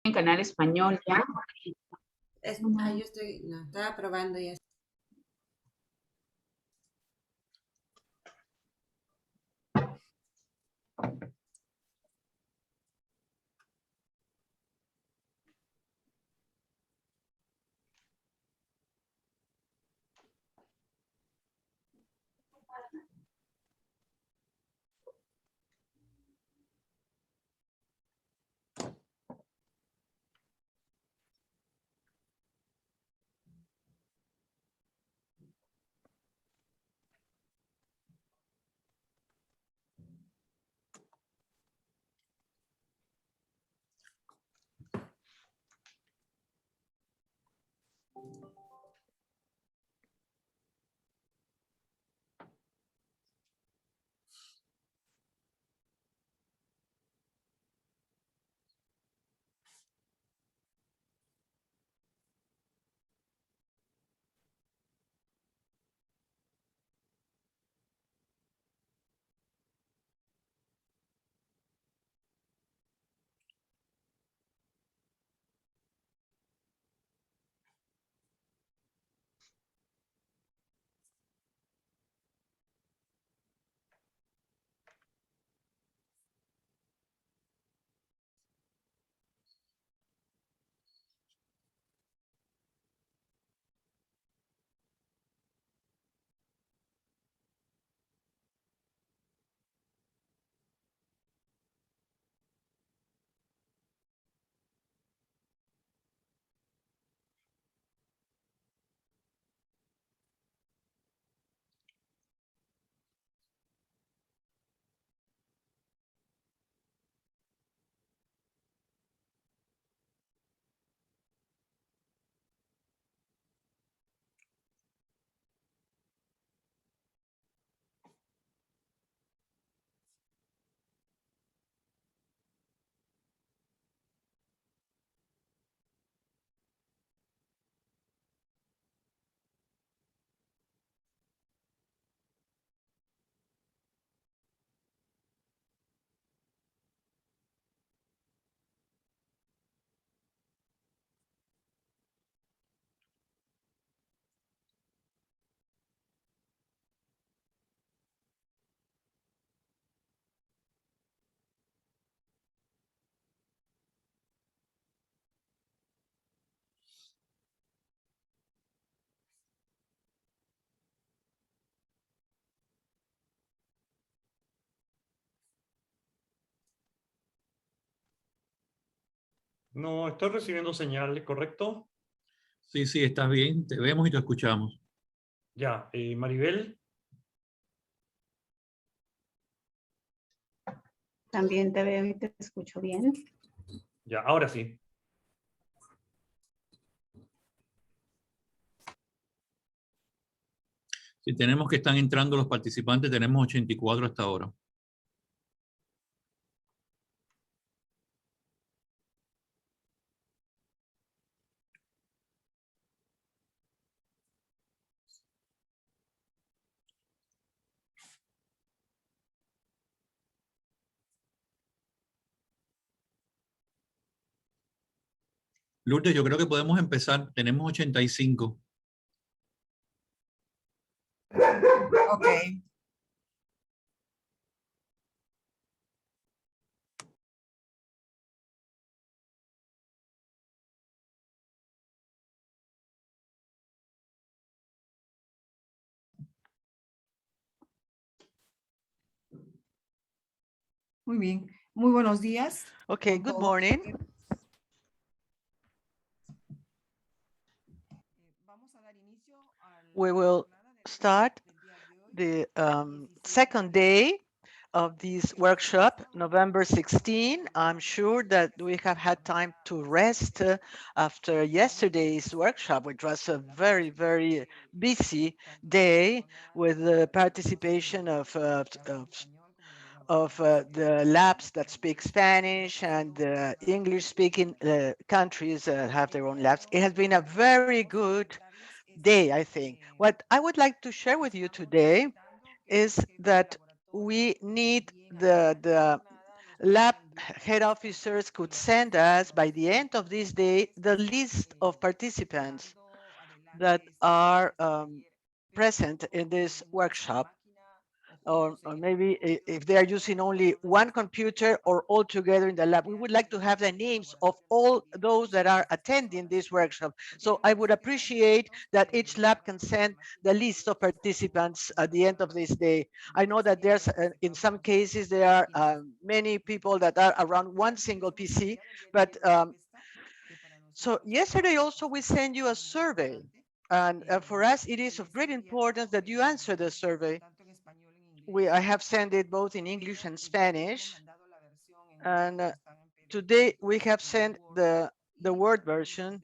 en canal español ya. Yo estoy, no, estaba probando ya. No, estoy recibiendo señal, ¿correcto? Sí, sí, estás bien. Te vemos y te escuchamos. Ya, Maribel. También te veo y te escucho bien. Ya, ahora sí. Si tenemos que están entrando los participantes, tenemos 84 hasta ahora. Lourdes, yo creo que podemos empezar. Tenemos 85. Ok. Muy bien. Muy buenos días. Okay, good morning. We will start the second day of this workshop, November 16. I'm sure that we have had time to rest after yesterday's workshop, which was a very, very busy day with the participation of the labs that speak Spanish and English-speaking countries have their own labs. It has been a very good day, I think. What I would like to share with you today is that we need the lab head officers could send us by the end of this day the list of participants that are present in this workshop, or maybe if they are using only one computer or all together in the lab. We would like to have the names of all those that are attending this workshop. So I would appreciate that each lab can send the list of participants at the end of this day. I know that there's, in some cases, there are many people that are around one single PC, but so yesterday also we sent you a survey. And for us, it is of great importance that you answer the survey. I have sent it both in English and Spanish. And today we have sent the Word version.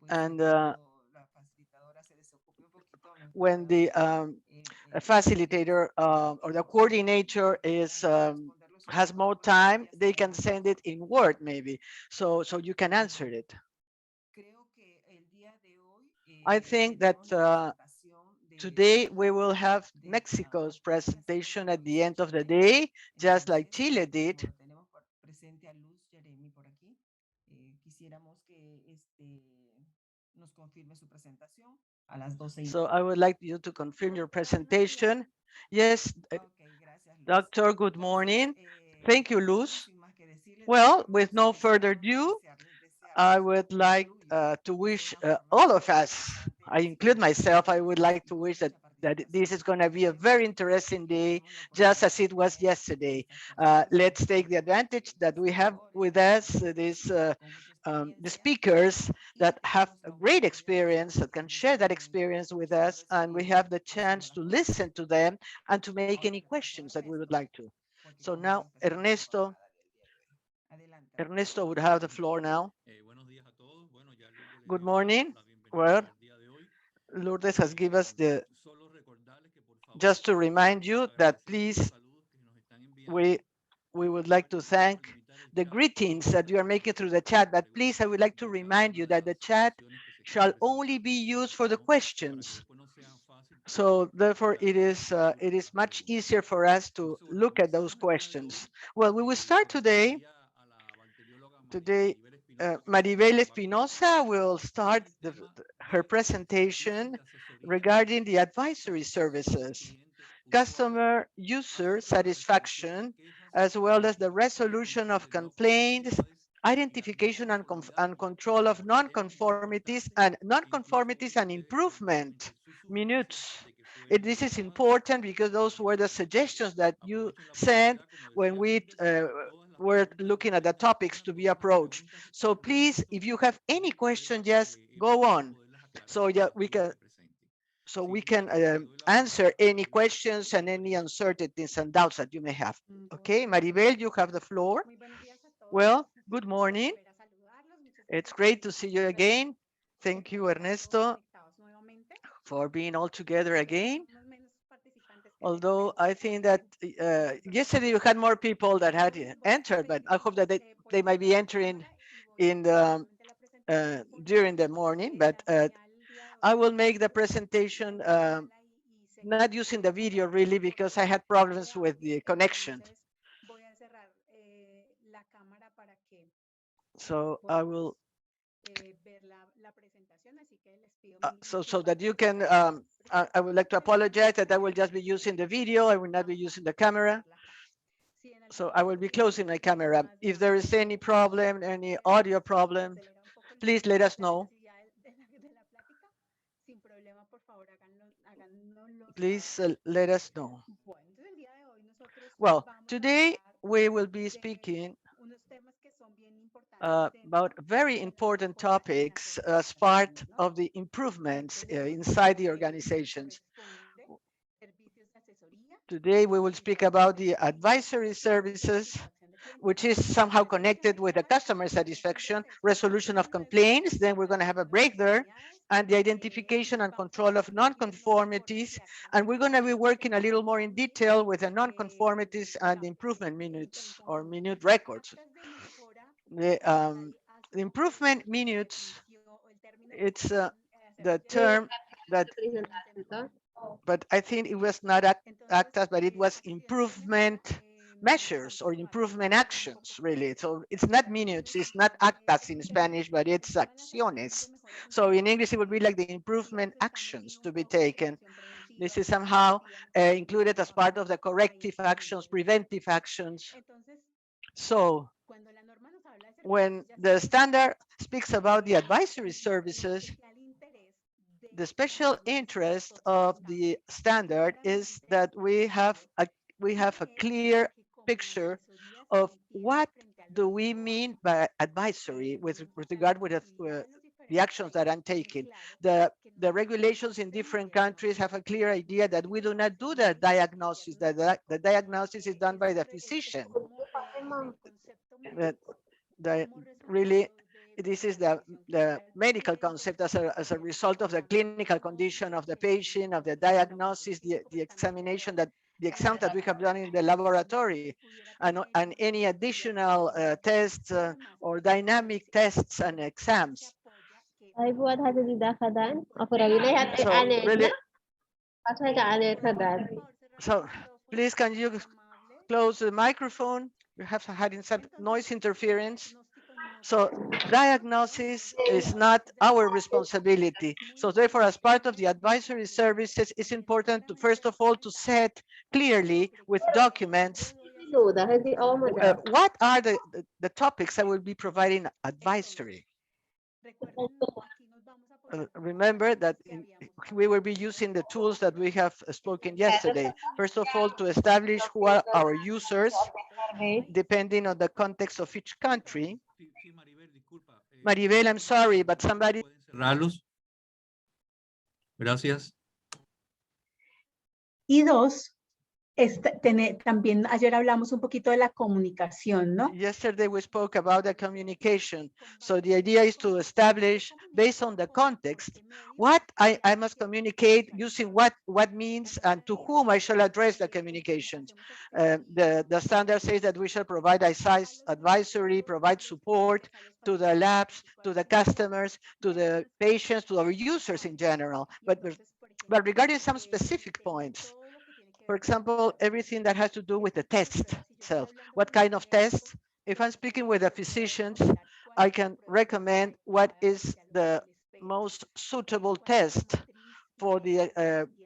And when the facilitator or the coordinator has more time, they can send it in Word maybe. So you can answer it. I think that today we will have Mexico's presentation at the end of the day, just like Chile did. So I would like you to confirm your presentation. Yes, Doctor, good morning. Thank you, Luz. Well, with no further ado, I would like to wish all of us, I include myself, I would like to wish that this is going to be a very interesting day, just as it was yesterday. Let's take the advantage that we have with us the speakers that have a great experience, that can share that experience with us, and we have the chance to listen to them and to make any questions that we would like to. So now, Ernesto would have the floor now. Good morning. Well, Lourdes has given us just to remind you that please, we would like to thank the greetings that you are making through the chat, but please, I would like to remind you that the chat shall only be used for the questions. So therefore, it is much easier for us to look at those questions. Well, we will start today. Maribel Espinosa will start her presentation regarding the advisory services, customer user satisfaction, as well as the resolution of complaints, identification and control of non-conformities and improvement minutes. This is important because those were the suggestions that you sent when we were looking at the topics to be approached. So please, if you have any question, just go on. So yeah, we can answer any questions and any uncertainties and doubts that you may have. Okay, Maribel, you have the floor. Well, good morning. It's great to see you again. Thank you, Ernesto, for being all together again. Although I think that yesterday you had more people that had entered, but I hope that they might be entering in the during the morning. But I will make the presentation not using the video really because I had problems with the connection. So I will so that you can I would like to apologize that I will just be using the video. I will not be using the camera. So I will be closing my camera. If there is any problem, any audio problem, please let us know. Please let us know. Well, today we will be speaking about very important topics as part of the improvements inside the organizations. Today we will speak about the advisory services, which is somehow connected with the customer satisfaction, resolution of complaints. Then we're going to have a break there, and the identification and control of non-conformities. And we're going to be working a little more in detail with the non-conformities and improvement minutes or minute records. The improvement minutes, it's the term that, but I think it was not ACTAS, but it was improvement measures or improvement actions, really. So it's not minutes, it's not actas in Spanish, but it's acciones. So in English, it would be like the improvement actions to be taken. This is somehow included as part of the corrective actions, preventive actions. So when the standard speaks about the advisory services, the special interest of the standard is that we have a clear picture of what do we mean by advisory with regard with the actions that I'm taking. The regulations in different countries have a clear idea that we do not do the diagnosis, that the diagnosis is done by the physician. That really, this is the medical concept as a result of the clinical condition of the patient, of the diagnosis, the examination, that the exam that we have done in the laboratory, and any additional tests or dynamic tests and exams. Ay buat hati tidak keadaan. Aku lagi lihat So aneh really, pas saya aneh keadaan. so please, can you close the microphone? We have had some noise interference. So diagnosis is not our responsibility. So therefore, as part of the advisory services, it's important to, first of all, to set clearly with documents Sudah hindi ako madam. what are the topics I will be providing advisory. Remember that we will be using the tools that we have spoken yesterday. First of all, to establish who are our users, depending on the context of each country. Maribel, I'm sorry, but somebody. ¿Pueden cerrarlos? Gracias. Y dos, también ayer hablamos un poquito de la comunicación, ¿no? Yesterday we spoke about the communication. So the idea is to establish, based on the context, what I must communicate using what means and to whom I shall address the communications. The standard says that we shall provide advisory, provide support to the labs, to the customers, to the patients, to our users in general. But regarding some specific points, for example, everything that has to do with the test itself. What kind of test? If I'm speaking with the physicians, I can recommend what is the most suitable test for the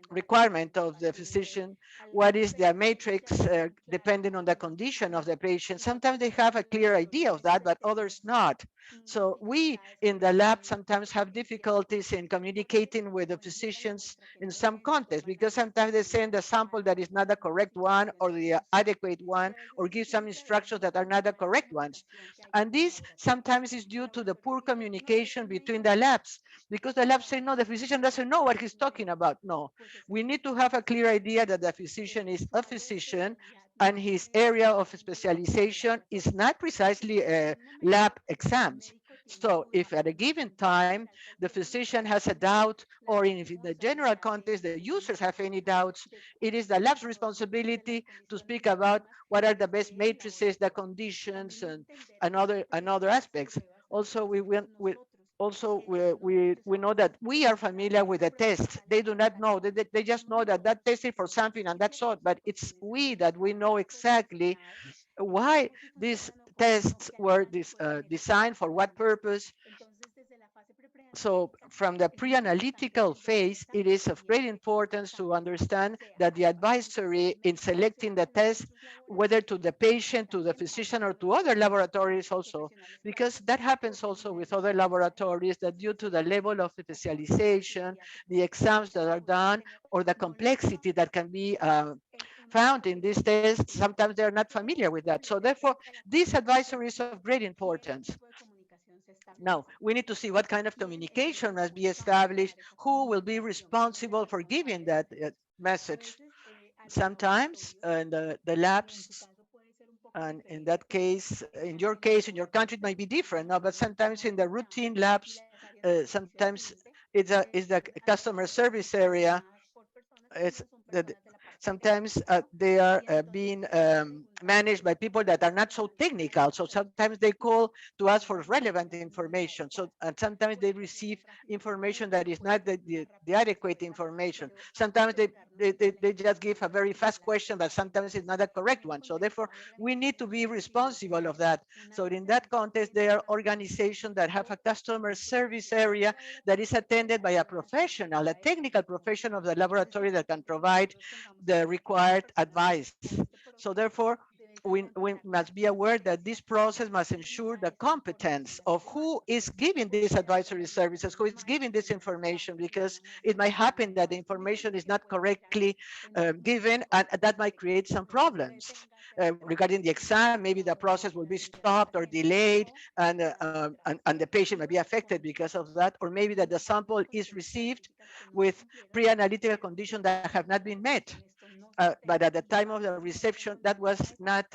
requirement of the physician. What is their matrix, depending on the condition of the patient. Sometimes they have a clear idea of that, but others not. So we in the lab sometimes have difficulties in communicating with the physicians in some context, because sometimes they send a sample that is not the correct one or the adequate one, or give some instructions that are not the correct ones. And this sometimes is due to the poor communication between the labs, because the labs say, no, the physician doesn't know what he's talking about. No, we need to have a clear idea that the physician is a physician and his area of specialization is not precisely lab exams. So if at a given time, the physician has a doubt, or in the general context, the users have any doubts, it is the lab's responsibility to speak about what are the best matrices, the conditions, and other aspects. Also, we know that we are familiar with the test. They do not know. They just know that test is for something and that's all. But it's we that we know exactly why these tests were designed, for what purpose. So from the pre-analytical phase, it is of great importance to understand that the advisory in selecting the test, whether to the patient, to the physician, or to other laboratories also, because that happens also with other laboratories, that due to the level of specialization, the exams that are done, or the complexity that can be found in these tests, sometimes they're not familiar with that. So therefore, this advisory is of great importance. Now, we need to see what kind of communication must be established, who will be responsible for giving that message. Sometimes in the labs, and in that case, in your case, in your country, it might be different, no? But sometimes in the routine labs, sometimes it's the customer service area. It's that sometimes they are being managed by people that are not so technical. So sometimes they call to ask for relevant information. So and sometimes they receive information that is not the adequate information. Sometimes they just give a very fast question, but sometimes it's not a correct one. So therefore, we need to be responsible of that. So in that context, there are organizations that have a customer service area that is attended by a professional, a technical professional of the laboratory that can provide the required advice. So therefore, we must be aware that this process must ensure the competence of who is giving these advisory services, who is giving this information, because it might happen that the information is not correctly given, and that might create some problems. Regarding the exam, maybe the process will be stopped or delayed, and the patient may be affected because of that, or maybe that the sample is received with pre-analytical conditions that have not been met. But at the time of the reception, that was not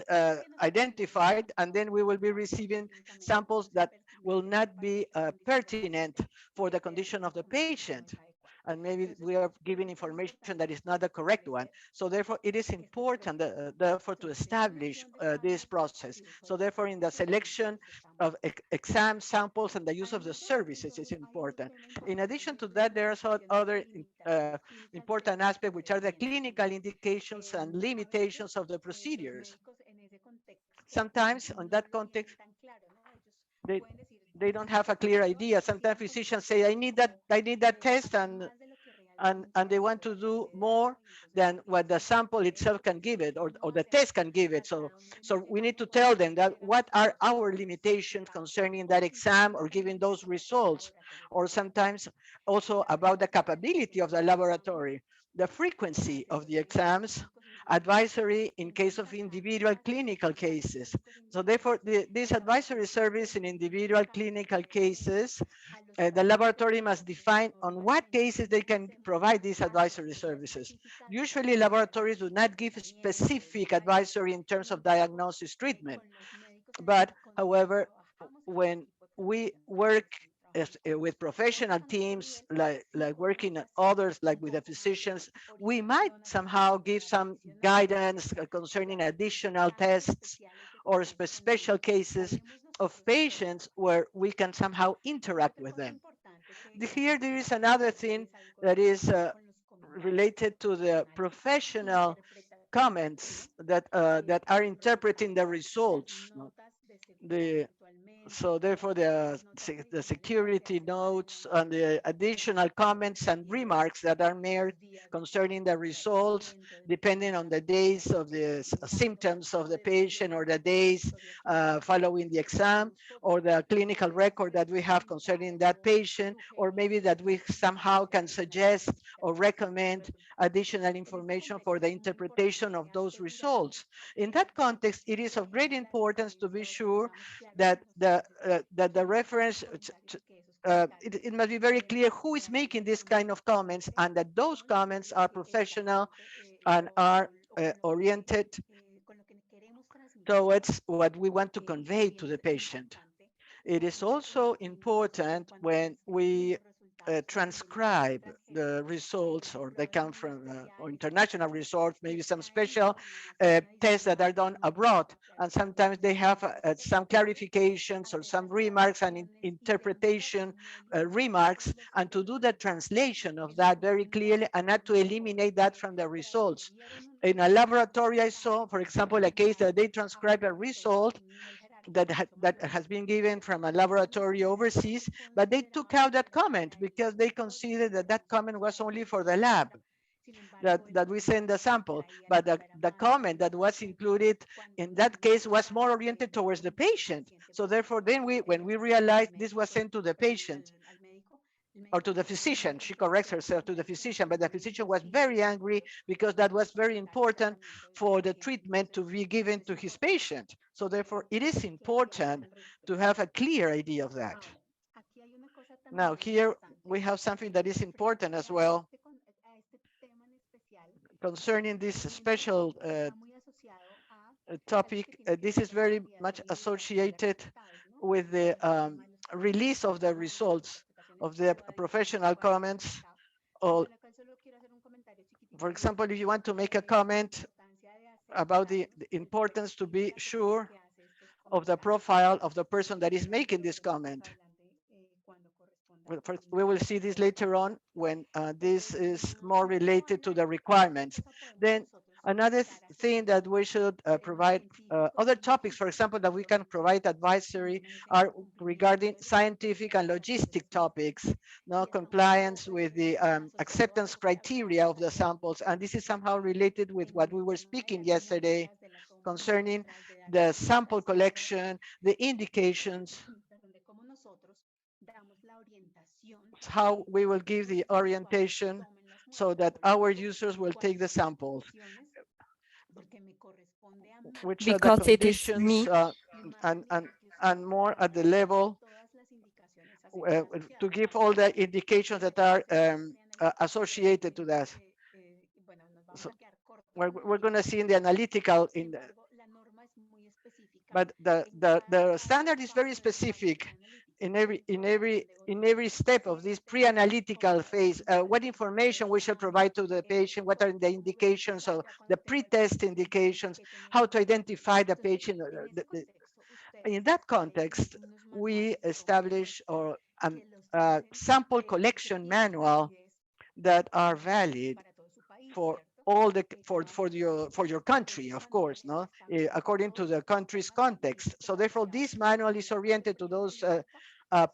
identified, and then we will be receiving samples that will not be pertinent for the condition of the patient. And maybe we are giving information that is not the correct one. So therefore, it is important, therefore, to establish this process. So therefore, in the selection of exam samples and the use of the services is important. In addition to that, there are some other important aspects, which are the clinical indications and limitations of the procedures. Sometimes on that context, they, they don't have a clear idea. Sometimes physicians say, I need that test, and they want to do more than what the sample itself can give it, or the test can give it. So we need to tell them that what are our limitations concerning that exam or giving those results, or sometimes also about the capability of the laboratory, the frequency of the exams, advisory in case of individual clinical cases. So therefore, this advisory service in individual clinical cases, the laboratory must define on what cases they can provide these advisory services. Usually, laboratories do not give specific advisory in terms of diagnosis treatment. But however, when we work with professional teams, like working at others, like with the physicians, we might somehow give some guidance concerning additional tests or special cases of patients where we can somehow interact with them. Here, there is another thing that is related to the professional comments that are interpreting the results. So therefore, the security notes and the additional comments and remarks that are made concerning the results, depending on the days of the symptoms of the patient, or the days following the exam, or the clinical record that we have concerning that patient, or maybe that we somehow can suggest or recommend additional information for the interpretation of those results. In that context, it is of great importance to be sure that the reference, it must be very clear who is making this kind of comments, and that those comments are professional and are oriented towards what we want to convey to the patient. It is also important when we transcribe the results, or they come from or international results, maybe some special tests that are done abroad, and sometimes they have some clarifications or some remarks and interpretation remarks, and to do the translation of that very clearly and not to eliminate that from the results. In a laboratory, I saw, for example, a case that they transcribe a result that has been given from a laboratory overseas, but they took out that comment because they considered that that comment was only for the lab, that we send the sample. But the comment that was included in that case was more oriented towards the patient. So therefore, then when we realized this was sent to the patient, or to the physician, she corrects herself, to the physician, but the physician was very angry because that was very important for the treatment to be given to his patient. So therefore, it is important to have a clear idea of that. Now, here we have something that is important as well concerning this special topic. This is very much associated with the release of the results of the professional comments. Or, for example, if you want to make a comment about the importance to be sure of the profile of the person that is making this comment. We will see this later on when this is more related to the requirements. Then another thing that we should provide other topics, for example, that we can provide advisory are regarding scientific and logistic topics, no compliance with the acceptance criteria of the samples. And this is somehow related with what we were speaking yesterday concerning the sample collection, the indications, how we will give the orientation so that our users will take the samples, which are the Because it is conditions and more at the level to give all the indications that are associated to that. So we're going to see in the analytical, but the standard is very specific in every step of this pre-analytical phase. What information we should provide to the patient, what are the indications of the pre-test indications, how to identify the patient. In that context, we establish a sample collection manual that are valid for all the for your country, of course, no, according to the country's context. So therefore, this manual is oriented to those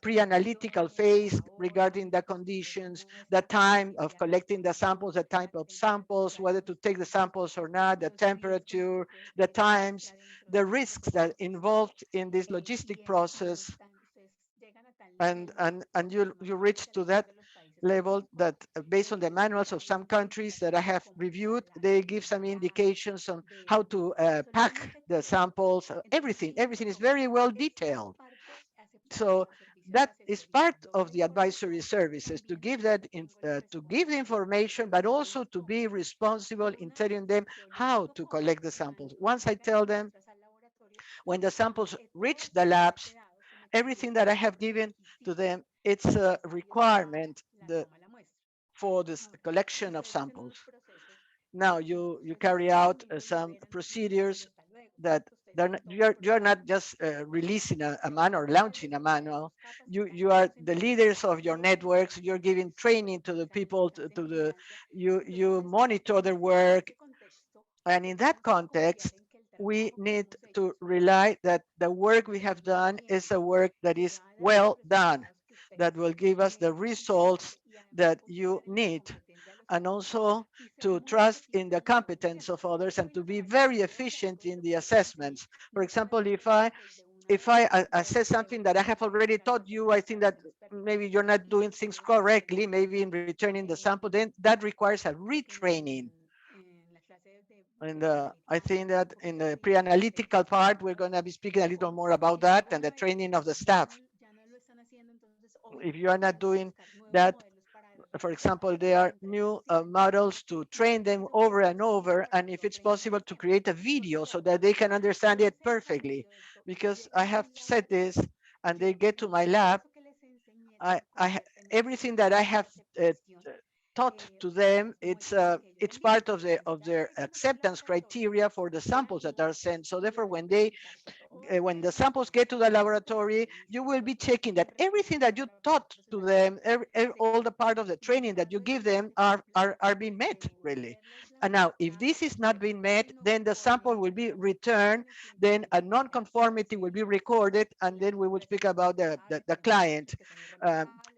pre-analytical phase regarding the conditions, the time of collecting the samples, the type of samples, whether to take the samples or not, the temperature, the times, the risks that involved in this logistic process, and you reach to that level that based on the manuals of some countries that I have reviewed, they give some indications on how to pack the samples. Everything is very well detailed. So that is part of the advisory services, to give that to give the information, but also to be responsible in telling them how to collect the samples. Once I tell them when the samples reach the labs, everything that I have given to them, it's a requirement for this collection of samples. Now you carry out some procedures that you are not just releasing a manual or launching a manual. You are the leaders of your networks. You're giving training to the people, you monitor their work. And in that context, we need to rely that the work we have done is a work that is well done, that will give us the results that you need, and also to trust in the competence of others and to be very efficient in the assessments. For example, if I assess something that I have already taught you, I think that maybe you're not doing things correctly, maybe in returning the sample, then that requires a retraining. And I think that in the pre-analytical part, we're going to be speaking a little more about that and the training of the staff. If you are not doing that, for example, there are new models to train them over and over, and if it's possible to create a video so that they can understand it perfectly. Because I have said this, and they get to my lab, everything that I have taught to them, it's part of their acceptance criteria for the samples that are sent. So therefore, when the samples get to the laboratory, you will be checking that everything that you taught to them, all the part of the training that you give them are being met, really. And now, if this is not being met, then the sample will be returned, then a non-conformity will be recorded, and then we will speak about the client.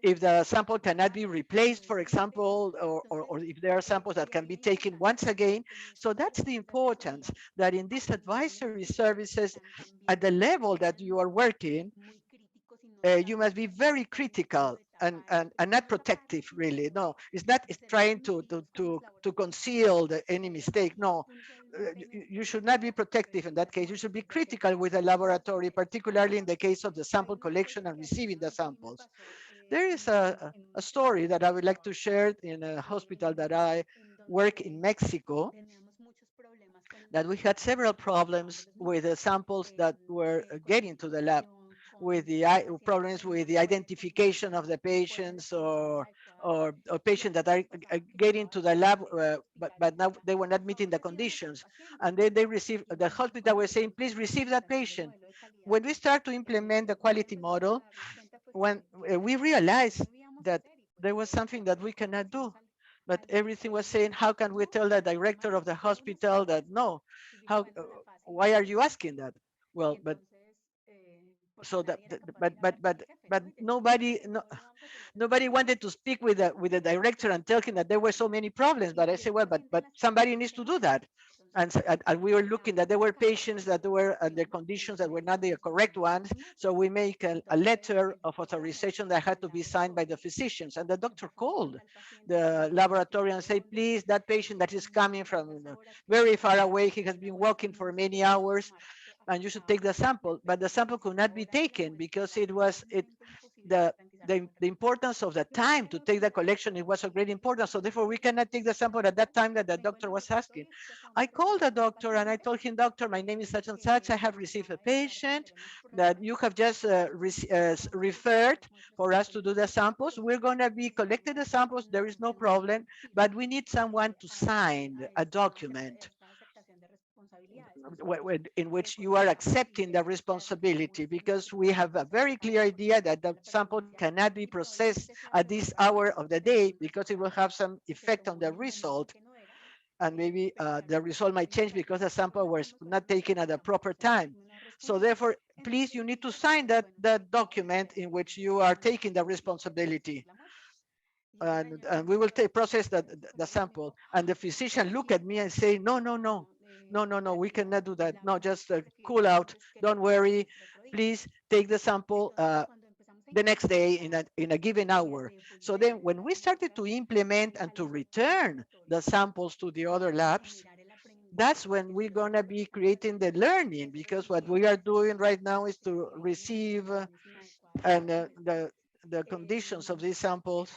If the sample cannot be replaced, for example, or if there are samples that can be taken once again. So that's the importance that in these advisory services, at the level that you are working, you must be very critical and not protective, really. No, it's not trying to conceal any mistake. No, you should not be protective in that case. You should be critical with the laboratory, particularly in the case of the sample collection and receiving the samples. There is a story that I would like to share in a hospital that I work in Mexico, that we had several problems with the samples that were getting to the lab, with the problems with the identification of the patients, or or patients that are getting to the lab, but now they were not meeting the conditions. And then they receive, the hospital was saying, please receive that patient. When we start to implement the quality model, when we realized that there was something that we cannot do, but everything was saying, how can we tell the director of the hospital that no, why are you asking that? Well, but so that, but nobody, nobody wanted to speak with the director and tell him that there were so many problems. But I said, well, but somebody needs to do that. And we were looking that there were patients that were under conditions that were not the correct ones. So we make a letter of authorization that had to be signed by the physicians. And the doctor called the laboratory and said, please, that patient that is coming from very far away, he has been walking for many hours, and you should take the sample. But the sample could not be taken because the importance of the time to take the collection, it was of great importance. So therefore we cannot take the sample at that time that the doctor was asking. I called the doctor and I told him, doctor, my name is such and such. I have received a patient that you have just referred for us to do the samples. We're going to be collecting the samples. There is no problem, but we need someone to sign a document in which you are accepting the responsibility, because we have a very clear idea that the sample cannot be processed at this hour of the day because it will have some effect on the result. And maybe the result might change because the sample was not taken at the proper time. So therefore, please, you need to sign that document in which you are taking the responsibility. And we will process the sample. And the physician look at me and say, no, we cannot do that. No, just cool out. Don't worry. Please take the sample the next day in a given hour. So then when we started to implement and to return the samples to the other labs, that's when we're going to be creating the learning, because what we are doing right now is to receive and the conditions of these samples.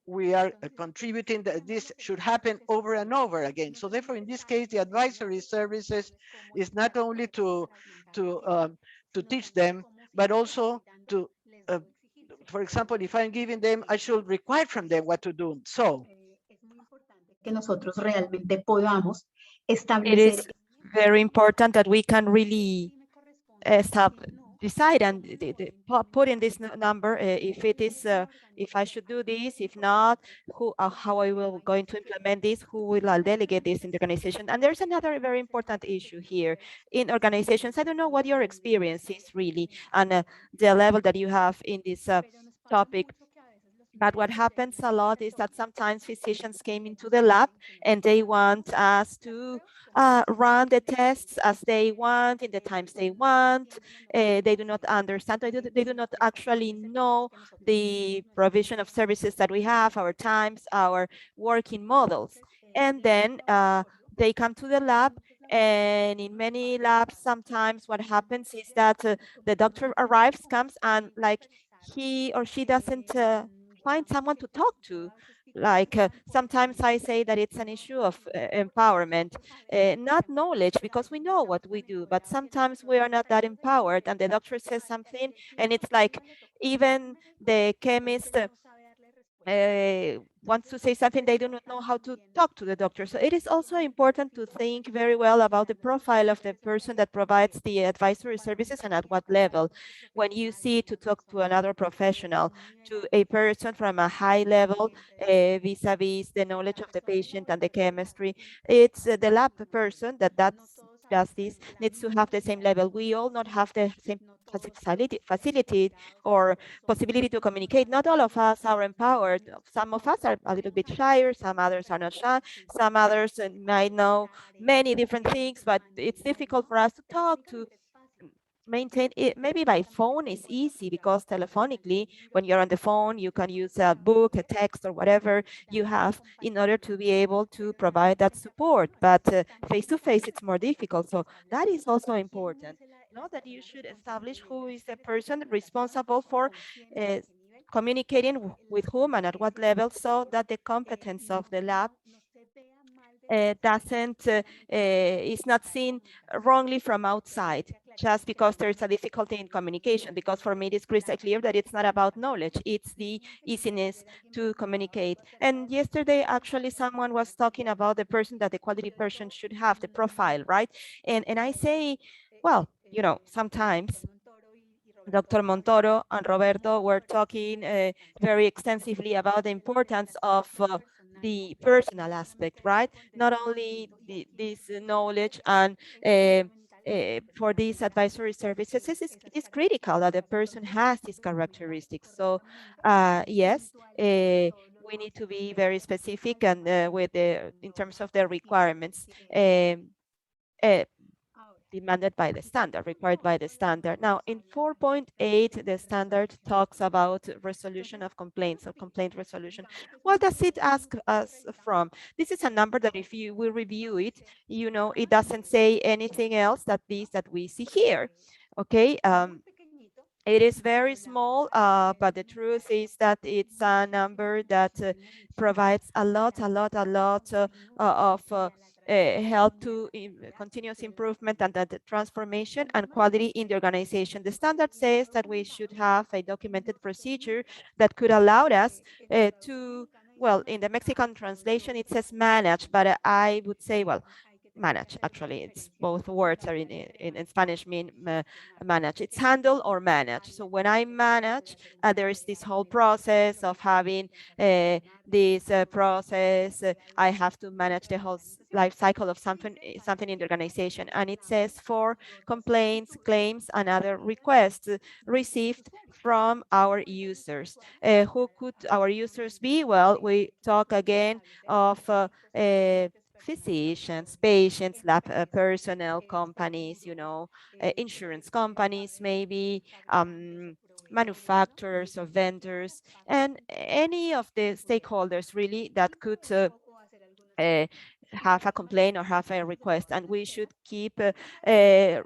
We are contributing that this should happen over and over again. So therefore, in this case, the advisory services is not only to teach them, but also to, for example, if I'm giving them, I should require from them what to do. So que nosotros realmente podamos It establecer. is very important that we can really decide and put in this number if it is if I should do this, if not, how I will going to implement this, who will delegate this in the organization. And there's another very important issue here in organizations. I don't know what your experience is really and the level that you have in this topic. But what happens a lot is that sometimes physicians came into the lab and they want us to run the tests as they want, in the times they want. They do not understand, they do not actually know the provision of services that we have, our times, our working models. And then they come to the lab, and in many labs, sometimes what happens is that the doctor arrives, comes, and like he or she doesn't find someone to talk to. Like sometimes I say that it's an issue of empowerment, not knowledge, because we know what we do, but sometimes we are not that empowered, and the doctor says something and it's like even the chemist wants to say something, they do not know how to talk to the doctor. So it is also important to think very well about the profile of the person that provides the advisory services and at what level. When you see to talk to another professional, to a person from a high level vis-a-vis the knowledge of the patient and the chemistry, it's the lab person that does this needs to have the same level. We all not have the same facility or possibility to communicate. Not all of us are empowered. Some of us are a little bit shyer, some others are not shy, some others might know many different things, but it's difficult for us to talk, to maintain it. Maybe by phone is easy because telephonically, when you're on the phone, you can use a book, a text, or whatever you have in order to be able to provide that support. But face-to-face, it's more difficult. So that is also important. Know that you should establish who is the person responsible for communicating with whom and at what level, so that the competence of the lab is not seen wrongly from outside. just because there's a difficulty in communication, because for me it is crystal clear that it's not about knowledge, it's the easiness to communicate. And yesterday, actually, someone was talking about the person that the quality person should have, the profile, right? And I say, well, you know, sometimes Dr. Montoro and Roberto were talking very extensively about the importance of the personal aspect, right? Not only this knowledge and for these advisory services, it's critical that the person has these characteristics. So yes, we need to be very specific and with the in terms of the requirements. Demanded by the standard, required by the standard. Now, in 4.8, the standard talks about resolution of complaints or complaint resolution. What does it ask us from? This is a number that if you will review it, you know, it doesn't say anything else that we see here, okay? It is very small, but the truth is that it's a number that provides a lot of help to continuous improvement and the transformation and quality in the organization. The standard says that we should have a documented procedure that could allow us to, well, in the Mexican translation, it says manage, but I would say, well, manage. Actually, it's both words are in Spanish mean manage. It's handle or manage. So when I manage, there is this whole process of having this process. I have to manage the whole life cycle of something in the organization. And it says for complaints, claims, and other requests received from our users. Who could our users be? Well, we talk again of physicians, patients, lab personnel, companies, you know, insurance companies, maybe manufacturers or vendors, and any of the stakeholders really that could have a complaint or have a request, and we should keep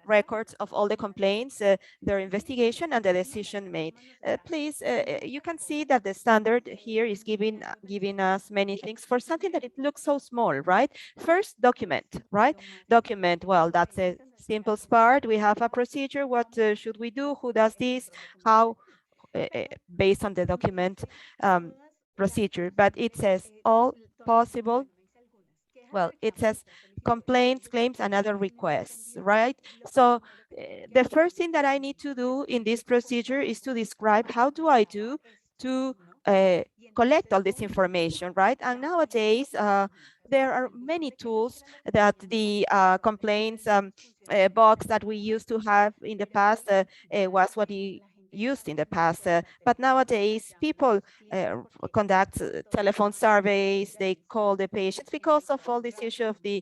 records of all the complaints, their investigation, and the decision made. Please, you can see that the standard here is giving us many things for something that it looks so small, right? First, document, right? Document, well, that's the simplest part. We have a procedure. What should we do? Who does this? How? Based on the document procedure, but it says all possible. Well, it says complaints, claims, and other requests, right? So the first thing that I need to do in this procedure is to describe how do I do to collect all this information, right? And nowadays, there are many tools that the complaints box that we used to have in the past was what we used in the past, but nowadays people conduct telephone surveys, they call the patients because of all this issue of the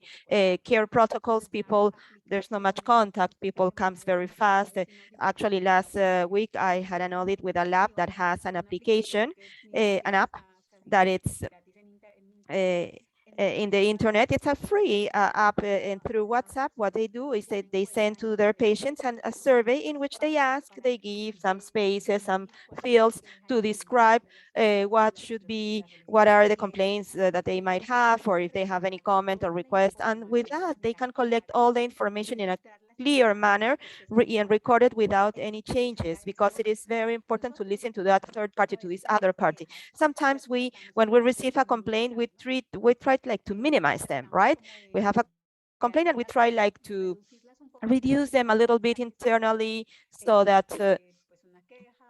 care protocols. People, there's not much contact, people comes very fast. Actually, last week I had an audit with a lab that has an application, an app that it's in the internet. It's a free app, and through WhatsApp, what they do is they send to their patients a survey in which they give some spaces, some fields to describe what are the complaints that they might have, or if they have any comment or request. And with that, they can collect all the information in a clear manner and record it without any changes, because it is very important to listen to that third party, to this other party. Sometimes when we receive a complaint, we try like to minimize them, right? We have a complaint and we try like to reduce them a little bit internally so that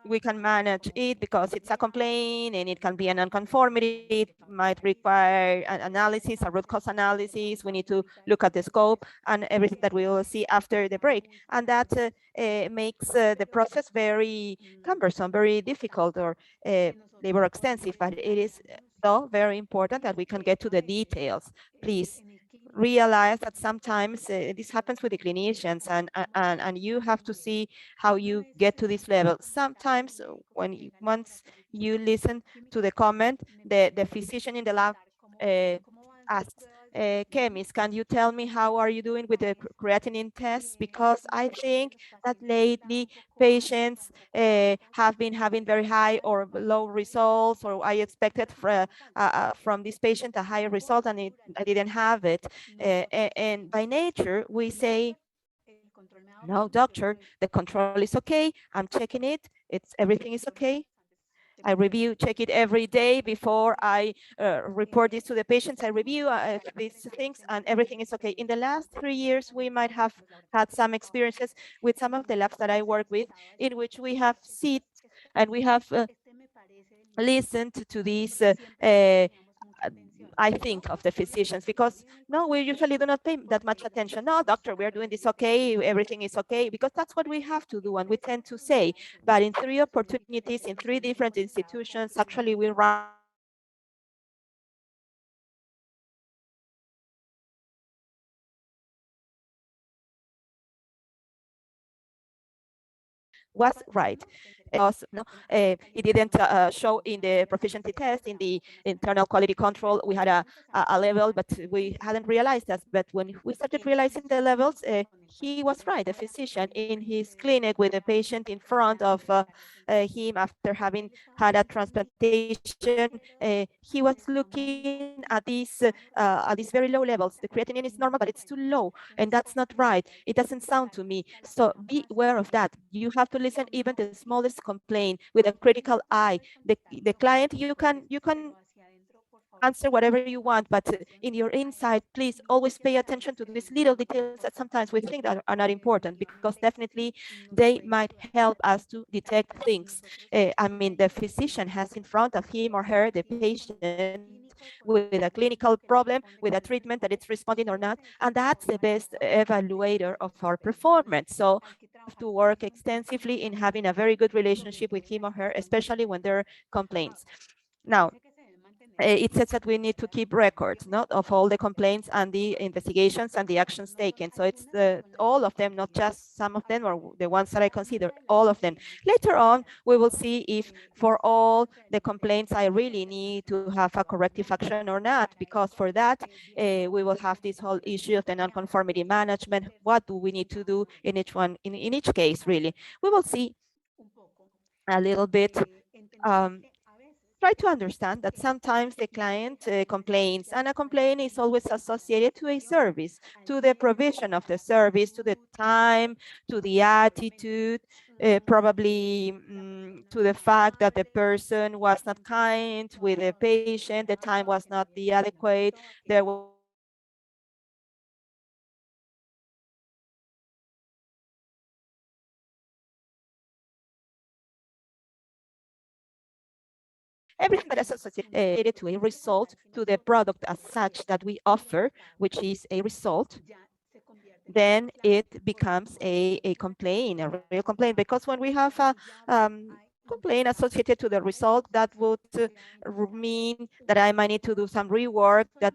we can manage it, because it's a complaint and it can be a non-conformity. It might require an analysis, a root cause analysis. We need to look at the scope and everything that we will see after the break. And that makes the process very cumbersome, very difficult, or labor extensive, but it is though very important that we can get to the details. Please realize that sometimes this happens with the clinicians, and you have to see how you get to this level. Sometimes once you listen to the comment, the physician in the lab asks, chemist, can you tell me how are you doing with the creatinine tests? Because I think that lately patients have been having very high or low results, or I expected from this patient a higher result and I didn't have it. And by nature, we say No, doctor, the control is okay. I'm checking it. Everything is okay. I review, check it every day before I report this to the patients. I review these things and everything is okay. In the last 3 years, we might have had some experiences with some of the labs that I work with in which we have sit and we have listened to these I think of the physicians, because no, we usually do not pay that much attention. No, doctor, we are doing this okay, everything is okay, because that's what we have to do and we tend to say. But in 3 opportunities, in 3 different institutions, actually we run was right. Because no, it didn't show in the proficiency test, in the internal quality control, we had a level, but we hadn't realized that. But when we started realizing the levels, he was right, the physician in his clinic with the patient in front of him after having had a transplantation, he was looking at these very low levels. The creatinine is normal, but it's too low, and that's not right. It doesn't sound to me. So be aware of that. You have to listen even the smallest complaint with a critical eye. The client, you can answer whatever you want, but in your inside, please always pay attention to these little details that sometimes we think that are not important, because definitely they might help us to detect things. I mean, the physician has in front of him or her the patient with a clinical problem, with a treatment that it's responding or not, and that's the best evaluator of our performance. So we have to work extensively in having a very good relationship with him or her, especially when there are complaints. Now, it says that we need to keep records, not of all the complaints and the investigations and the actions taken. So it's all of them, not just some of them or the ones that I consider, all of them. Later on, we will see if for all the complaints I really need to have a corrective action or not, because for that, we will have this whole issue of the non-conformity management. What do we need to do in each one, in each case, really? We will see a little bit. Try to understand that sometimes the client complains, and a complaint is always associated to a service, to the provision of the service, to the time, to the attitude, probably to the fact that the person was not kind with the patient, the time was not the adequate, there was everything that is associated to a result, to the product as such that we offer, which is a result, then it becomes a complaint, a real complaint. Because when we have a complaint associated to the result, that would mean that I might need to do some rework, that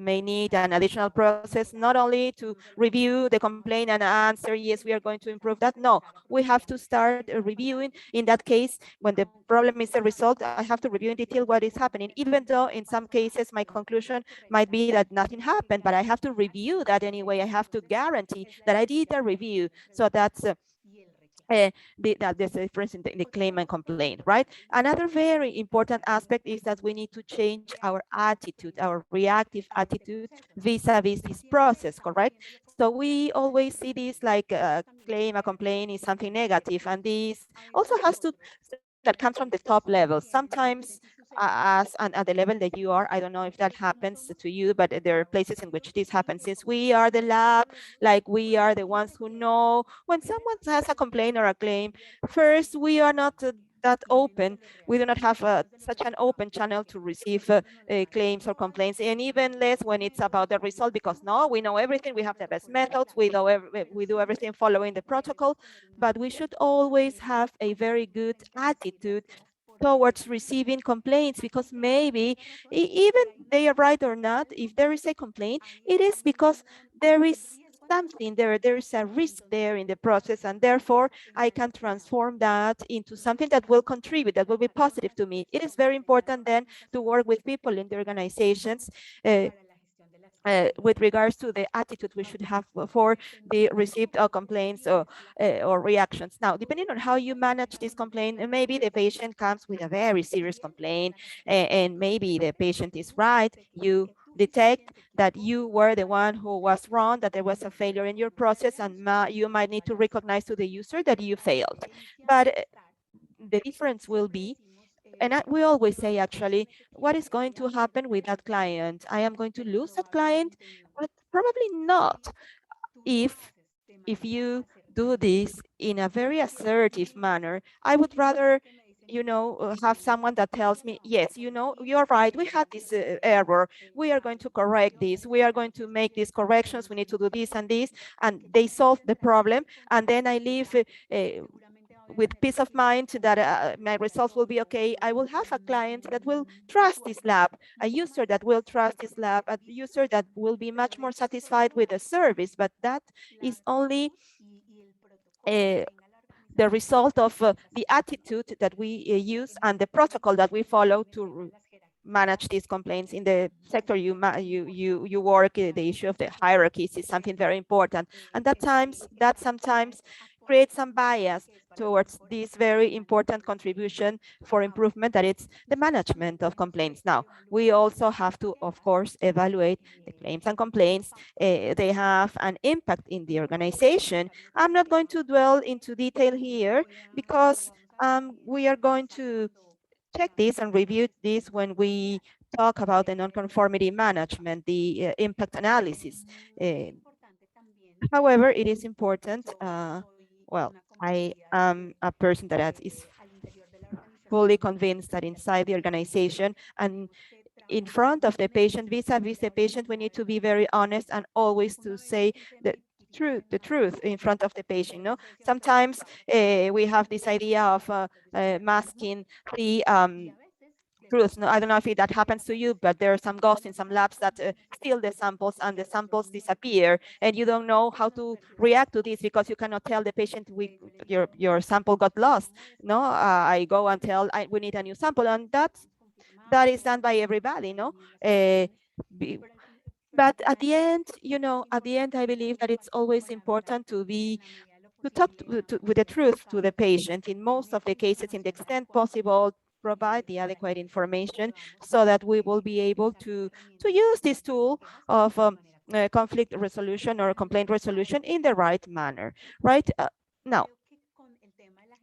may need an additional process, not only to review the complaint and answer, yes, we are going to improve that. No, we have to start reviewing. In that case, when the problem is the result, I have to review in detail what is happening, even though in some cases my conclusion might be that nothing happened, but I have to review that anyway. I have to guarantee that I did a review. So that's there's a difference in the claim and complaint, right? Another very important aspect is that we need to change our attitude, our reactive attitude vis-a-vis this process, correct? So we always see this like a claim, a complaint is something negative, and this also has to, that comes from the top level. Sometimes as at the level that you are, I don't know if that happens to you, but there are places in which this happens. Since we are the lab, like we are the ones who know when someone has a complaint or a claim, first, we are not that open. We do not have such an open channel to receive claims or complaints, and even less when it's about the result, because no, we know everything, we have the best methods, we do everything following the protocol, but we should always have a very good attitude towards receiving complaints, because maybe even they are right or not, if there is a complaint, it is because there is something there is a risk there in the process, and therefore I can transform that into something that will contribute, that will be positive to me. It is very important then to work with people in the organizations with regards to the attitude we should have for the received complaints or reactions. Now, depending on how you manage this complaint, maybe the patient comes with a very serious complaint, and maybe the patient is right, you detect that you were the one who was wrong, that there was a failure in your process, and you might need to recognize to the user that you failed. But the difference will be, and we always say actually, what is going to happen with that client? I am going to lose that client, but probably not if you do this in a very assertive manner. I would rather, you know, have someone that tells me, yes, you know, you're right, we had this error, we are going to correct this, we are going to make these corrections, we need to do this and this, and they solve the problem, and then I leave with peace of mind that my results will be okay. I will have a client that will trust this lab, a user that will trust this lab, a user that will be much more satisfied with the service, but that is only the result of the attitude that we use and the protocol that we follow to manage these complaints. In the sector you work, the issue of the hierarchies is something very important, and that sometimes creates some bias towards this very important contribution for improvement, that it's the management of complaints. Now, we also have to, of course, evaluate the claims and complaints. They have an impact in the organization. I'm not going to dwell into detail here because we are going to check this and review this when we talk about the non-conformity management, the impact analysis. However, it is important, well, I am a person that is fully convinced that inside the organization and in front of the patient, vis-a-vis the patient, we need to be very honest and always to say the truth in front of the patient. No, sometimes we have this idea of masking the truth. No, I don't know if that happens to you, but there are some ghosts in some labs that steal the samples and the samples disappear, and you don't know how to react to this because you cannot tell the patient your sample got lost. No, I go and tell we need a new sample, and that is done by everybody. No, but at the end, you know, at the end, I believe that it's always important to talk with the truth to the patient. In most of the cases, in the extent possible, provide the adequate information so that we will be able to use this tool of conflict resolution or complaint resolution in the right manner, right? Now,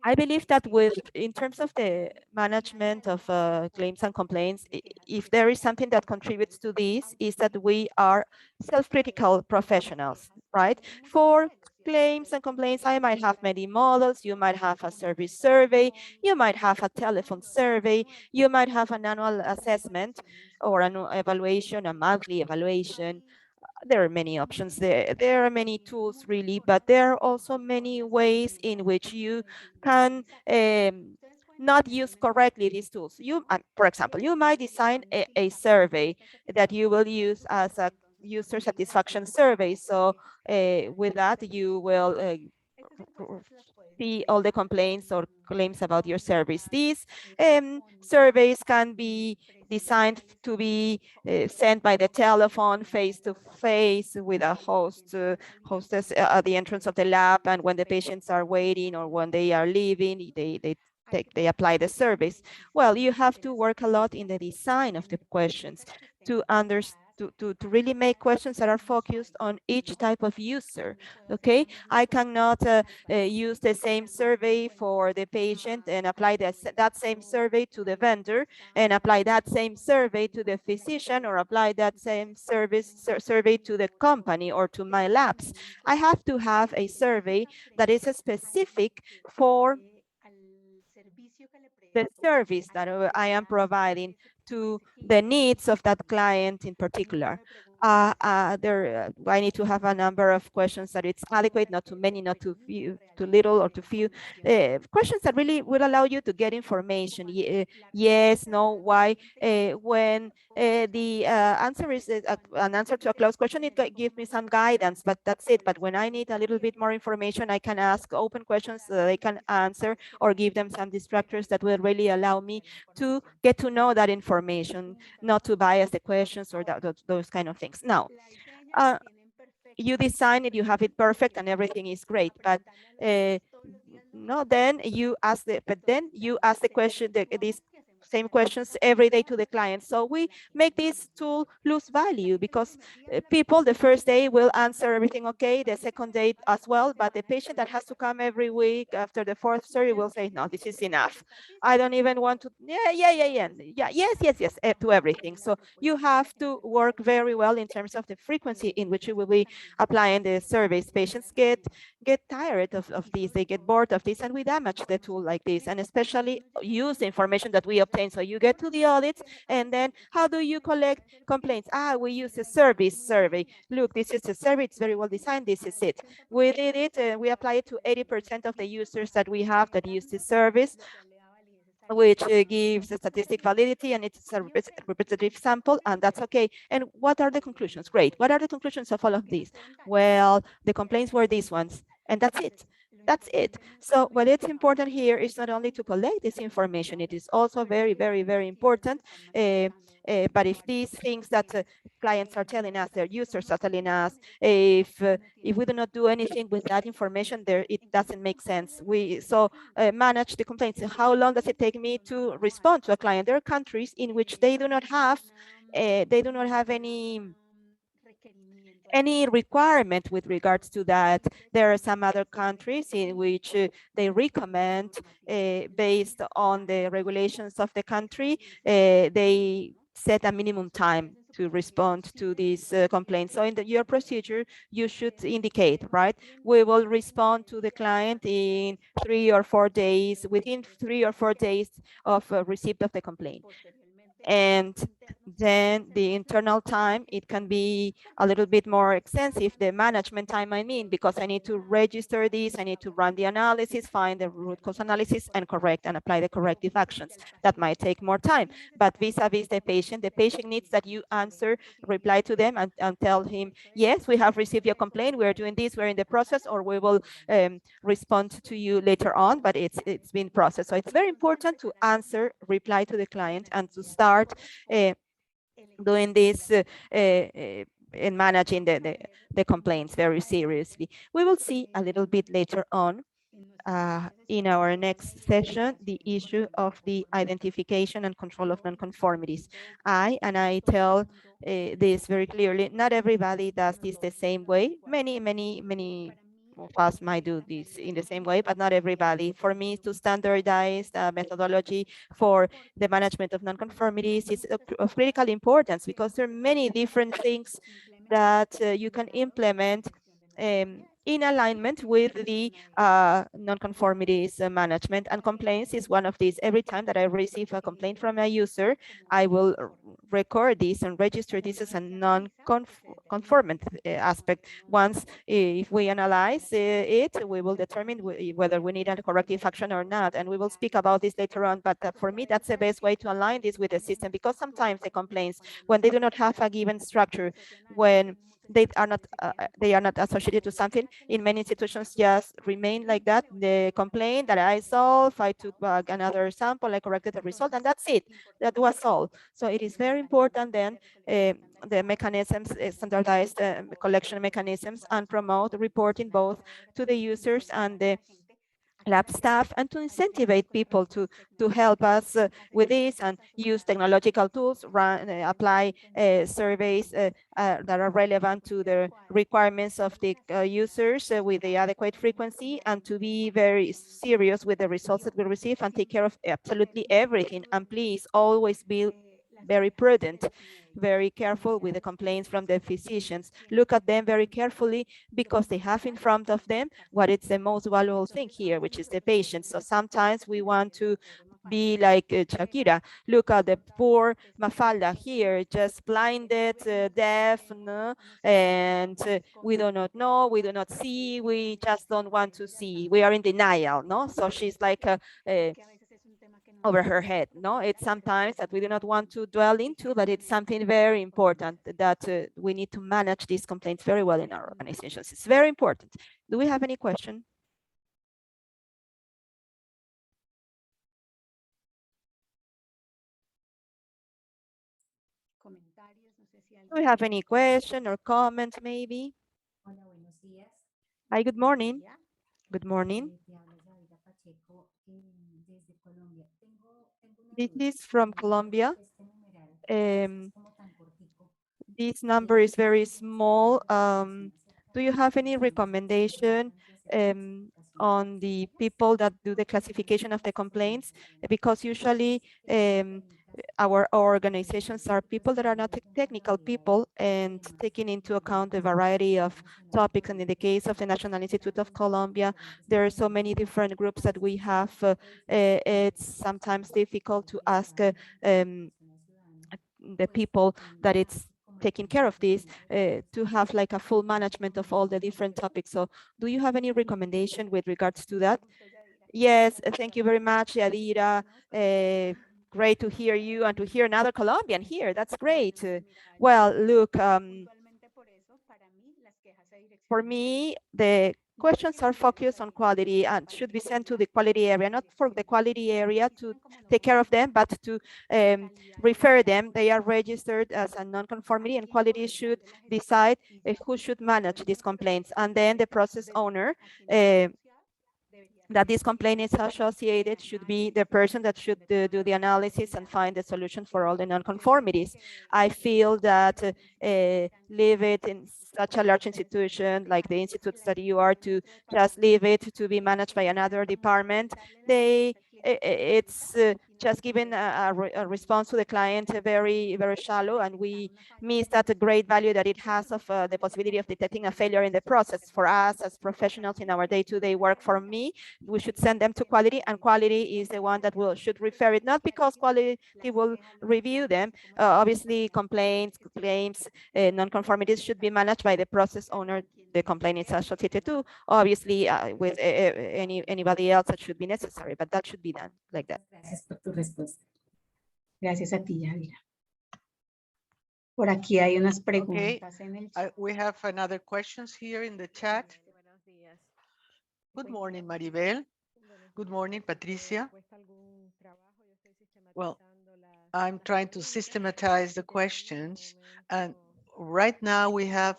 I believe that in terms of the management of claims and complaints, if there is something that contributes to this, is that we are self-critical professionals, right? For claims and complaints, I might have many models, you might have a service survey, you might have a telephone survey, you might have an annual assessment or an evaluation, a monthly evaluation. There are many options there. There are many tools really, but there are also many ways in which you can not use correctly these tools. For example, you might design a survey that you will use as a user satisfaction survey. So with that, you will see all the complaints or claims about your service. These surveys can be designed to be sent by the telephone, face-to-face with a hostess at the entrance of the lab, and when the patients are waiting or when they are leaving, they apply the surveys. Well, you have to work a lot in the design of the questions to understand, to really make questions that are focused on each type of user. Okay, I cannot use the same survey for the patient and apply that same survey to the vendor and apply that same survey to the physician or apply that same survey to the company or to my labs. I have to have a survey that is specific for the service that I am providing to the needs of that client in particular. I need to have a number of questions that it's adequate, not too many, not too few, too little or too few. Questions that really will allow you to get information. Yes, no, why. When the answer is an answer to a closed question, it gives me some guidance, but that's it. But when I need a little bit more information, I can ask open questions so that they can answer or give them some distractors that will really allow me to get to know that information, not to bias the questions or those kind of things. Now, you design it, you have it perfect and everything is great, but no, then you ask the question, this same questions every day to the client. So we make this tool lose value because people the first day will answer everything okay, the second day as well, but the patient that has to come every week after the fourth surgery will say, no, this is enough. I don't even want to, yes, to everything. So you have to work very well in terms of the frequency in which you will be applying the surveys. Patients get tired of this, they get bored of this, and we damage the tool like this, and especially use the information that we obtain. So you get to the audits, and then how do you collect complaints? We use a service survey. Look, this is a survey, it's very well designed, this is it. We did it, we apply it to 80% of the users that we have that use this service, which gives a statistic validity, and it's a representative sample, and that's okay. And what are the conclusions? Great. What are the conclusions of all of these? Well, the complaints were these ones, and that's it. That's it. So what it's important here is not only to collect this information, it is also very, very, very important. But if these things that clients are telling us, their users are telling us, if we do not do anything with that information, it doesn't make sense. We manage the complaints. How long does it take me to respond to a client? There are countries in which they do not have any requirement with regards to that. There are some other countries in which they recommend, based on the regulations of the country, they set a minimum time to respond to these complaints. So in your procedure, you should indicate, right? We will respond to the client in 3 or 4 days, within 3 or 4 days of receipt of the complaint. And then the internal time, it can be a little bit more extensive, the management time, I mean, because I need to register this, I need to run the analysis, find the root cause analysis, and correct and apply the corrective actions. That might take more time, but vis-a-vis the patient needs that you answer, reply to them, and tell him, yes, we have received your complaint, we're doing this, we're in the process, or we will respond to you later on, but it's been processed. So it's very important to answer, reply to the client, and to start doing this and managing the complaints very seriously. We will see a little bit later on in our next session the issue of the identification and control of non-conformities. I tell this very clearly, not everybody does this the same way. Many of us might do this in the same way, but not everybody. For me, to standardize methodology for the management of non-conformities is of critical importance, because there are many different things that you can implement in alignment with the non-conformities management, and complaints is one of these. Every time that I receive a complaint from a user, I will record this and register this as a non-conformant aspect. Once, if we analyze it, we will determine whether we need a corrective action or not, and we will speak about this later on. But for me, that's the best way to align this with the system, because sometimes the complaints, when they do not have a given structure, when they are not associated to something, in many institutions just remain like that. The complaint that I solved, I took back another sample, I corrected the result, and that's it. That was all. So it is very important then the mechanisms, standardized collection mechanisms, and promote reporting both to the users and the lab staff, and to incentivize people to help us with this, and use technological tools, apply surveys that are relevant to the requirements of the users with the adequate frequency, and to be very serious with the results that we receive, and take care of absolutely everything. And please always be very prudent, very careful with the complaints from the physicians. Look at them very carefully, because they have in front of them what is the most valuable thing here, which is the patient. So sometimes we want to be like Shakira. Look at the poor Mafalda here, just blinded, deaf, no? And we do not know, we do not see, we just don't want to see. We are in denial, no? So she's like over her head, no? It's sometimes that we do not want to dwell into, but it's something very important that we need to manage these complaints very well in our organizations. It's very important. Do we have any question? Do we have any question or comment, maybe? Hi, good morning. Good morning. This is from Colombia. This number is very small. Do you have any recommendation on the people that do the classification of the complaints? Because usually our organizations are people that are not technical people, and taking into account the variety of topics. And in the case of the National Institute of Colombia, there are so many different groups that we have. It's sometimes difficult to ask the people that it's taking care of this to have like a full management of all the different topics. So do you have any recommendation with regards to that? Yes, thank you very much, Yadira. Great to hear you and to hear another Colombian here. That's great. Well, look, for me, the questions are focused on quality and should be sent to the quality area, not for the quality area to take care of them, but to refer them. They are registered as a non-conformity, and quality should decide who should manage these complaints. And then the process owner that this complaint is associated should be the person that should do the analysis and find the solution for all the non-conformities. I feel that leave it in such a large institution like the institutes that you are, to just leave it to be managed by another department. It's just giving a response to the client very, very shallow, and we miss that great value that it has of the possibility of detecting a failure in the process. For us as professionals in our day-to-day work, for me, we should send them to quality, and quality is the one that should refer it, not because quality will review them. Obviously, complaints, claims, non-conformities should be managed by the process owner the complaint is associated to. Obviously, with anybody else that should be necessary, but that should be done like that. Gracias por tu respuesta. Gracias a ti, Yadira. Por aquí hay unas preguntas en el chat. We have another questions here in the chat. Good morning, Maribel. Good morning, Patricia. Well, I'm trying to systematize the questions, and right now we have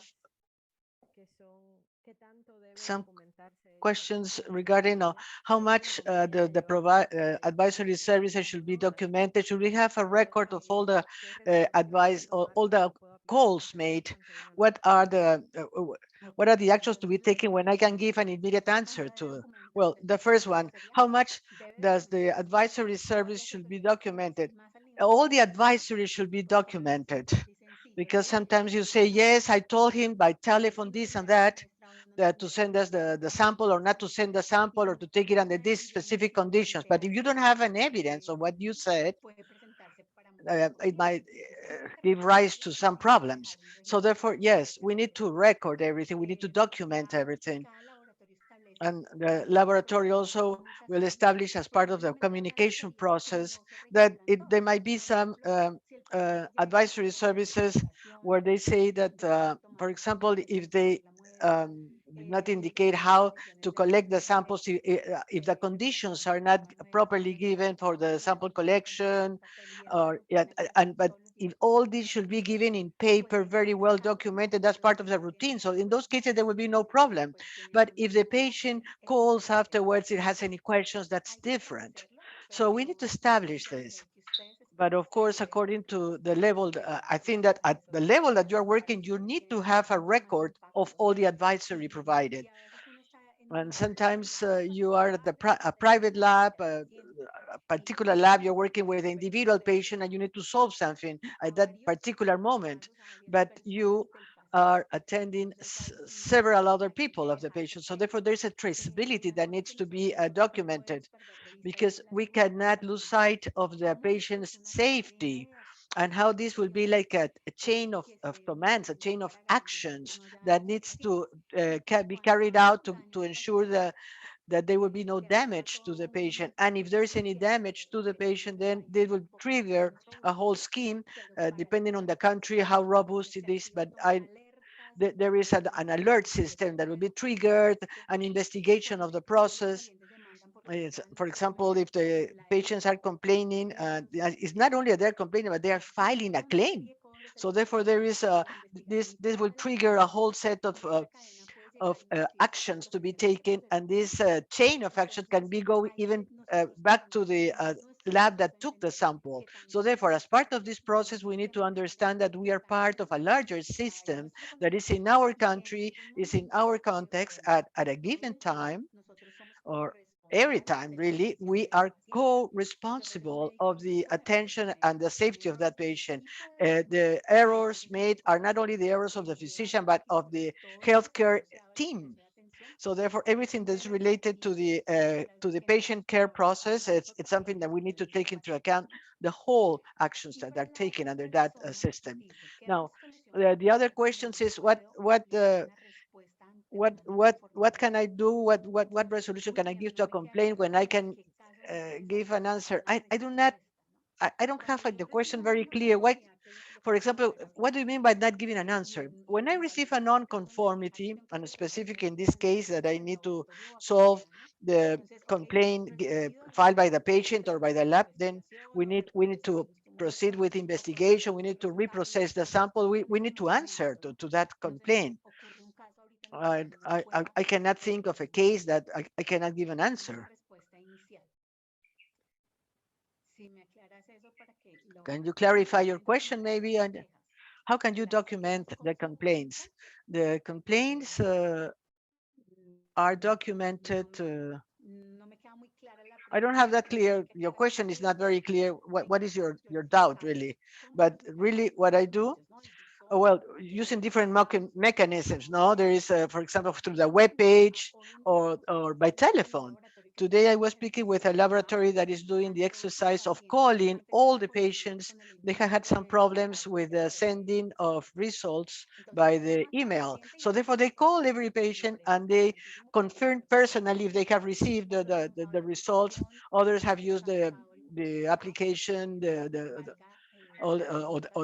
some questions regarding how much the advisory services should be documented. Should we have a record of all the advice, or all the calls made? What are the actions to be taken when I can give an immediate answer to? Well, the first one, how much does the advisory service should be documented? All the advisory should be documented, because sometimes you say, yes, I told him by telephone this and that, to send us the sample, or not to send the sample, or to take it under these specific conditions. But if you don't have an evidence of what you said, it might give rise to some problems. So therefore, yes, we need to record everything. We need to document everything. And the laboratory also will establish, as part of the communication process, that there might be some advisory services where they say that, for example, if they did not indicate how to collect the samples, if the conditions are not properly given for the sample collection, or but if all this should be given in paper, very well documented, that's part of the routine. So in those cases, there will be no problem. But if the patient calls afterwards, it has any questions, that's different. So we need to establish this. But of course, according to the level, I think that at the level that you're working, you need to have a record of all the advisory provided. And sometimes you are at a private lab, a particular lab, you're working with an individual patient and you need to solve something at that particular moment. But you are attending several other people of the patient. So therefore, there's a traceability that needs to be documented, because we cannot lose sight of the patient's safety, and how this will be like a chain of commands, a chain of actions that needs to be carried out to ensure that there will be no damage to the patient. And if there's any damage to the patient, then they will trigger a whole scheme, depending on the country, how robust it is. But there is an alert system that will be triggered, an investigation of the process. For example, if the patients are complaining, it's not only that they're complaining, but they are filing a claim. So therefore, there is this will trigger a whole set of actions to be taken, and this chain of action can be go even back to the lab that took the sample. So therefore, as part of this process, we need to understand that we are part of a larger system that is in our country, is in our context at a given time, or every time really, we are co-responsible of the attention and the safety of that patient. The errors made are not only the errors of the physician, but of the healthcare team. So therefore, everything that's related to the patient care process, it's something that we need to take into account, the whole actions that are taken under that system. Now, the other questions is what can I do? What resolution can I give to a complaint when I can give an answer? I do not. I don't have like the question very clear. Why, for example, what do you mean by not giving an answer? When I receive a non-conformity, and specific in this case that I need to solve the complaint filed by the patient or by the lab, then we need to proceed with investigation. We need to reprocess the sample. We need to answer to that complaint. I cannot think of a case that I cannot give an answer. Can you clarify your question maybe? And how can you document the complaints? The complaints are documented. I don't have that clear. Your question is not very clear. What is your doubt really? But really what I do, well, using different mechanisms. No, there is, for example, through the web page or by telephone. Today, I was speaking with a laboratory that is doing the exercise of calling all the patients. They have had some problems with the sending of results by the email. So therefore, they call every patient and they confirm personally if they have received the results. Others have used the application, or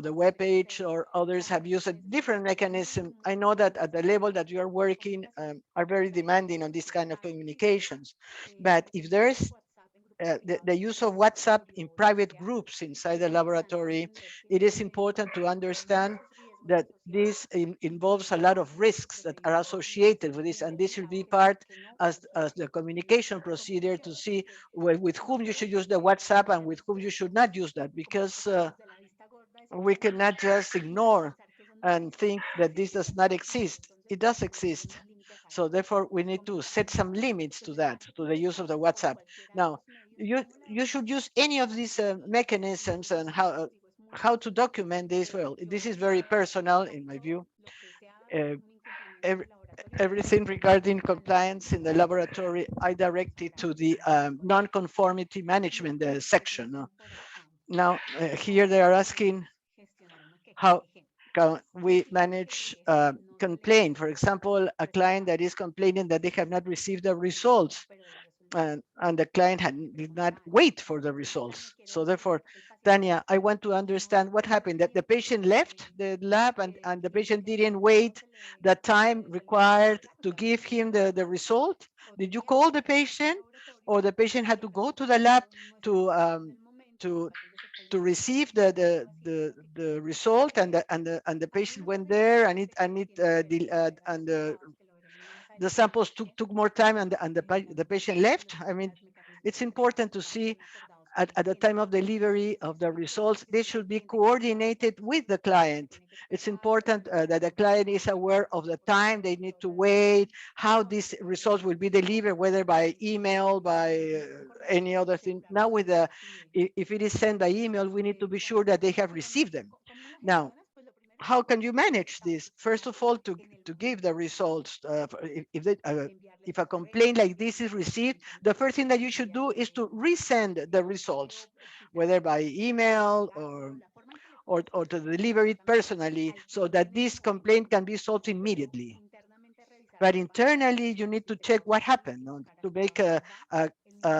the web page, or others have used a different mechanism. I know that at the level that you are working are very demanding on this kind of communications. But if there's the use of WhatsApp in private groups inside the laboratory, it is important to understand that this involves a lot of risks that are associated with this, and this will be part as the communication procedure to see with whom you should use the WhatsApp and with whom you should not use that, because we cannot just ignore and think that this does not exist. It does exist. So therefore, we need to set some limits to that, to the use of the WhatsApp. Now, you should use any of these mechanisms, and how to document this. Well, this is very personal in my view. Everything regarding compliance in the laboratory, I direct it to the non-conformity management section. Now, here they are asking how can we manage complaint. For example, a client that is complaining that they have not received the results, and the client did not wait for the results. So therefore, Tanya, I want to understand what happened, that the patient left the lab and the patient didn't wait the time required to give him the result. Did you call the patient, or the patient had to go to the lab to receive the result, and the patient went there, and the samples took more time, and the patient left? I mean, it's important to see at the time of delivery of the results, they should be coordinated with the client. It's important that the client is aware of the time they need to wait, how these results will be delivered, whether by email, by any other thing. Now, if it is sent by email, we need to be sure that they have received them. Now, how can you manage this? First of all, to give the results. If a complaint like this is received, the first thing that you should do is to resend the results, whether by email or to deliver it personally, so that this complaint can be solved immediately. But internally, you need to check what happened, to make a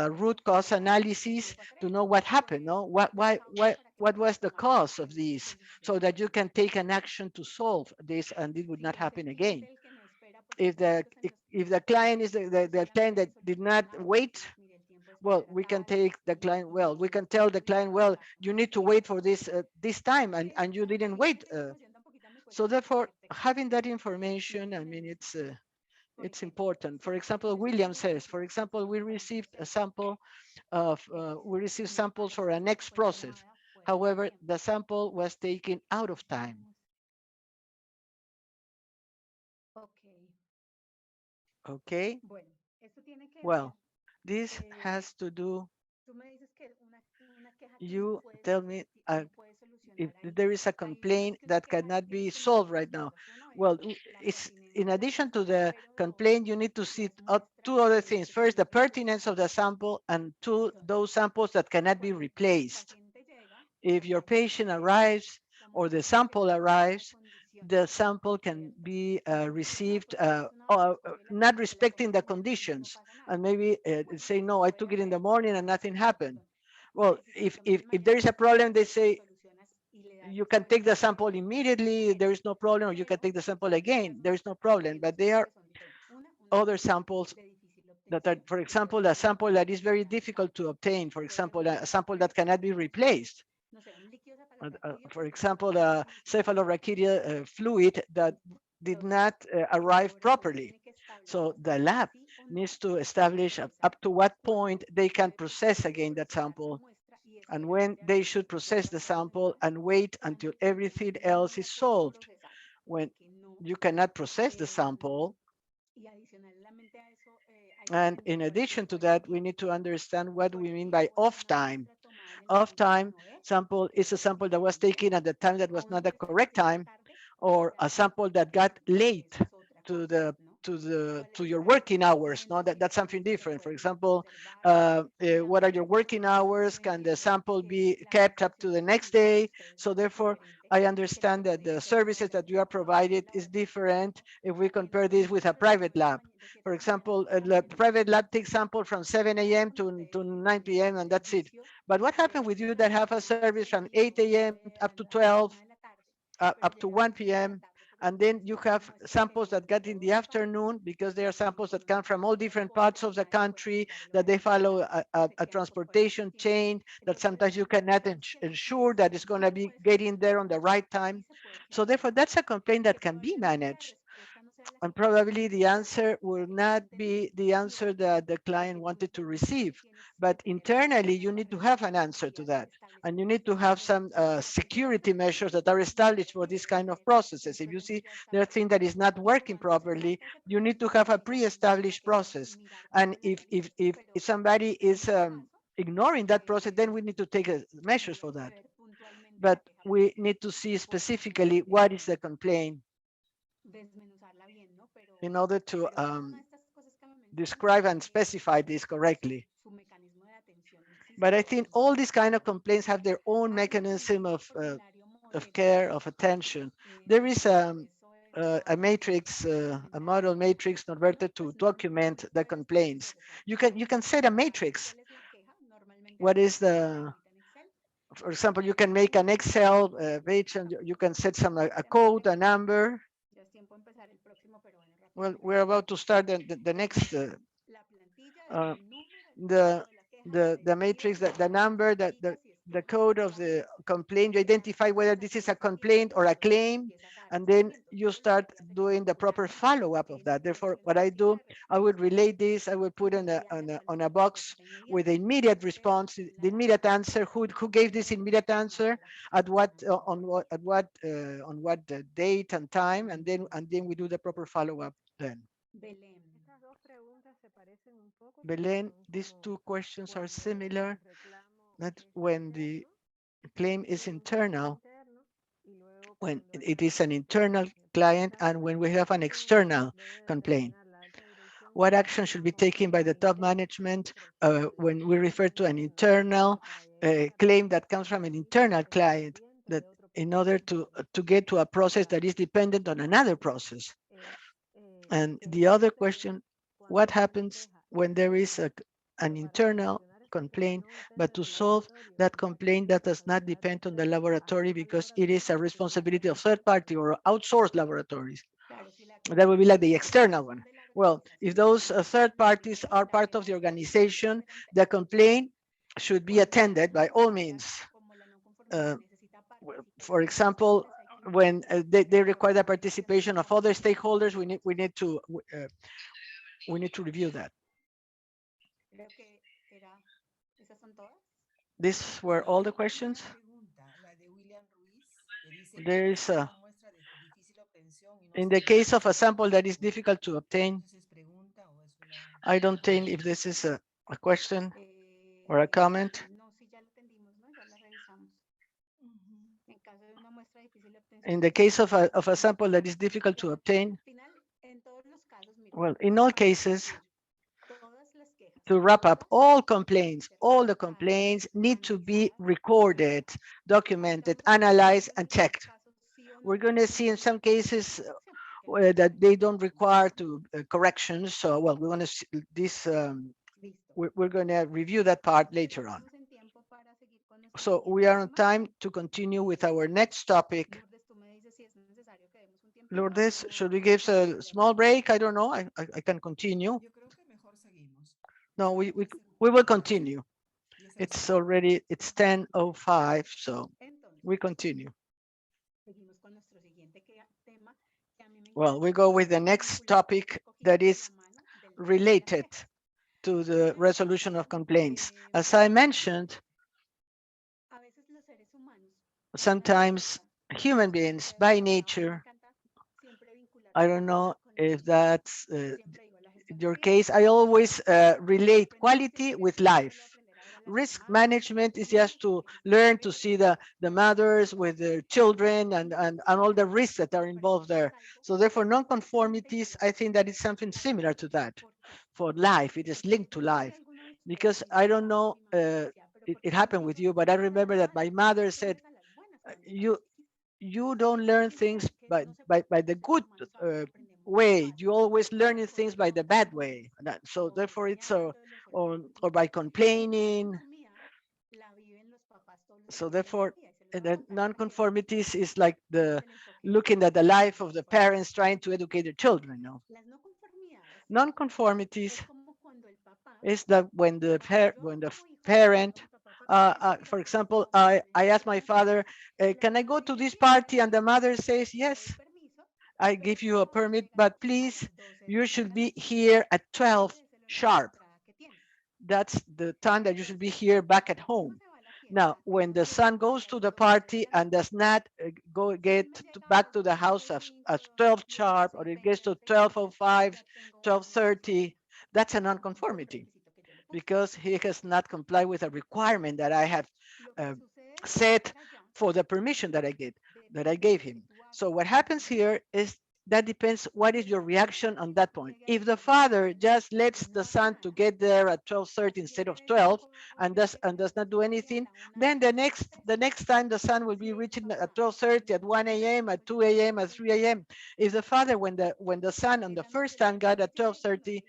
root cause analysis to know what happened. What was the cause of this, so that you can take an action to solve this, and it would not happen again. If the client is the client that did not wait, well, we can take the client. Well, we can tell the client, well, you need to wait for this this time, and you didn't wait. So therefore, having that information, I mean, It's important. For example, William says, for example, we received a sample we received samples for a next process. However, the sample was taken out of time. Okay. Well, this has to do, you tell me if there is a complaint that cannot be solved right now. Well, it's in addition to the complaint, you need to see two other things. First, the pertinence of the sample, and two, those samples that cannot be replaced. If your patient arrives or the sample arrives, the sample can be received not respecting the conditions, and maybe say, no, I took it in the morning and nothing happened. Well, if there is a problem, they say, you can take the sample immediately, there is no problem, or you can take the sample again, there is no problem. But there are other samples that are, for example, a sample that is very difficult to obtain, for example, a sample that cannot be replaced. For example, a cephalorachidea fluid that did not arrive properly. So the lab needs to establish up to what point they can process again that sample, and when they should process the sample and wait until everything else is solved. When you cannot process the sample, and in addition to that, we need to understand what we mean by off time. Off time sample is a sample that was taken at the time that was not the correct time, or a sample that got late to your working hours. No, that's something different. For example, what are your working hours? Can the sample be kept up to the next day? So therefore, I understand that the services that you are provided is different if we compare this with a private lab. For example, the private lab takes sample from 7 a.m. to 9 p.m. and that's it. But what happens with you that have a service from 8 a.m. up to 12, up to 1 p.m., and then you have samples that get in the afternoon, because they are samples that come from all different parts of the country, that they follow a transportation chain that sometimes you cannot ensure that it's going to be getting there on the right time. So therefore, that's a complaint that can be managed. And probably the answer will not be the answer that the client wanted to receive. But internally, you need to have an answer to that. And you need to have some security measures that are established for this kind of processes. If you see there's a thing that is not working properly, you need to have a pre-established process. And if somebody is ignoring that process, then we need to take measures for that. But we need to see specifically what is the complaint in order to describe and specify this correctly. But I think all these kind of complaints have their own mechanism of care, of attention. There is a matrix, a model matrix, Norberto, to document the complaints. You can set a matrix. What is the, for example, you can make an Excel page and you can set some a code, a number. Well, we're about to start the next, the matrix, the number, the code of the complaint. You identify whether this is a complaint or a claim, and then you start doing the proper follow-up of that. Therefore, what I do, I would relate this, I would put on a box with the immediate response, the immediate answer, who gave this immediate answer, at what on what date and time, and then we do the proper follow-up then. Belén, these two questions are similar, that when the claim is internal, when it is an internal client, and when we have an external complaint. What action should be taken by the top management when we refer to an internal claim that comes from an internal client, that in order to get to a process that is dependent on another process? And the other question, what happens when there is an internal complaint, but to solve that complaint, that does not depend on the laboratory because it is a responsibility of third party or outsourced laboratories? That would be like the external one. Well, if those third parties are part of the organization, the complaint should be attended by all means. For example, when they require the participation of other stakeholders, we need to review that. These were all the questions. There is in the case of a sample that is difficult to obtain, I don't think if this is a question or a comment. In the case of a sample that is difficult to obtain, well, in all cases, to wrap up, all the complaints need to be recorded, documented, analyzed, and checked. We're going to see in some cases that they don't require corrections. So, well, we're going to see this. We're going to review that part later on. So we are on time to continue with our next topic. Lourdes, should we give a small break? I don't know. I can continue. No, we will continue. It's 10:05, so we continue. Well, we go with the next topic that is related to the resolution of complaints. As I mentioned, sometimes human beings by nature, I don't know if that's your case, I always relate quality with life. Risk management is just to learn to see the mothers with their children and all the risks that are involved there. So therefore, non-conformities, I think that is something similar to that. For life, it is linked to life. Because I don't know, it happened with you, but I remember that my mother said, you don't learn things by the good way. You always learning things by the bad way. So therefore, it's or by complaining. So therefore, the non-conformities is like the looking at the life of the parents trying to educate their children. No? Non-conformities is that when the parent, for example, I asked my father, can I go to this party? And the mother says, yes, I give you a permit, but please, you should be here at 12 sharp. That's the time that you should be here back at home. Now, when the son goes to the party and does not get back to the house at 12 sharp, or it gets to 12:05, 12:30, that's a non-conformity because he has not complied with a requirement that I have set for the permission that I gave him. So what happens here is that depends what is your reaction on that point. If the father just lets the son to get there at 12:30 instead of 12 and does not do anything, then the next time the son will be reaching at 12:30, at 1 a.m., at 2 a.m., at 3 a.m. If the father, when the son on the first time got at 12:30,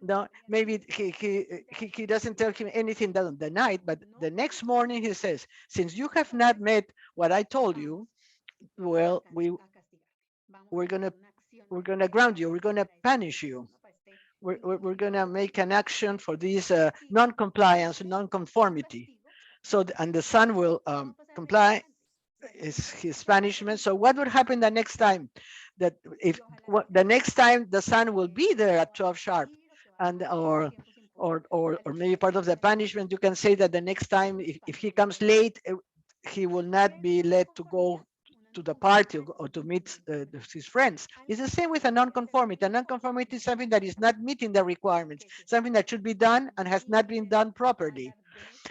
no, maybe he doesn't tell him anything that on the night, but the next morning he says, since you have not met what I told you, well, we're gonna ground you, we're gonna punish you, we're gonna make an action for this non-compliance, non-conformity. So and the son will comply is his punishment. So what would happen the next time? That if the next time the son will be there at 12 sharp, and or maybe part of the punishment, you can say that the next time if he comes late, he will not be let to go to the party or to meet his friends. It's the same with a non-conformity. A non-conformity is something that is not meeting the requirements, something that should be done and has not been done properly,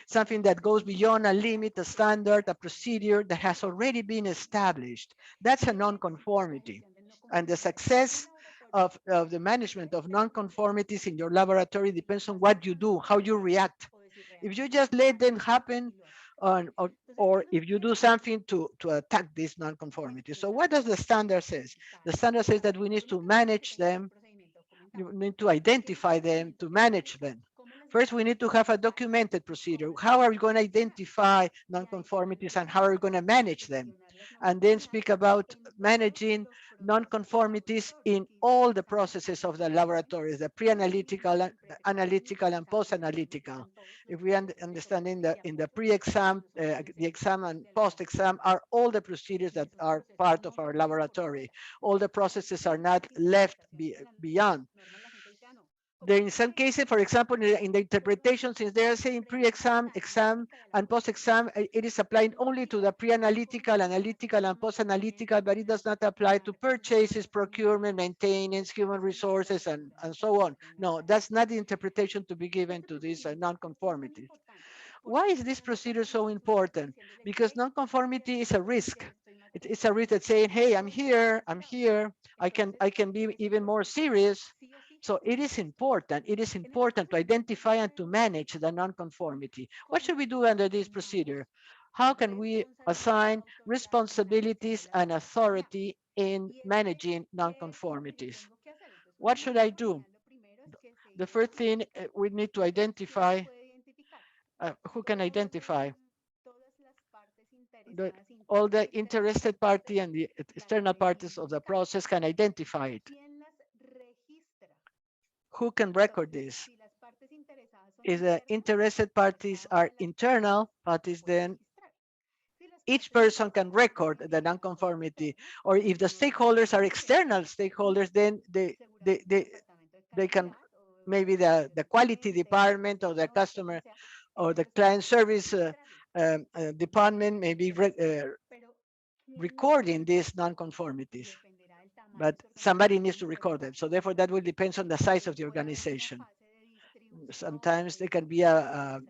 something that goes beyond a limit, a standard, a procedure that has already been established. That's a non-conformity. And the success of the management of non-conformities in your laboratory depends on what you do, how you react. If you just let them happen, or if you do something to attack these non-conformities. So what does the standard says? The standard says that we need to manage them, you need to identify them, to manage them. First, we need to have a documented procedure. How are we going to identify non-conformities and how are we going to manage them? and then speak about managing non-conformities in all the processes of the laboratories, the pre-analytical, analytical, and post-analytical. If we understand in the pre-exam, the exam and post-exam are all the procedures that are part of our laboratory. All the processes are not left beyond. There, in some cases, for example, in the interpretation, since they are saying pre-exam, exam, and post-exam, it is applying only to the pre-analytical, analytical, and post-analytical, but it does not apply to purchases, procurement, maintenance, human resources, and so on. No, that's not the interpretation to be given to these non-conformities. Why is this procedure so important? Because non-conformity is a risk. It's a risk that's saying, hey, I'm here, I can be even more serious. So it is important to identify and to manage the non-conformity. What should we do under this procedure? How can we assign responsibilities and authority in managing non-conformities? What should I do? The first thing we need to identify, who can identify? All the interested party and the external parties of the process can identify it. Who can record this? If the interested parties are internal parties, then each person can record the non-conformity. Or if the stakeholders are external stakeholders, then they can, maybe the quality department or the customer or the client service department may be recording these non-conformities, but somebody needs to record them. So therefore, that will depend on the size of the organization. Sometimes there can be a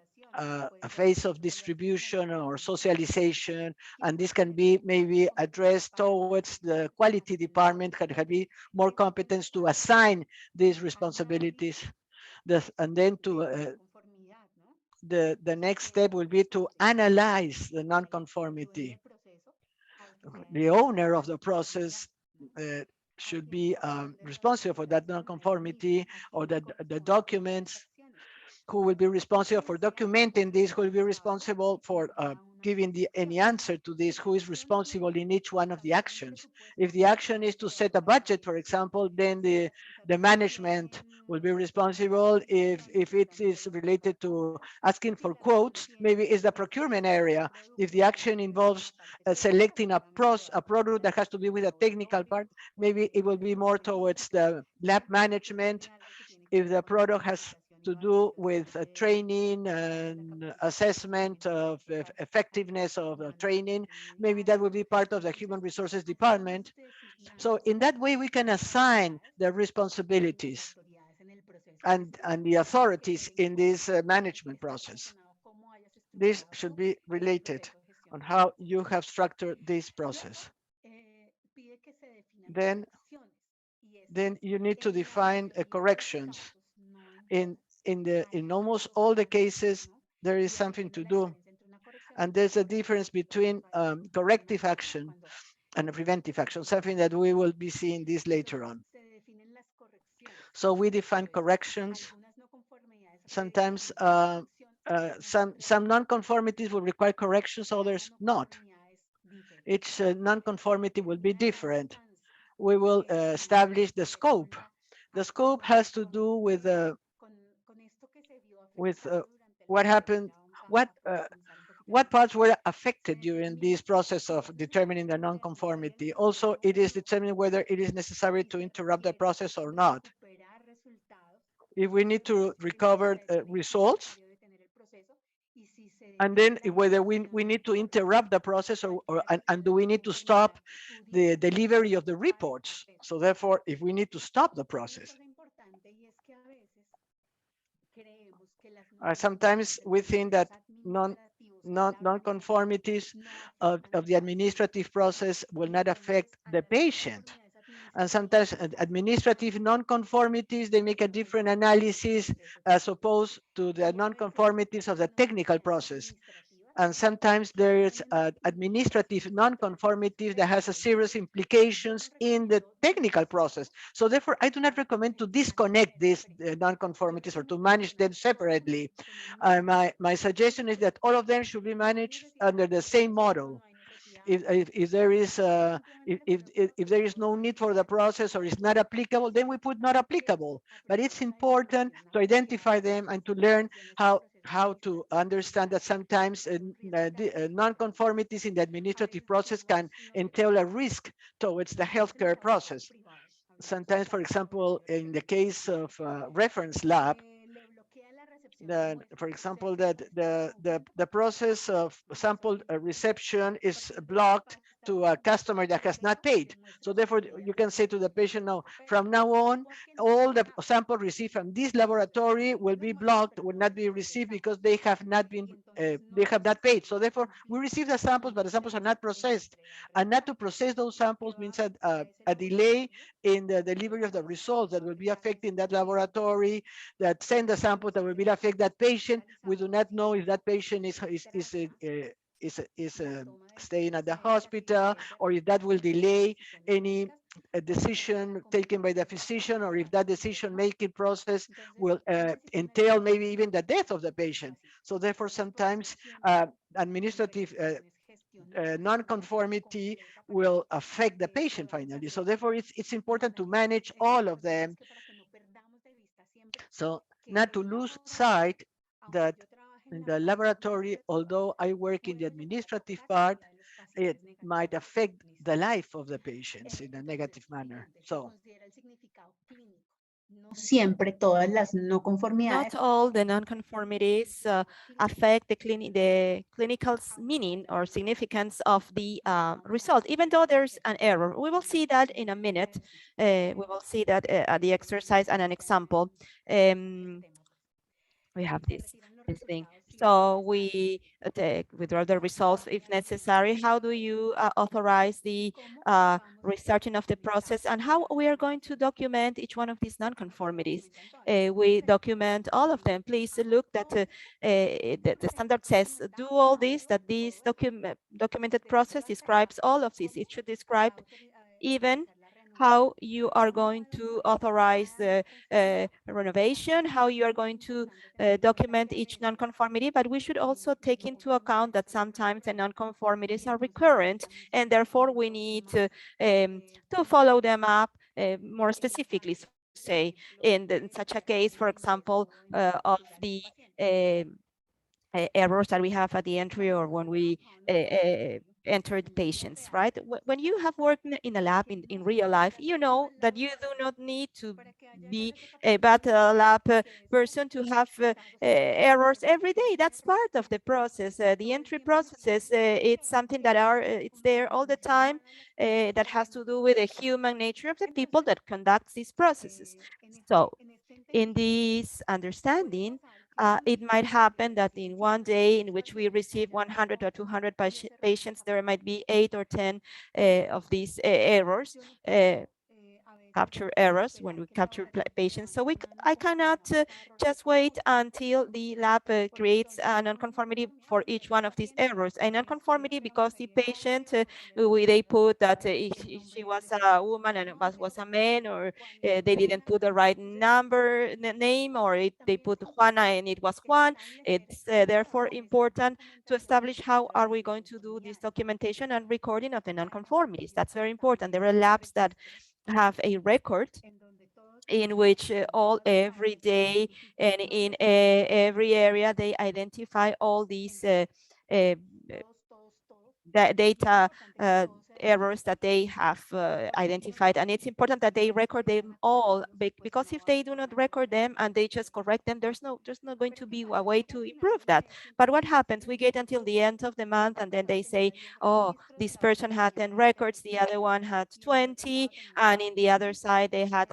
phase of distribution or socialization, and this can be maybe addressed towards the quality department, can be more competence to assign these responsibilities. And then to the next step will be to analyze the non-conformity. The owner of the process should be responsible for that non-conformity, or the documents. Who will be responsible for documenting this, who will be responsible for giving any answer to this, who is responsible in each one of the actions. If the action is to set a budget, for example, then the management will be responsible. If it is related to asking for quotes, maybe it's the procurement area. If the action involves selecting a product that has to do with a technical part, maybe it will be more towards the lab management. If the product has to do with training and assessment of effectiveness of training, maybe that will be part of the human resources department. So in that way, we can assign the responsibilities and the authorities in this management process. This should be related on how you have structured this process. Then you need to define corrections. In almost all the cases, there is something to do. And there's a difference between corrective action and a preventive action, something that we will be seeing this later on. So we define corrections. Sometimes some non-conformities will require corrections, others not. Each non-conformity will be different. We will establish the scope. The scope has to do with what happened, what parts were affected during this process of determining the non-conformity. Also, it is determining whether it is necessary to interrupt the process or not. If we need to recover results, and then whether we need to interrupt the process and do we need to stop the delivery of the reports. So therefore, if we need to stop the process. Sometimes we think that non-conformities of the administrative process will not affect the patient. And sometimes administrative non-conformities, they make a different analysis as opposed to the non-conformities of the technical process. And sometimes there is administrative non-conformities that has a serious implications in the technical process. So therefore, I do not recommend to disconnect these non-conformities or to manage them separately. My suggestion is that all of them should be managed under the same model. if there is if there is no need for the process or it's not applicable, then we put not applicable. But it's important to identify them and to learn how to understand that sometimes non-conformities in the administrative process can entail a risk towards the healthcare process. Sometimes, for example, in the case of reference lab, for example, that the process of sample reception is blocked to a customer that has not paid. So therefore, you can say to the patient, no, from now on, all the sample received from this laboratory will be blocked, will not be received because they have not been, they have not paid. So therefore, we receive the samples, but the samples are not processed. And not to process those samples means a delay in the delivery of the results that will be affecting that laboratory, that send the samples that will be affect that patient. We do not know if that patient is staying at the hospital, or if that will delay any decision taken by the physician, or if that decision-making process will entail maybe even the death of the patient. So therefore, sometimes administrative non-conformity will affect the patient finally. So therefore, it's important to manage all of them. So not to lose sight that in the laboratory, although I work in the administrative part, it might affect the life of the patients in a negative manner. So siempre todas las no conformidades. Not all the non-conformities affect the clinical meaning or significance of the result, even though there's an error. We will see that in a minute. We will see that at the exercise and an example. We have this thing. So we withdraw the results if necessary. How do you authorize the restarting of the process, and how we are going to document each one of these non-conformities? We document all of them. Please look that the standard says do all this, that this documented process describes all of this. It should describe even how you are going to authorize the renovation, how you are going to document each nonconformity, but we should also take into account that sometimes the nonconformities are recurrent, and therefore we need to follow them up more specifically. So say in such a case, for example, of the errors that we have at the entry or when we entered patients, right? When you have worked in a lab in real life, you know that you do not need to be a bad lab person to have errors every day. That's part of the process. The entry processes, it's something that it's there all the time, that has to do with the human nature of the people that conduct these processes. So in this understanding, it might happen that in one day in which we receive 100 or 200 patients, there might be 8 or 10 of these errors, capture errors when we capture patients. So I cannot just wait until the lab creates a nonconformity for each one of these errors. A nonconformity because the patient, they put that she was a woman and was a man, or they didn't put the right name, or they put Juana and it was Juan. It's therefore important to establish how are we going to do this documentation and recording of the nonconformities. That's very important. There are labs that have a record in which every day and in every area they identify all these data errors that they have identified, and it's important that they record them all, because if they do not record them and they just correct them, there's not going to be a way to improve that. But what happens? We get until the end of the month and then they say, oh, this person had 10 records, the other one had 20, and in the other side they had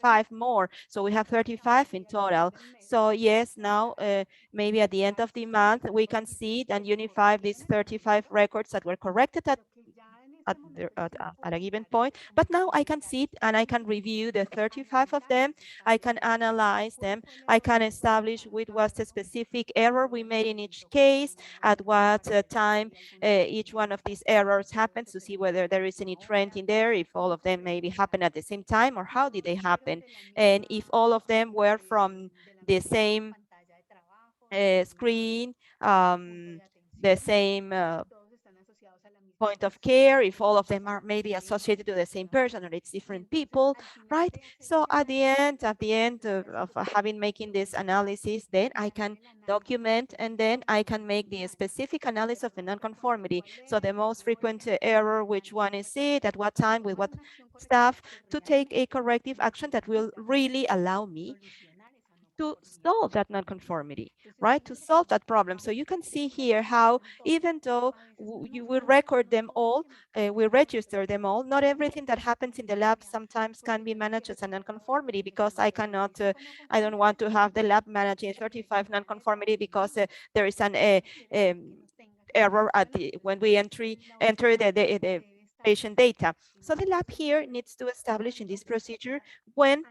5 more, so we have 35 in total. So yes, now maybe at the end of the month we can see and unify these 35 records that were corrected at a given point. But now I can see it and I can review the 35 of them. I can analyze them. I can establish which was the specific error we made in each case, at what time each one of these errors happens, to see whether there is any trend in there, if all of them maybe happen at the same time, or how did they happen, and if all of them were from the same screen, the same point of care, if all of them are maybe associated to the same person or it's different people, right? So at the end of having making this analysis, then I can document and then I can make the specific analysis of the non-conformity. So the most frequent error, which one is it, at what time, with what staff, to take a corrective action that will really allow me to solve that non-conformity, right? To solve that problem. So you can see here how, even though you will record them all, we register them all, not everything that happens in the lab sometimes can be managed as a non-conformity, because I cannot, I don't want to have the lab managing 35 non-conformity because there is an error at the, when we enter the patient data. So the lab here needs to establish in this procedure when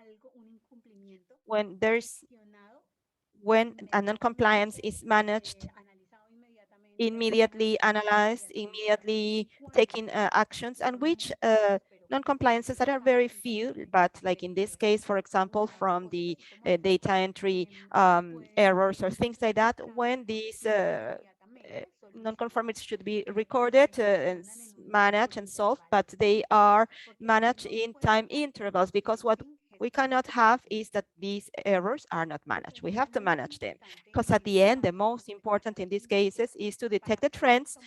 a non-compliance is managed, immediately analyzed, immediately taking actions, and which non-compliances that are very few, but like in this case, for example, from the data entry errors or things like that, when these non-conformities should be recorded and managed and solved, but they are managed in time intervals, because what we cannot have is that these errors are not managed. We have to manage them, because at the end, the most important in these cases is to detect the trends,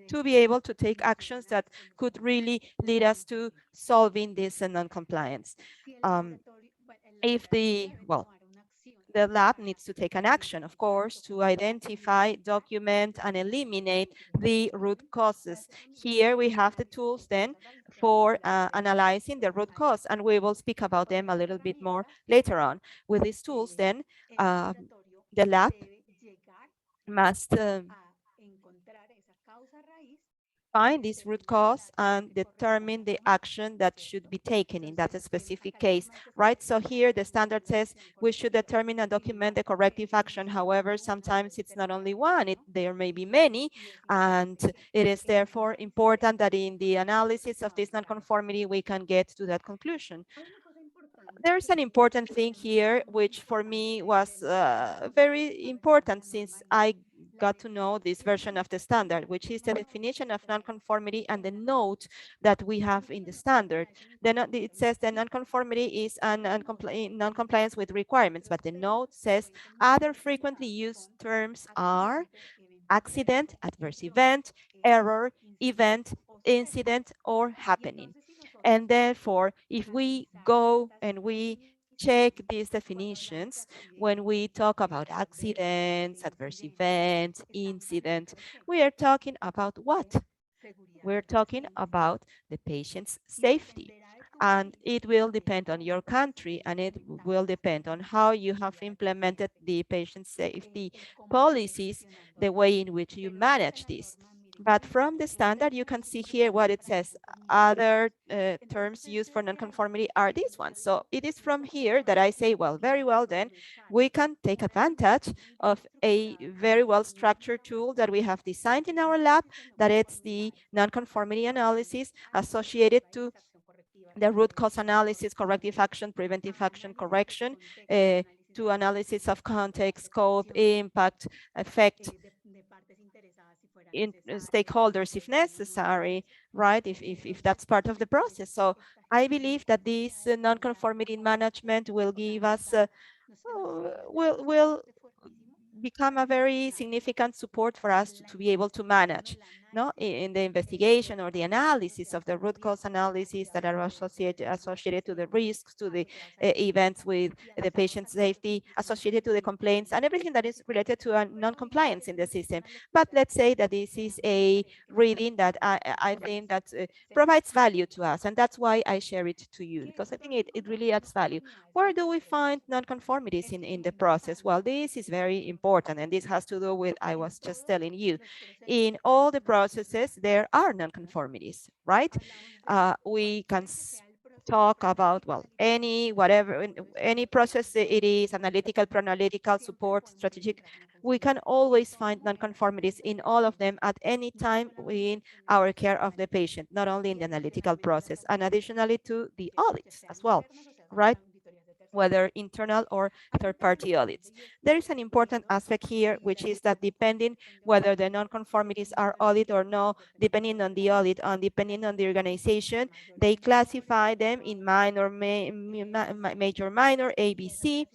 to be able to take actions that could really lead us to solving this non-compliance. If the lab needs to take an action, of course, to identify, document, and eliminate the root causes. Here we have the tools then for analyzing the root cause, and we will speak about them a little bit more later on. With these tools then, the lab must find this root cause and determine the action that should be taken in that specific case, right? So here the standard says we should determine and document the corrective action. However, sometimes it's not only one, there may be many, and it is therefore important that in the analysis of this nonconformity, we can get to that conclusion. There's an important thing here, which for me was very important since I got to know this version of the standard, which is the definition of nonconformity and the note that we have in the standard. Then it says the nonconformity is a non-compliance with requirements, but the note says other frequently used terms are accident, adverse event, error, event, incident, or happening. And therefore, if we go and we check these definitions, when we talk about accidents, adverse events, incidents, we are talking about what? We're talking about the patient's safety. And it will depend on your country, and it will depend on how you have implemented the patient safety policies, the way in which you manage this. But from the standard, you can see here what it says. Other terms used for nonconformity are these ones. So it is from here that I say, well, very well, then we can take advantage of a very well-structured tool that we have designed in our lab, that it's the nonconformity analysis associated to the root cause analysis, corrective action, preventive action, correction, to analysis of context, scope, impact, effect, in stakeholders if necessary, right? If that's part of the process. So I believe that this non-conformity management will give us, will become a very significant support for us to be able to manage, no, in the investigation or the analysis of the root cause analysis that are associated to the risks, to the events with the patient safety, associated to the complaints, and everything that is related to a non-compliance in the system. But let's say that this is a reading that I think that provides value to us, and that's why I share it to you, because I think it really adds value. Where do we find non-conformities in the process? Well, this is very important, and this has to do with, I was just telling you, in all the processes, there are non-conformities, right? We can talk about, well, any process it is, analytical, pre-analytical, support, strategic, we can always find non-conformities in all of them at any time in our care of the patient, not only in the analytical process, and additionally to the audits as well, right? whether internal or third-party audits. There is an important aspect here, which is that depending whether the non-conformities are audit or no, depending on the audit and depending on the organization, they classify them in minor, major, minor, A, B, C.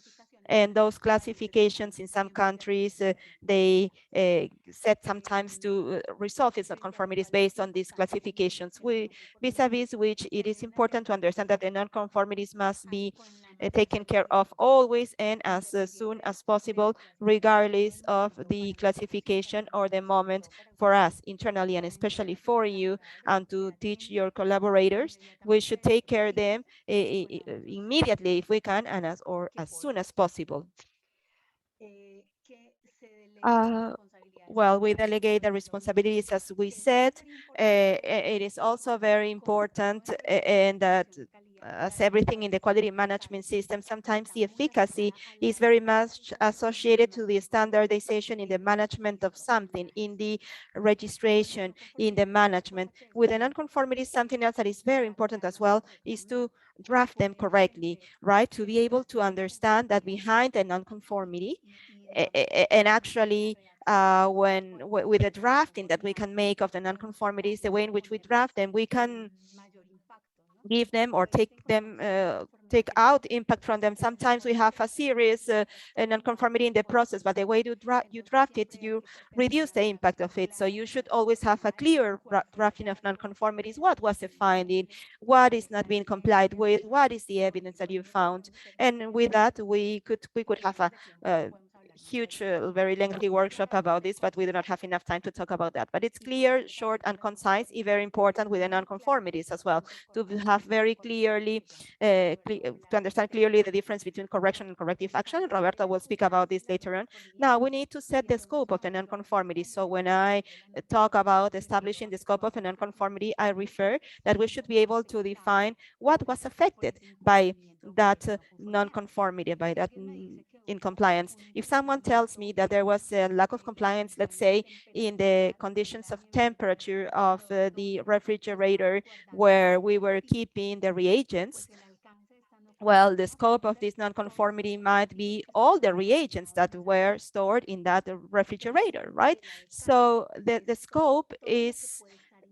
And those classifications in some countries, they set sometimes to resolve its non-conformities based on these classifications. Vis-a-vis which it is important to understand that the non-conformities must be taken care of always and as soon as possible, regardless of the classification or the moment for us internally and especially for you and to teach your collaborators. We should take care of them immediately if we can and as soon as possible. Well, we delegate the responsibilities, as we said. It is also very important and that as everything in the quality management system, sometimes the efficacy is very much associated to the standardization in the management of something, in the registration, in the management. With the non-conformity, something else that is very important as well is to draft them correctly, right? To be able to understand that behind the non-conformity, and actually with the drafting that we can make of the non-conformities, the way in which we draft them, we can give them or take out impact from them. Sometimes we have a serious non-conformity in the process, but the way you draft it, you reduce the impact of it. So you should always have a clear drafting of non-conformities. What was the finding? What is not being complied with? What is the evidence that you found? And with that, we could have a huge, very lengthy workshop about this, but we do not have enough time to talk about that. But it's clear, short, and concise, and very important with the non-conformities as well, to have very clearly, to understand clearly the difference between correction and corrective action. And Roberto will speak about this later on. Now, we need to set the scope of the non-conformity. So when I talk about establishing the scope of a non-conformity, I refer that we should be able to define what was affected by that non-conformity, by that in compliance. If someone tells me that there was a lack of compliance, let's say in the conditions of temperature of the refrigerator where we were keeping the reagents, well, the scope of this non-conformity might be all the reagents that were stored in that refrigerator, right? So the scope is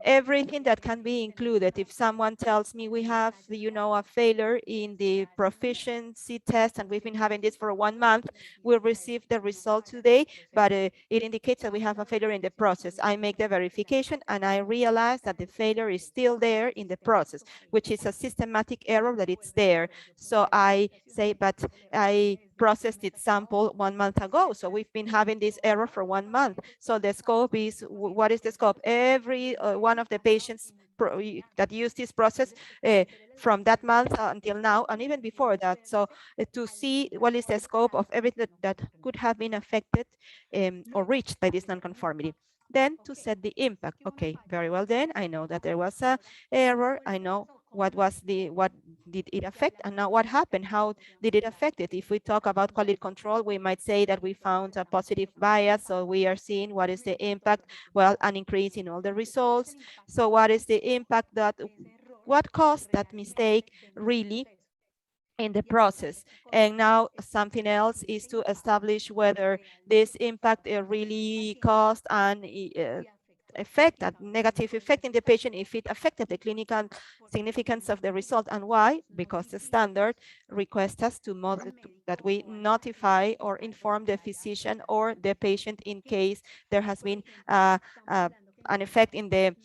everything that can be included. If someone tells me we have, a failure in the proficiency test and we've been having this for 1 month, we'll receive the result today, but it indicates that we have a failure in the process. I make the verification and I realize that the failure is still there in the process, which is a systematic error that it's there. So I say, but I processed its sample 1 month ago. So we've been having this error for 1 month. So the scope is, what is the scope? Every one of the patients that use this process from that month until now, and even before that. So to see what is the scope of everything that could have been affected or reached by this non-conformity. Then to set the impact. Okay, very well then. I know that there was a error. I know what did it affect, and now what happened? How did it affect it? If we talk about quality control, we might say that we found a positive bias. So we are seeing what is the impact? Well, an increase in all the results. So what is the impact what caused that mistake really in the process? And now something else is to establish whether this impact really caused an effect, a negative effect in the patient, if it affected the clinical significance of the result. And why? Because the standard requests us that we notify or inform the physician or the patient in case there has been an effect in the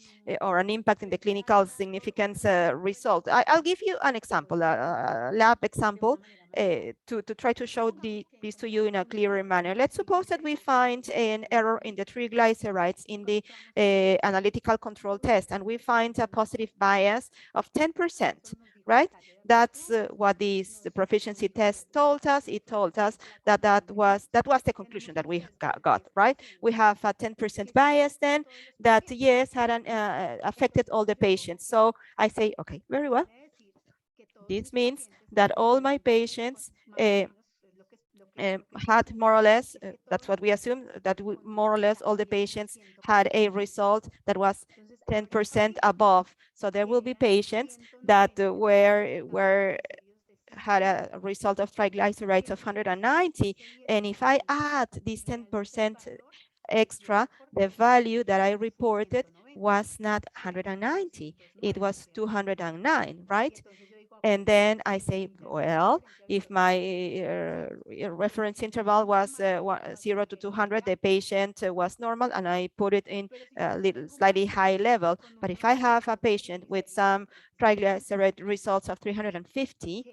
or an impact in the clinical significance result. I'll give you an example, a lab example, to try to show this to you in a clearer manner. Let's suppose that we find an error in the triglycerides in the analytical control test, and we find a positive bias of 10%, right? That's what the proficiency test told us. It told us that was the conclusion that we got, right? We have a 10% bias then that, yes, had affected all the patients. So I say, okay, very well. This means that all my patients had more or less, that's what we assume, that more or less all the patients had a result that was 10% above. So there will be patients that had a result of triglycerides of 190. And if I add this 10% extra, the value that I reported was not 190, it was 209, right? And then I say, well, if my reference interval was 0 to 200, the patient was normal, and I put it in a little slightly high level. But if I have a patient with some triglyceride results of 350,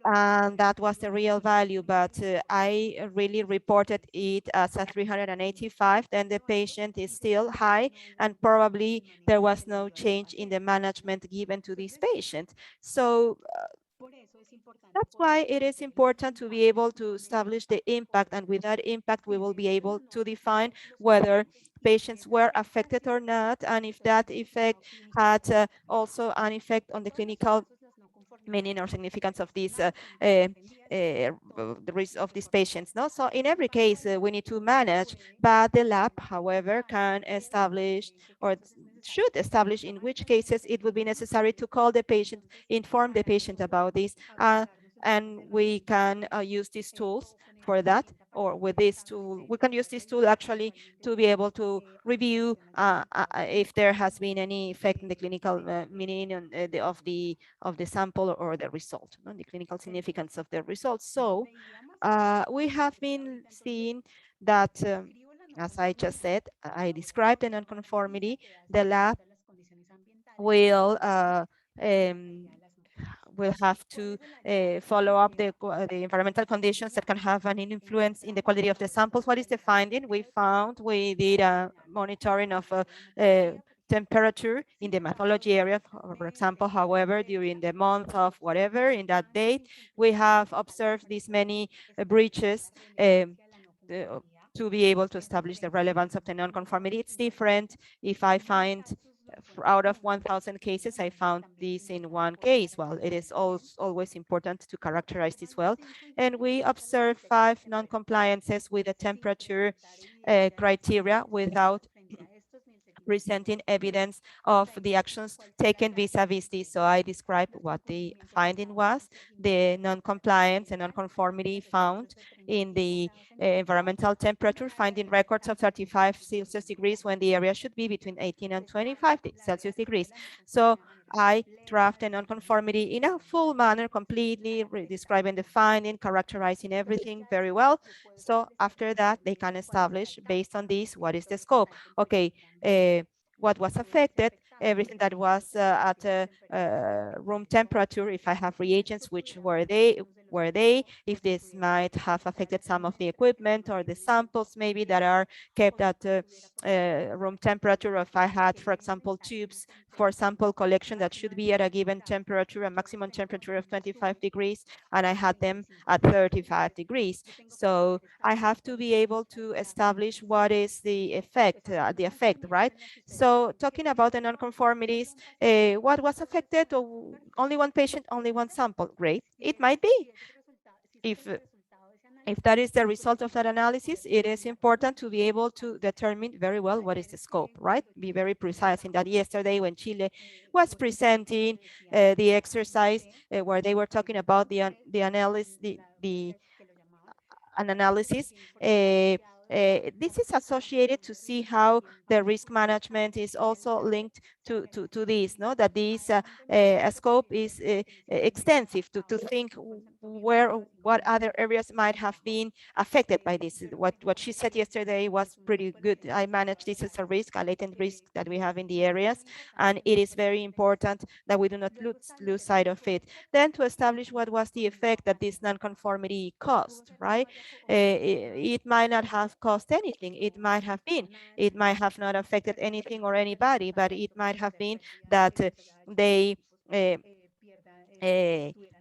and that was the real value, but I really reported it as a 385, then the patient is still high, and probably there was no change in the management given to this patient. So that's why it is important to be able to establish the impact, and with that impact, we will be able to define whether patients were affected or not, and if that effect had also an effect on the clinical meaning or significance of these the risk of these patients. No, so in every case we need to manage, but the lab, however, can establish or should establish in which cases it would be necessary to call the patient, inform the patient about this, and we can use these tools for that, or with this tool, we can use this tool actually to be able to review if there has been any effect in the clinical meaning of the sample or the result, no? The clinical significance of the results. So we have been seeing that, as I just said, I described the non-conformity. The lab will have to follow up the environmental conditions that can have an influence in the quality of the samples. What is the finding? We did a monitoring of temperature in the methodology area, for example. However, during the month of whatever, in that date, we have observed these many breaches to be able to establish the relevance of the non-conformity. It's different if I find out of 1,000 cases, I found this in one case. Well, it is always important to characterize this well. And we observed 5 non-compliances with the temperature criteria without presenting evidence of the actions taken vis-a-vis this. So I described what the finding was, the non-compliance and non-conformity found in the environmental temperature, finding records of 35 Celsius degrees when the area should be between 18 and 25 Celsius degrees. So I draft a non-conformity in a full manner, completely describing the finding, characterizing everything very well. So after that, they can establish, based on this, what is the scope. Okay, what was affected, everything that was at room temperature, if I have reagents, which were they, if this might have affected some of the equipment or the samples maybe that are kept at room temperature. If I had, for example, tubes for sample collection that should be at a given temperature, a maximum temperature of 25 degrees, and I had them at 35 degrees. So I have to be able to establish what is the effect, right? So talking about the non-conformities, what was affected? Only one patient, only one sample. Great, it might be. If that is the result of that analysis, it is important to be able to determine very well what is the scope, right? Be very precise in that. Yesterday when Chile was presenting the exercise where they were talking about the analysis, an analysis, this is associated to see how the risk management is also linked to this, no? That this scope is extensive to think what other areas might have been affected by this. What she said yesterday was pretty good. I manage this as a risk, a latent risk that we have in the areas, and it is very important that we do not lose sight of it. Then to establish what was the effect that this non-conformity caused, right? It might not have caused anything. It might have been. It might have not affected anything or anybody, but it might have been that they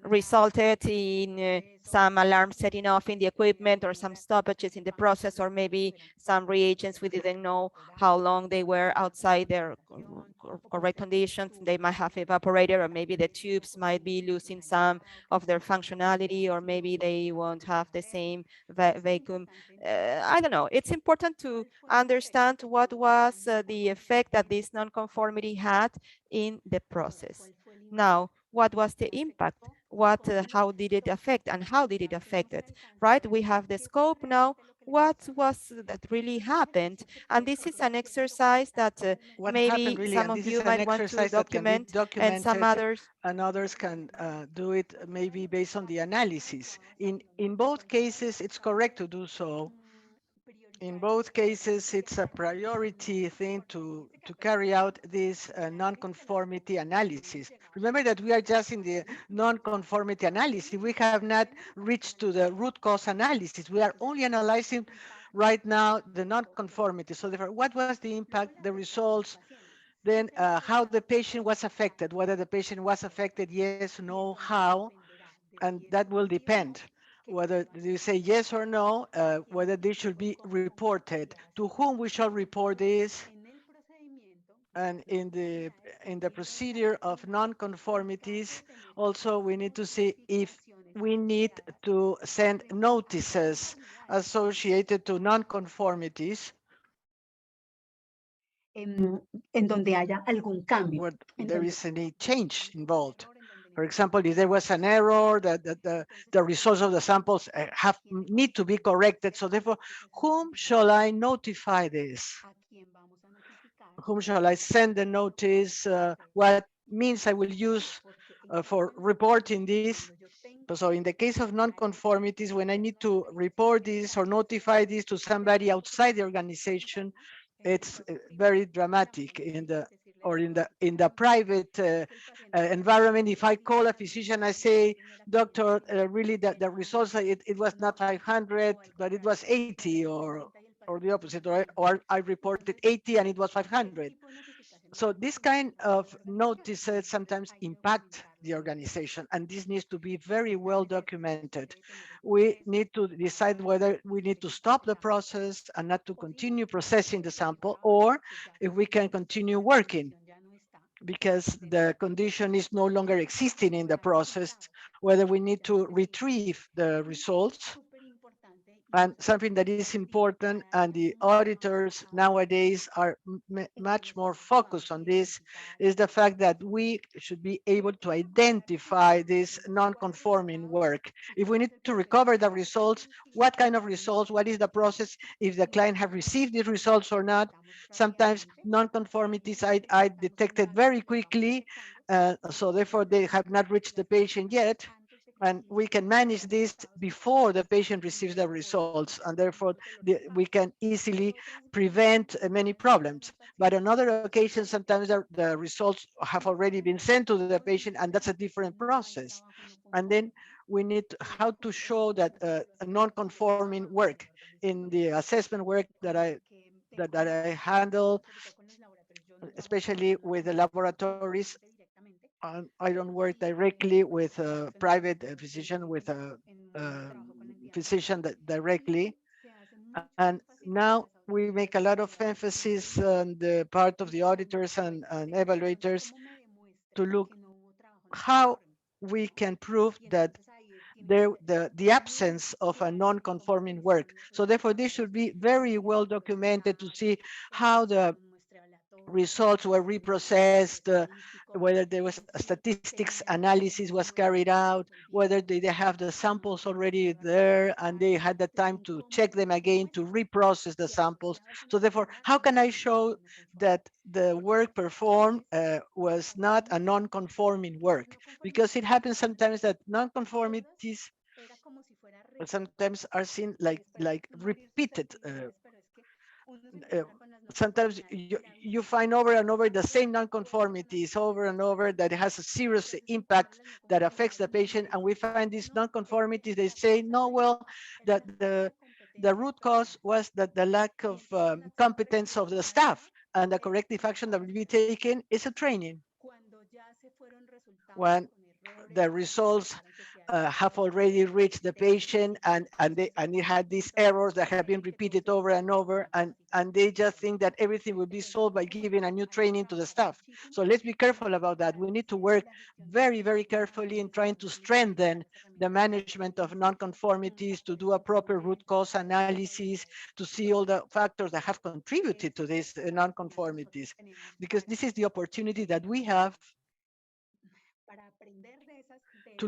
resulted in some alarm setting off in the equipment, or some stoppages in the process, or maybe some reagents we didn't know how long they were outside their correct conditions. They might have evaporated, or maybe the tubes might be losing some of their functionality, or maybe they won't have the same vacuum. I don't know. It's important to understand what was the effect that this non-conformity had in the process. Now, what was the impact? how did it affect and how did it affect it, right? We have the scope now. What was that really happened? And this is an exercise that What happened maybe really, some and of this is you an might want to exercise that can be document and some documented, others. and others can do it maybe based on the analysis. In both cases, it's correct to do so. In both cases, it's a priority thing to carry out this non-conformity analysis. Remember that we are just in the non-conformity analysis. We have not reached to the root cause analysis. We are only analyzing right now the non-conformity. So therefore, what was the impact, the results, then how the patient was affected, whether the patient was affected, yes, no, how, and that will depend whether you say yes or no, whether this should be reported, to whom we shall report this, and in the procedure of non-conformities, also we need to see if we need to send notices associated to non-conformities en donde haya algún cambio. where there is any change involved. For example, if there was an error, that the results of the samples need to be corrected. So therefore, whom shall I notify this? Whom shall I send the notice? What means I will use for reporting this? So in the case of non-conformities, when I need to report this or notify this to somebody outside the organization, it's very dramatic in the private environment. If I call a physician, I say, doctor, really the results, it was not 500, but it was 80, or the opposite, or I reported 80 and it was 500. So this kind of notices sometimes impact the organization, and this needs to be very well documented. We need to decide whether we need to stop the process and not to continue processing the sample, or if we can continue working because the condition is no longer existing in the process, whether we need to retrieve the results. And something that is important, and the auditors nowadays are much more focused on this, is the fact that we should be able to identify this non-conforming work. If we need to recover the results, what kind of results, what is the process, if the client have received the results or not. Sometimes non-conformities I detected very quickly, so therefore they have not reached the patient yet. And we can manage this before the patient receives the results, and therefore we can easily prevent many problems. But on other occasions, sometimes the results have already been sent to the patient, and that's a different process. And then we need how to show that a non-conforming work in the assessment work that I handle, especially with the laboratories. I don't work directly with a private physician, with a physician that directly. And now we make a lot of emphasis on the part of the auditors and evaluators to look how we can prove that the absence of a non-conforming work. So therefore, this should be very well documented to see how the results were reprocessed, whether there was a statistics analysis was carried out, whether they have the samples already there and they had the time to check them again to reprocess the samples. So therefore, how can I show that the work performed was not a non-conforming work? Because it happens sometimes that non-conformities sometimes are seen like repeated. Sometimes you find over and over the same non-conformities over and over that has a serious impact that affects the patient, and we find these non-conformities. They say, no, well, that the root cause was that the lack of competence of the staff, and the corrective action that will be taken is a training. When the results have already reached the patient, and it had these errors that have been repeated over and over, and they just think that everything will be solved by giving a new training to the staff. So let's be careful about that. We need to work very, very carefully in trying to strengthen the management of non-conformities, to do a proper root cause analysis, to see all the factors that have contributed to these non-conformities, because this is the opportunity that we have to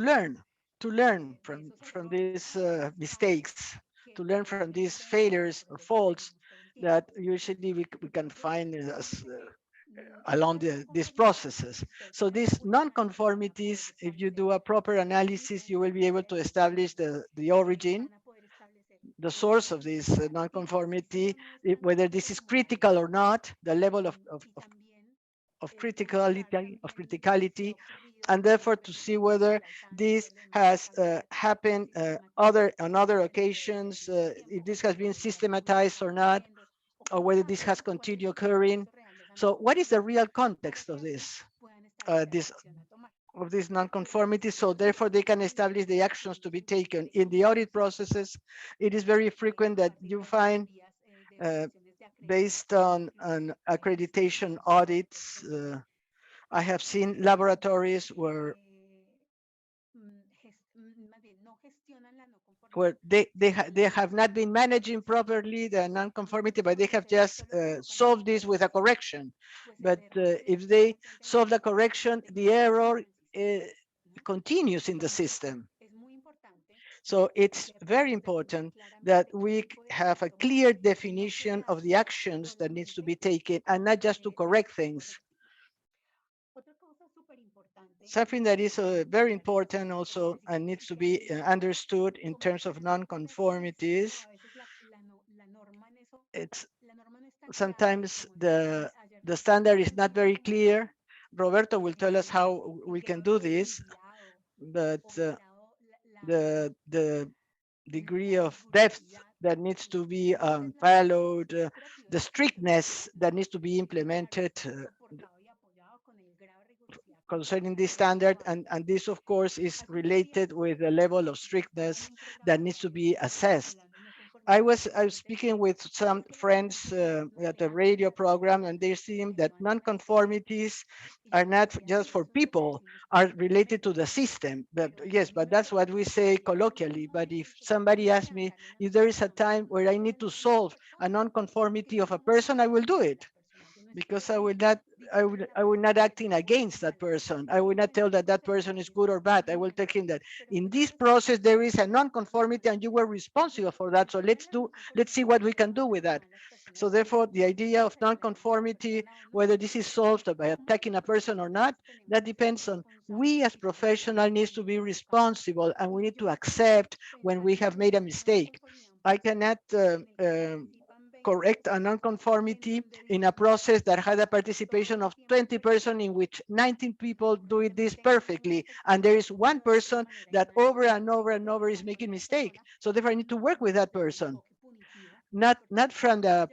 learn from these mistakes, to learn from these failures or faults that usually we can find along these processes. So these non-conformities, if you do a proper analysis, you will be able to establish the origin, the source of this non-conformity, whether this is critical or not, the level of criticality, and therefore to see whether this has happened on other occasions, if this has been systematized or not, or whether this has continued occurring. So what is the real context of this non-conformity? So therefore they can establish the actions to be taken. In the audit processes, it is very frequent that you find based on accreditation audits, I have seen laboratories where they have not been managing properly the non-conformity, but they have just solved this with a correction. But if they solve the correction, the error continues in the system. So it's very important that we have a clear definition of the actions that needs to be taken and not just to correct things. Something that is very important also and needs to be understood in terms of non-conformities. It's sometimes the standard is not very clear. Roberto will tell us how we can do this, but the degree of depth that needs to be followed, the strictness that needs to be implemented concerning this standard, and this of course is related with the level of strictness that needs to be assessed. I was speaking with some friends at the radio program, and they seem that non-conformities are not just for people, are related to the system. But yes, but that's what we say colloquially. But if somebody asks me if there is a time where I need to solve a non-conformity of a person, I will do it, because I will not acting against that person. I will not tell that that person is good or bad. I will tell him that in this process there is a non-conformity and you were responsible for that. So let's see what we can do with that. So therefore, the idea of non-conformity, whether this is solved by attacking a person or not, that depends on we as professionals need to be responsible, and we need to accept when we have made a mistake. I cannot correct a non-conformity in a process that had a participation of 20 persons, in which 19 people do this perfectly, and there is one person that over and over and over is making mistake. So therefore I need to work with that person, not from the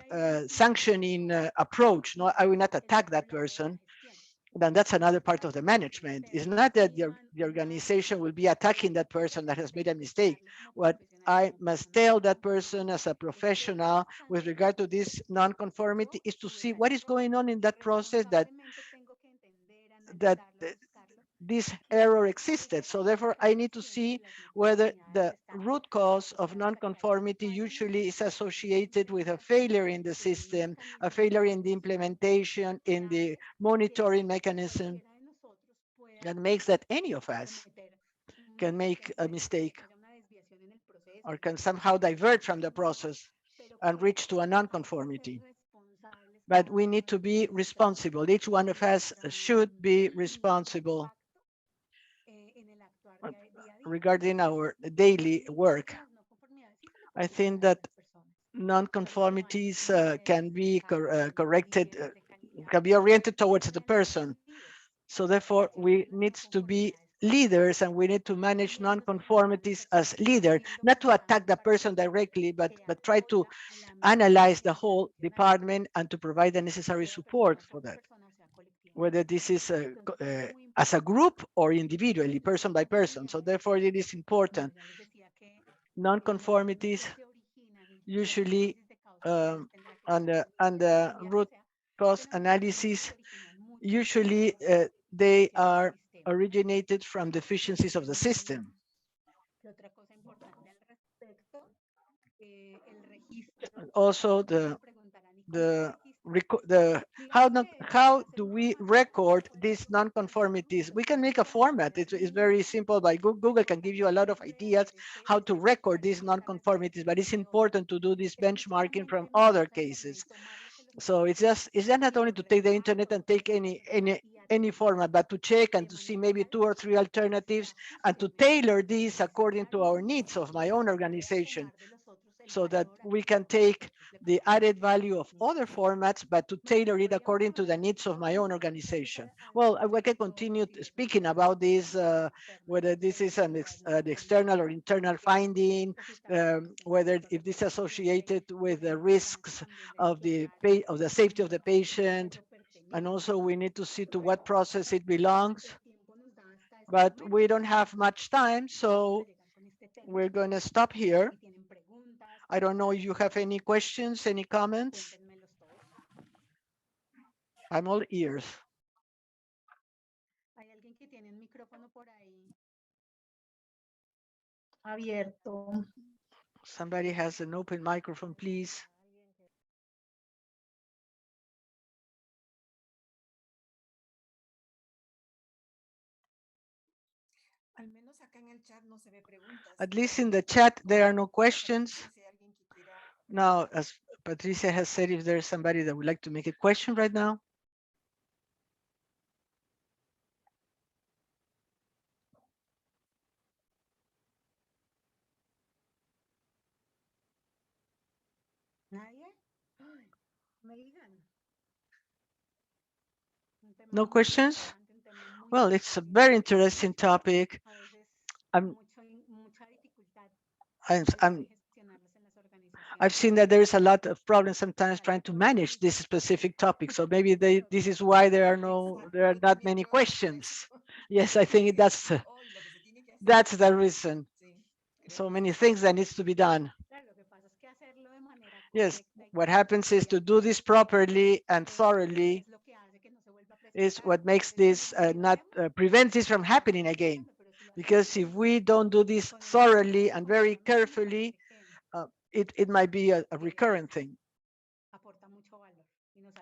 sanctioning approach. No, I will not attack that person. Then that's another part of the management. It's not that the organization will be attacking that person that has made a mistake. What I must tell that person as a professional with regard to this non-conformity is to see what is going on in that process that this error existed. So therefore, I need to see whether the root cause of non-conformity usually is associated with a failure in the system, a failure in the implementation, in the monitoring mechanism, that makes that any of us can make a mistake or can somehow divert from the process and reach to a non-conformity. But we need to be responsible. Each one of us should be responsible regarding our daily work. I think that non-conformities can be corrected, can be oriented towards the person. So therefore, we need to be leaders, and we need to manage non-conformities as leaders, not to attack the person directly, but try to analyze the whole department and to provide the necessary support for that, whether this is as a group or individually, person by person. So therefore, it is important. Non-conformities usually on the root cause analysis, usually they are originated from deficiencies of the system. Also, the how do we record these non-conformities? We can make a format. It's very simple. By Google can give you a lot of ideas how to record these non-conformities, but it's important to do this benchmarking from other cases. So it's just not only to take the internet and take any format, but to check and to see maybe 2 or 3 alternatives and to tailor these according to our needs of my own organization, so that we can take the added value of other formats, but to tailor it according to the needs of my own organization. Well, I can continue speaking about this, whether this is an external or internal finding, whether if this is associated with the risks of the safety of the patient, and also we need to see to what process it belongs. But we don't have much time, so we're going to stop here. I don't know if you have any questions, any comments. I'm all ears. Abierto. Somebody has an open microphone, please. At least in the chat, there are no questions. Now, as Patricia has said, if there's somebody that would like to make a question right now. No questions? Well, it's a very interesting topic. I've seen that there is a lot of problems sometimes trying to manage this specific topic. So maybe this is why there are not many questions. Yes, I think that's the reason. So many things that needs to be done. Yes, what happens is to do this properly and thoroughly is what makes this prevents this from happening again. Because if we don't do this thoroughly and very carefully, it might be a recurrent thing.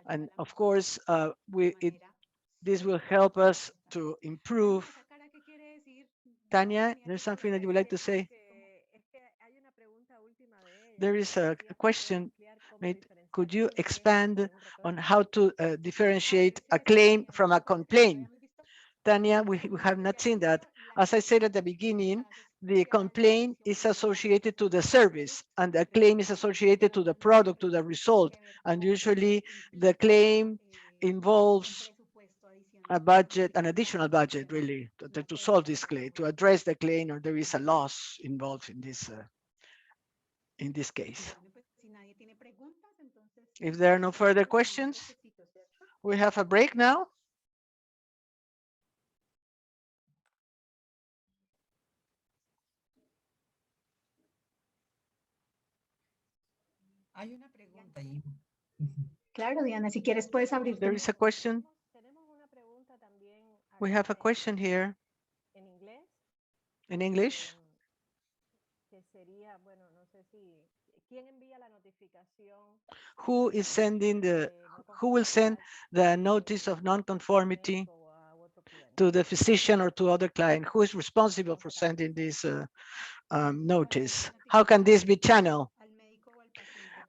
And of course, this will help us to improve. Tanya, there's something that you would like to say? There is a question made. Could you expand on how to differentiate a claim from a complaint? Tanya, we have not seen that. As I said at the beginning, the complaint is associated to the service and the claim is associated to the product, to the result. And usually the claim involves a budget, an additional budget really, to solve this claim, to address the claim, or there is a loss involved in this case. If there are no further questions, we have a break now. Hay una pregunta ahí. Claro, Diana, si quieres puedes abrir. There is a question. We have a question here in English. Who will send the notice of non-conformity to the physician or to other client? Who is responsible for sending this notice? How can this be channeled?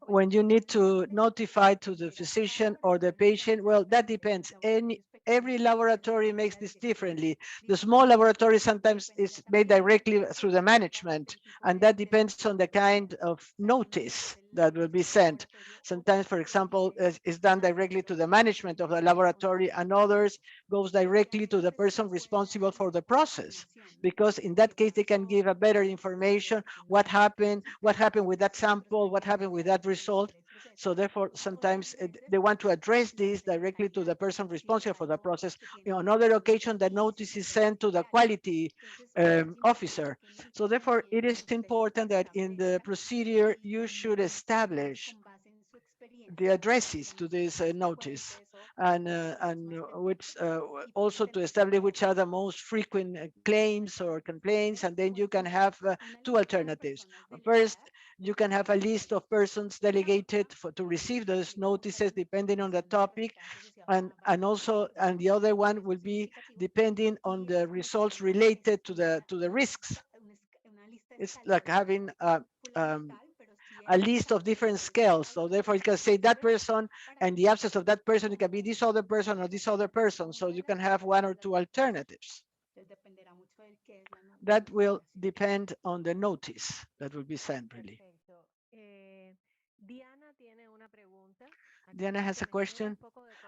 When you need to notify to the physician or the patient, well, that depends. Every laboratory makes this differently. The small laboratory sometimes is made directly through the management, and that depends on the kind of notice that will be sent. Sometimes, for example, is done directly to the management of the laboratory, and others goes directly to the person responsible for the process, because in that case, they can give a better information, what happened with that sample, what happened with that result. So therefore, sometimes they want to address this directly to the person responsible for the process. On other occasions, the notice is sent to the quality officer. So therefore, it is important that in the procedure, you should establish the addresses to this notice, and which also to establish which are the most frequent claims or complaints, and then you can have 2 alternatives. First, You can have a list of persons delegated to receive those notices depending on the topic. And the other one will be depending on the results related to the risks. It's like having a list of different scales. So therefore you can say that person, and the absence of that person, it can be this other person or this other person. So you can have one or two alternatives. That will depend on the notice that will be sent, really. Diana has a question.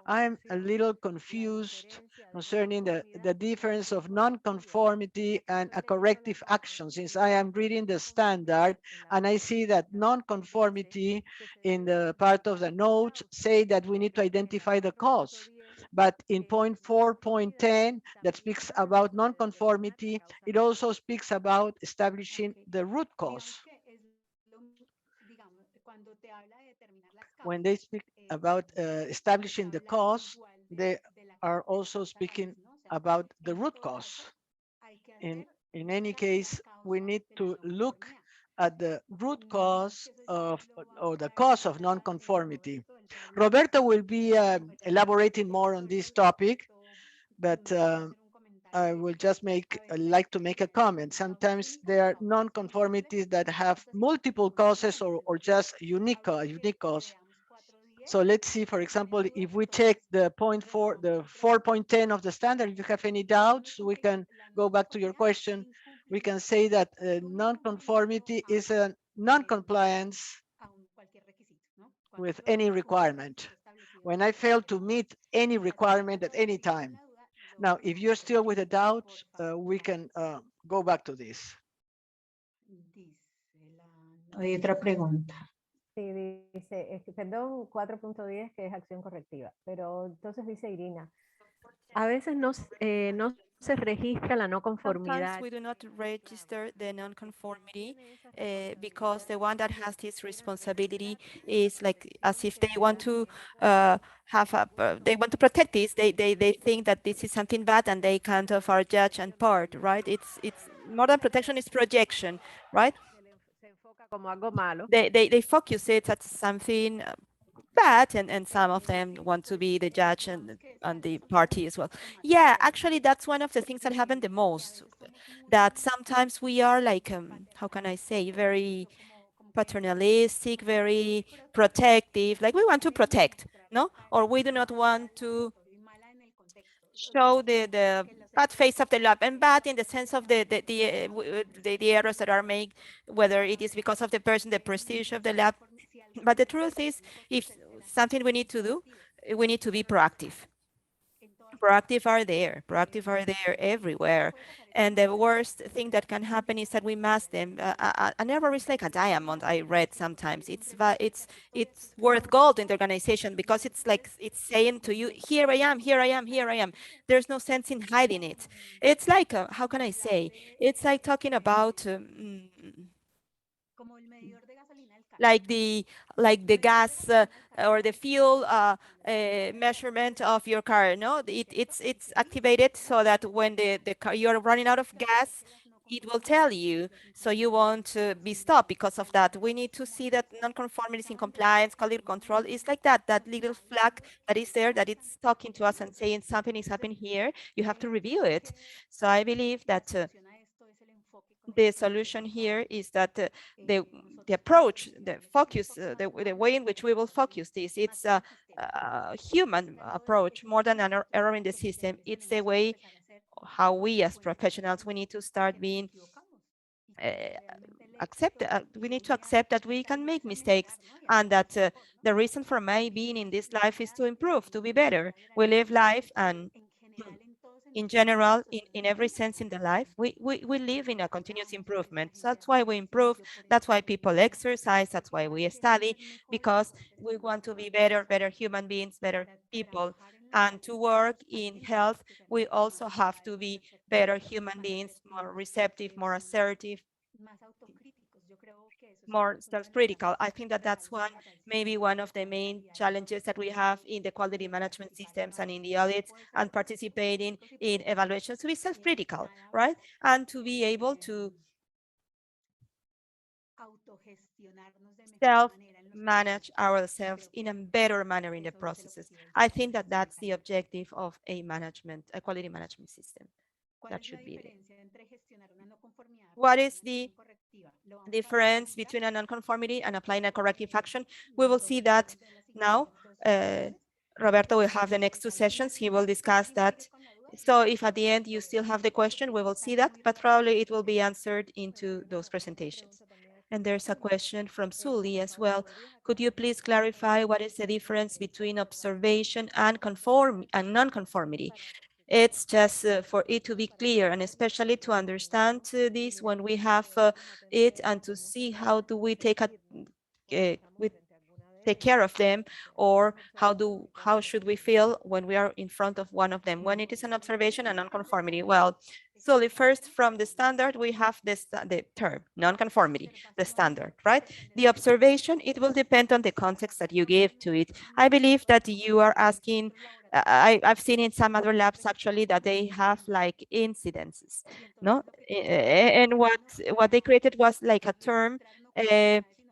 I'm a little confused concerning the difference of non-conformity and a corrective action, since I am reading the standard and I see that non-conformity in the part of the notes say that we need to identify the cause. But in point 4.10 that speaks about non-conformity, it also speaks about establishing the root cause. When they speak about establishing the cause, they are also speaking about the root cause. In any case, we need to look at the root cause of, or the cause of non-conformity. Roberto will be elaborating more on this topic, but I will just like to make a comment. Sometimes there are non-conformities that have multiple causes or just unique cause. So let's see, for example, if we check the the 4.10 of the standard, if you have any doubts, we can go back to your question. We can say that non-conformity is a non-compliance with any requirement. When I fail to meet any requirement at any time. Now, if you're still with a doubt, we can go back to this. Hay otra pregunta. Sí, dice, perdón, 4.10 que es acción correctiva, pero entonces dice Irina, a veces no se registra la no conformidad. Sometimes we do not register the non-conformity because the one that has this responsibility is like as if they want to they want to protect this. They think that this is something bad and they kind of are judge and part, right? It's more than protection, it's projection, right? They focus it at something bad, and some of them want to be the judge and the party as well. Yeah, actually, that's one of the things that happen the most, that sometimes we are like, how can I say, very paternalistic, very protective, like we want to protect, no? Or we do not want to show the bad face of the lab, and bad in the sense of the errors that are made, whether it is because of the person, the prestige of the lab. But the truth is, if something we need to do, we need to be proactive. Proactive are there everywhere. And the worst thing that can happen is that we mask them. An error is like a diamond, I read sometimes. It's worth gold in the organization because it's like, it's saying to you, here I am, here I am, here I am. There's no sense in hiding it. It's like, how can I say? It's like talking about, like the gas or the fuel measurement of your car. No, it's activated so that when the car, you're running out of gas, it will tell you, so you won't be stopped because of that. We need to see that non-conformities in compliance, quality control is like that little flag that is there, that it's talking to us and saying something is happening here, you have to review it. So I believe that the solution here is that the approach, the focus, the way in which we will focus this, it's a human approach more than an error in the system. It's the way how we as professionals, we need to start being we need to accept that we can make mistakes, and that the reason for my being in this life is to improve, to be better. We live life, and in general, in every sense in the life, we live in a continuous improvement. So that's why we improve. That's why people exercise. That's why we study, because we want to be better human beings, better people. And to work in health, we also have to be better human beings, more receptive, more assertive, more self-critical. I think that that's maybe one of the main challenges that we have in the quality management systems and in the audits and participating in evaluations, to be self-critical, right? And to be able to self-manage ourselves in a better manner in the processes. I think that that's the objective of a quality management system. That should be it. What is the difference between a non-conformity and applying a corrective action? We will see that now. Roberto will have the next 2 sessions. He will discuss that. So if at the end you still have the question, we will see that, but probably it will be answered into those presentations. And there's a question from Sully as well. Could you please clarify what is the difference between observation and non-conformity? It's just for it to be clear, and especially to understand this when we have it, and to see how do we take care of them, or how should we feel when we are in front of one of them, when it is an observation and non-conformity. Well, so first from the standard, we have the term non-conformity, the standard, right? The observation, it will depend on the context that you give to it. I believe that you are asking, I've seen in some other labs actually that they have like incidences, no? And what they created was like a term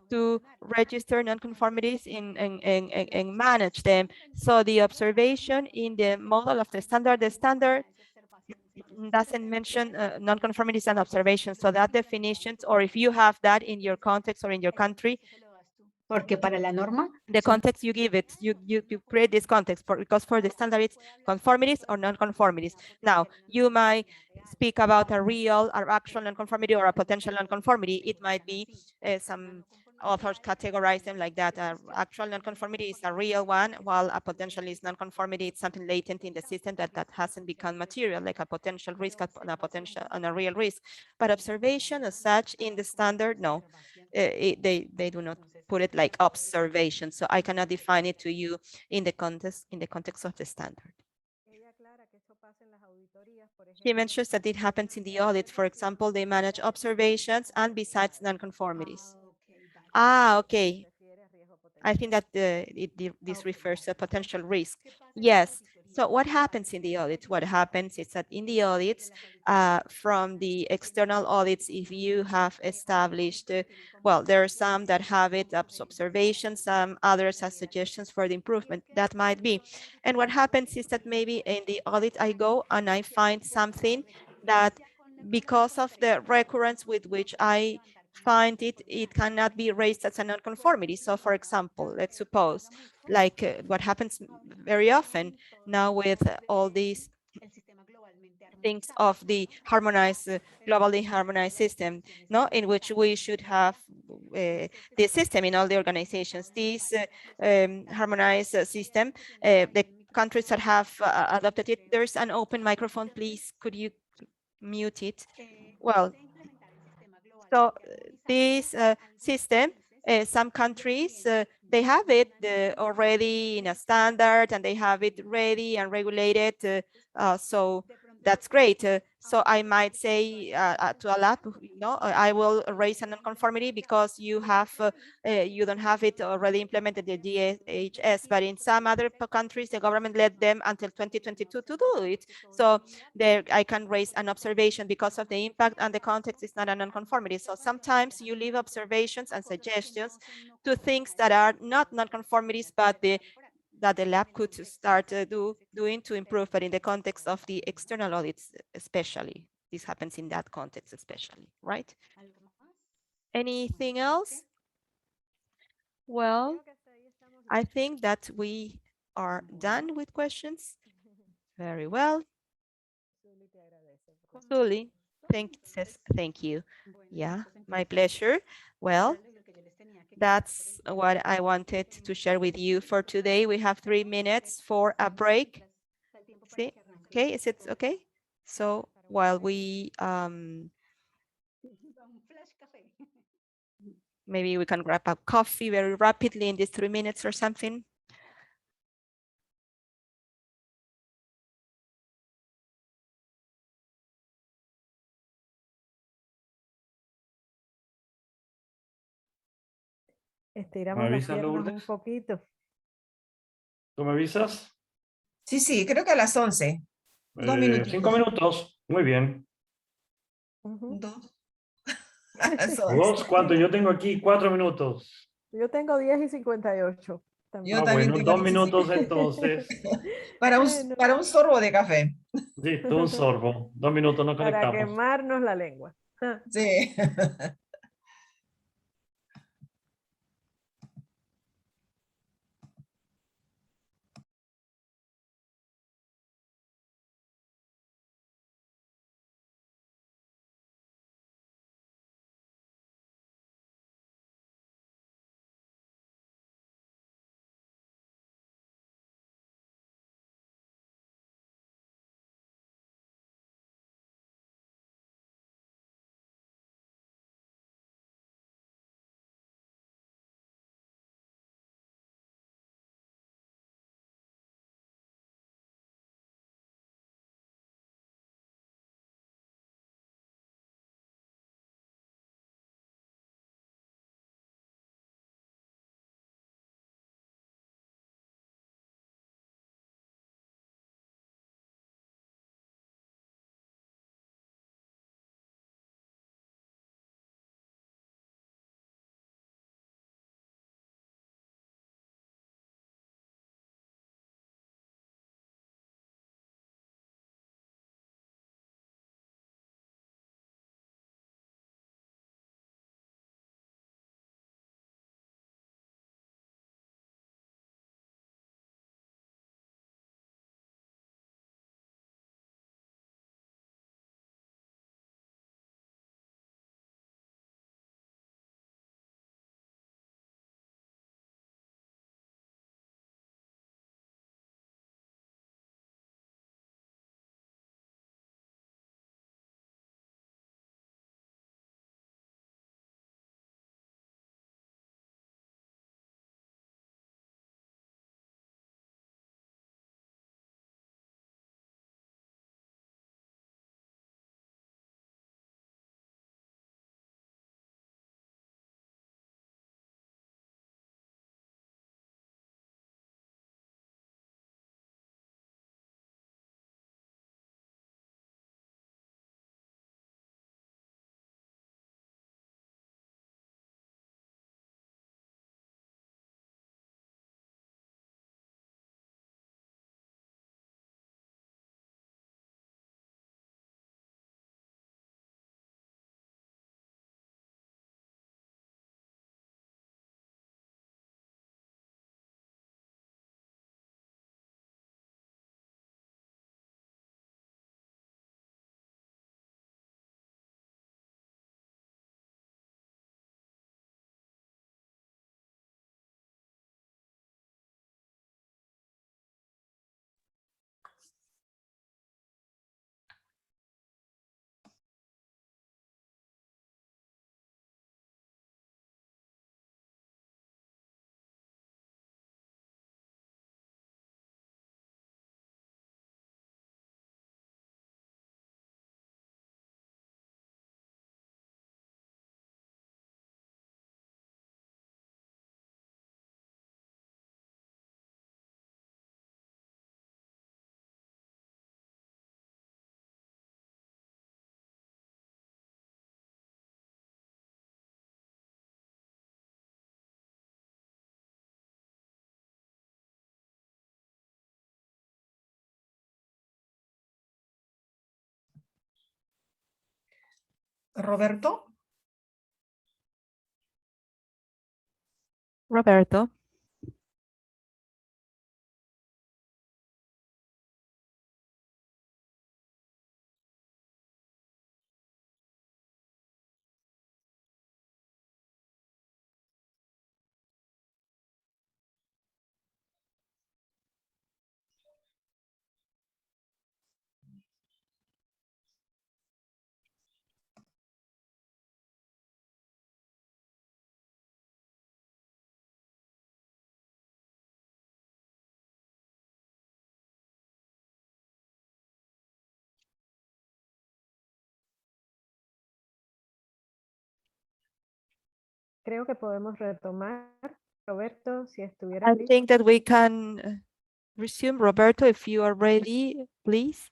to register non-conformities and manage them. So the observation in the model of the standard doesn't mention non-conformities and observations. So that definitions, or if you have that in your context or in your country, Porque para la norma, the context you give it, you create this context because for the standard it's conformities or non-conformities. Now, you might speak about a real or actual non-conformity or a potential non-conformity. It might be some authors categorize them like that. Actual non-conformity is a real one, while a potential is non-conformity. It's something latent in the system that hasn't become material, like a potential risk and a real risk. But observation as such in the standard, no, they do not put it like observation. So I cannot define it to you in the context of the standard. He mentions that it happens in the audit. For example, they manage observations and besides non-conformities. Okay. I think that this refers to a potential risk. Yes. So what happens in the audit? What happens is that in the audits, from the external audits, if you have established, well, there are some that have it as observations, some others as suggestions for the improvement. That might be. And what happens is that maybe in the audit I go and I find something that because of the recurrence with which I find it cannot be raised as a non-conformity. So for example, let's suppose like what happens very often now with all these things of the harmonized, globally harmonized system, no, in which we should have the system in all the organizations. This harmonized system, the countries that have adopted it, there's an open microphone, please, could you mute it? Well, so this system, some countries, they have it already in a standard and they have it ready and regulated. So that's great. So I might say to a lab, I will raise a non-conformity because you don't have it already implemented, the DHS, but in some other countries, the government let them until 2022 to do it. So there I can raise an observation because of the impact and the context is not a non-conformity. So sometimes you leave observations and suggestions to things that are not non-conformities, but that the lab could start doing to improve, but in the context of the external audits, especially. This happens in that context, especially, right? Anything else? Well, I think that we are done with questions. Very well. Sully, thank you. Yeah, my pleasure. Well, that's what I wanted to share with you for today. We have 3 minutes for a break. See? Okay, is it okay? So while we maybe we can grab a coffee very rapidly in these 3 minutes or something. Estiramos las piernas Lourdes? un poquito. ¿Tú me avisas? Sí, creo que a las 11. 2 minutitos. 5 minutos. Muy bien. 2. ¿Vos cuánto? Yo tengo aquí 4 minutos. Yo tengo 10 y 58. Yo Ah, también bueno, tengo 2 16. minutos entonces. Bueno, Para un sorbo de café. Listo, un sorbo. 2 minutos, nos para conectamos. quemarnos la lengua. Ah, Sí. Roberto. Roberto. creo que podemos retomar. Roberto, si estuvieras I listo. think that we can resume. Roberto, if you are ready, please.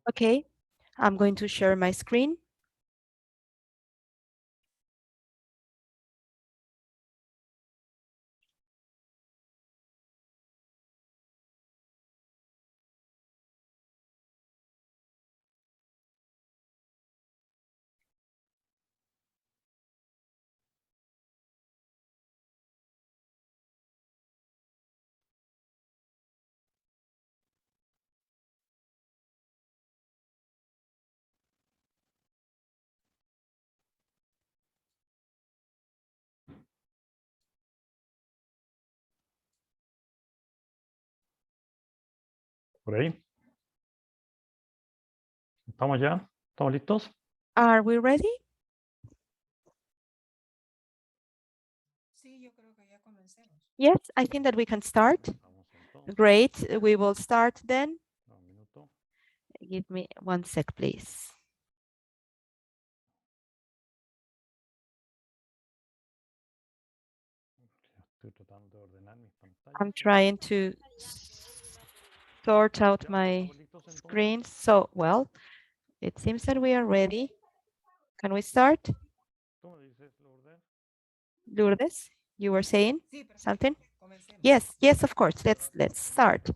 Okay, I'm going to share my screen. Por ahí. ¿Estamos ya? ¿Estamos listos? Are we ready? Sí, yo creo que ya comencemos. Yes, I think that we can start. Great, we will start then. Give me 1 sec, please. I'm trying to sort out my screen. So, well, it seems that we are ready. Can we start? Lourdes, you were saying something? Yes, yes, of course. Let's start.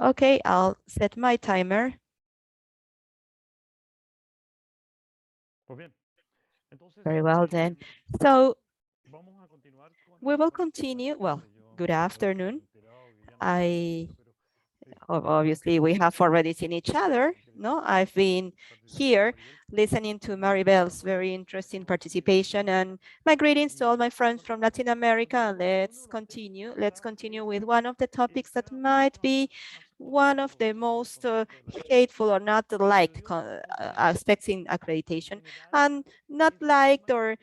Okay, I'll set my timer. Very well then. So we will continue. Well, good afternoon. Obviously, we have already seen each other. No, I've been here listening to Maribel's very interesting participation, and my greetings to all my friends from Latin America. Let's continue. Let's continue with one of the topics that might be one of the most hateful or not liked aspects in accreditation, and not liked or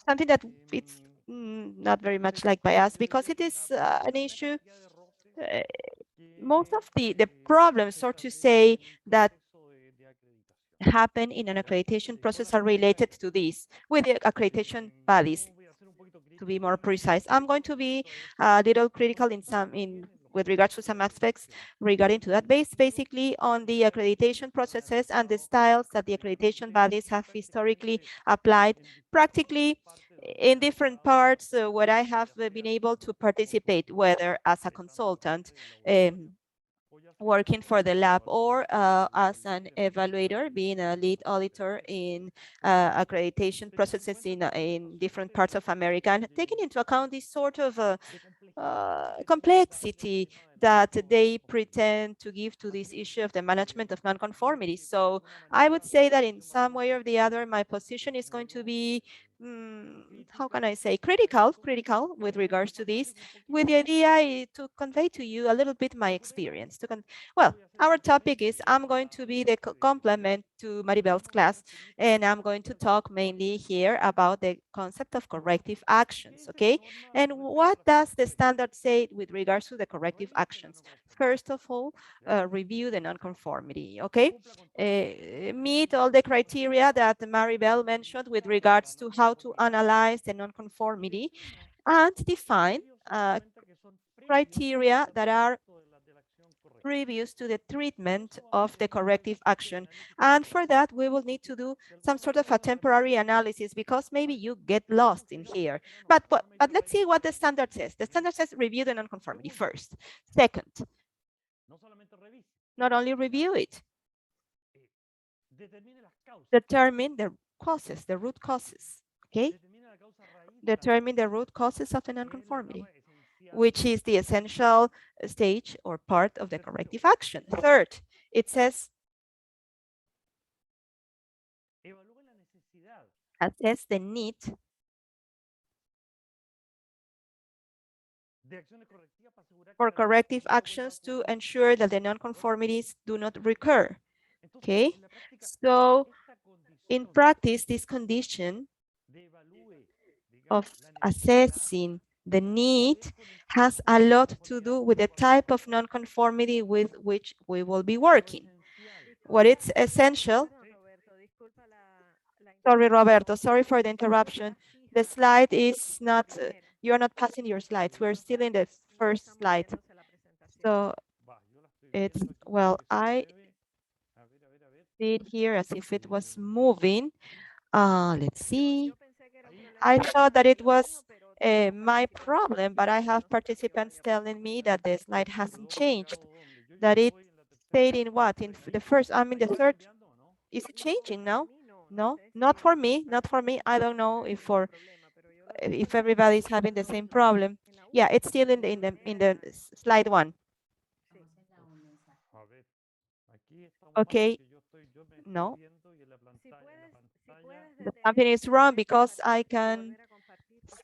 something that it's not very much liked by us, because it is an issue. Most of the problems, so to say, that happen in an accreditation process are related to this, with the accreditation bodies, to be more precise. I'm going to be a little critical with regards to some aspects regarding to that, based basically on the accreditation processes and the styles that the accreditation bodies have historically applied practically in different parts where I have been able to participate, whether as a consultant, working for the lab, or as an evaluator, being a lead auditor in accreditation processes in different parts of America, and taking into account this sort of complexity that they pretend to give to this issue of the management of non-conformity. So I would say that in some way or the other, my position is going to be, how can I say, critical with regards to this, with the idea to convey to you a little bit my experience. Well, our topic is, I'm going to be the complement to Maribel's class, and I'm going to talk mainly here about the concept of corrective actions, okay? And what does the standard say with regards to the corrective actions? First of all, review the non-conformity, okay? Meet all the criteria that Maribel mentioned with regards to how to analyze the non-conformity, and define criteria that are previous to the treatment of the corrective action. And for that, we will need to do some sort of a temporary analysis, because maybe you get lost in here. But let's see what the standard says. The standard says review the non-conformity first. Second, not only review it, determine the causes, the root causes, okay? Determine the root causes of the non-conformity, which is the essential stage or part of the corrective action. Third, it says, assess the need for corrective actions to ensure that the non-conformities do not recur, okay? So in practice, this condition of assessing the need has a lot to do with the type of non-conformity with which we will be working. What is essential Sorry, Roberto, sorry for the interruption. The slide is not, you're not passing your slides. We're still in the first slide. So it's, well, I did here as if it was moving. Let's see. I thought that it was my problem, but I have participants telling me that the slide hasn't changed, that it stayed in what? In the first, I mean, the third, is it changing now? No, not for me, not for me. I don't know if everybody's having the same problem. Yeah, it's still in the slide 1. Okay, no. Something is wrong because I can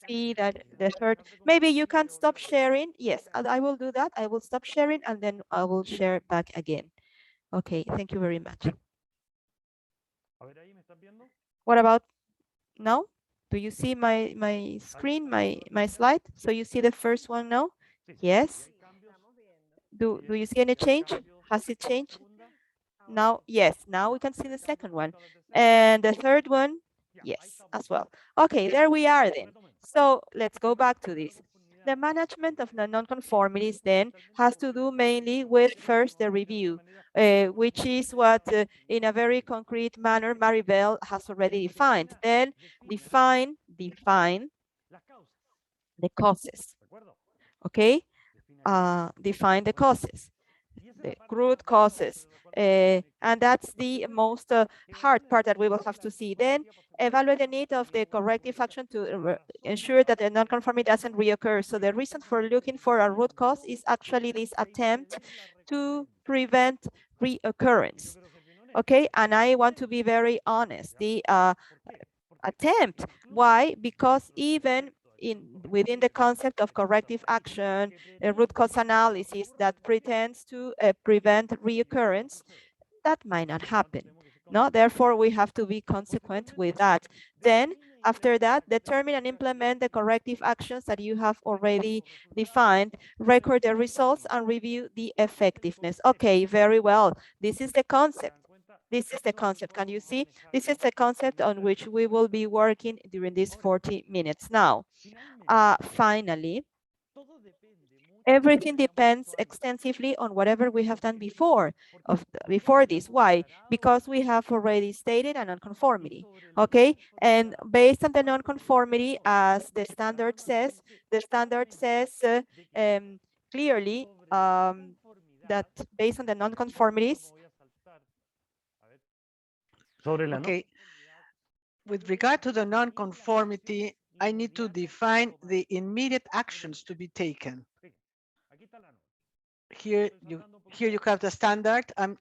see that the third, maybe you can stop sharing. Yes, I will do that. I will stop sharing and then I will share back again. Okay, thank you very much. What about now? Do you see my screen, my slide? So you see the first one now? Yes. Do you see any change? Has it changed? Now, yes, now we can see the second one. And the third one, yes, as well. Okay, there we are then. So let's go back to this. The management of the non-conformities then has to do mainly with first the review, which is what in a very concrete manner Maribel has already defined. Then define the causes, okay? Define the causes, the root causes. And that's the most hard part that we will have to see. Then evaluate the need of the corrective action to ensure that the non-conformity doesn't reoccur. So the reason for looking for a root cause is actually this attempt to prevent reoccurrence. Okay, and I want to be very honest. The attempt, why? Because even within the concept of corrective action, a root cause analysis that pretends to prevent reoccurrence, that might not happen. No, therefore we have to be consequent with that. Then after that, determine and implement the corrective actions that you have already defined, record the results and review the effectiveness. Okay, very well. This is the concept. This is the concept. Can you see? This is the concept on which we will be working during these 40 minutes. Now, finally, everything depends extensively on whatever we have done before this. Why? Because we have already stated a non-conformity, okay? And based on the non-conformity, as the standard says clearly that based on the non-conformities. Okay. With regard to the non-conformity, I need to define the immediate actions to be taken. Here you have the standard. I'm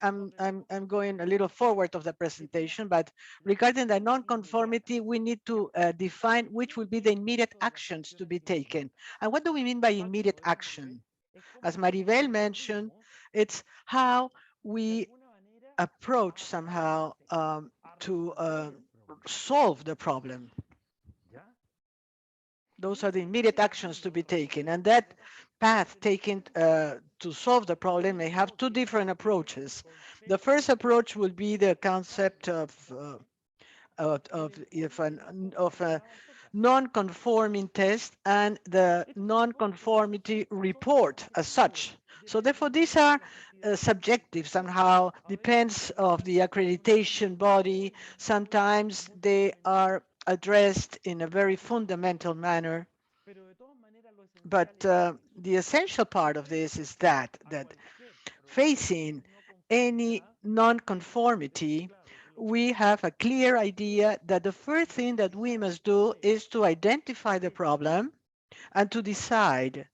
going a little forward of the presentation, but regarding the non-conformity, we need to define which will be the immediate actions to be taken. And what do we mean by immediate action? As Maribel mentioned, it's how we approach somehow to solve the problem. Those are the immediate actions to be taken, and that path taken to solve the problem may have two different approaches. The first approach will be the concept of a non-conforming test and the non-conformity report as such. So therefore, these are subjective somehow, depends of the accreditation body. Sometimes they are addressed in a very fundamental manner. But the essential part of this is that facing any non-conformity, we have a clear idea that the first thing that we must do is to identify the problem and to decide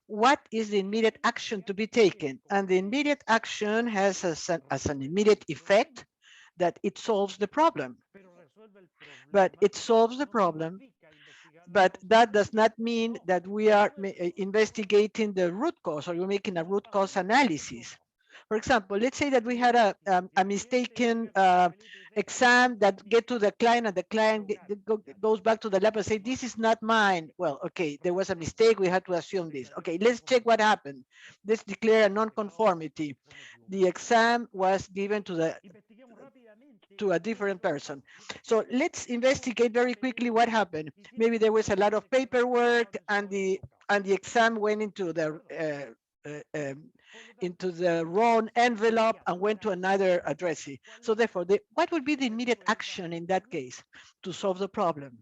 what is the immediate action to be taken. And the immediate action has as an immediate effect that it solves the problem. But it solves the problem, but that does not mean that we are investigating the root cause or you're making a root cause analysis. For example, let's say that we had a mistaken exam that get to the client and the client goes back to the lab and say, this is not mine. Well, okay, there was a mistake. We had to assume this. Okay, let's check what happened. Let's declare a non-conformity. The exam was given to to a different person. So let's investigate very quickly what happened. Maybe there was a lot of paperwork and the exam went into the wrong envelope and went to another addressee. So therefore, what would be the immediate action in that case to solve the problem?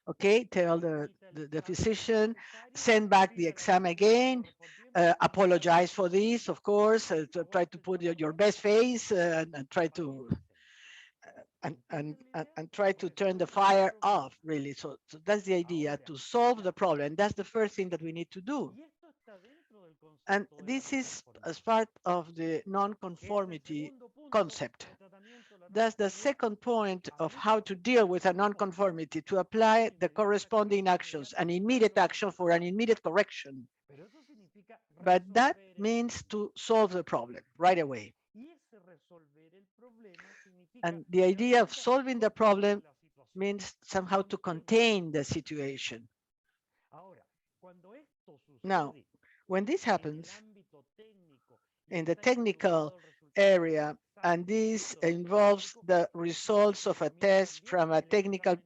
Okay, tell the physician, send back the exam again, apologize for this, of course, try to put your best face and try to and try to turn the fire off, really. So that's the idea, to solve the problem. That's the first thing that we need to do. And this is as part of the non-conformity concept. That's the second point of how to deal with a non-conformity, to apply the corresponding actions, an immediate action for an immediate correction. But that means to solve the problem right away. And the idea of solving the problem means somehow to contain the situation. Now, when this happens in the technical area, and this involves the results of a test from a technical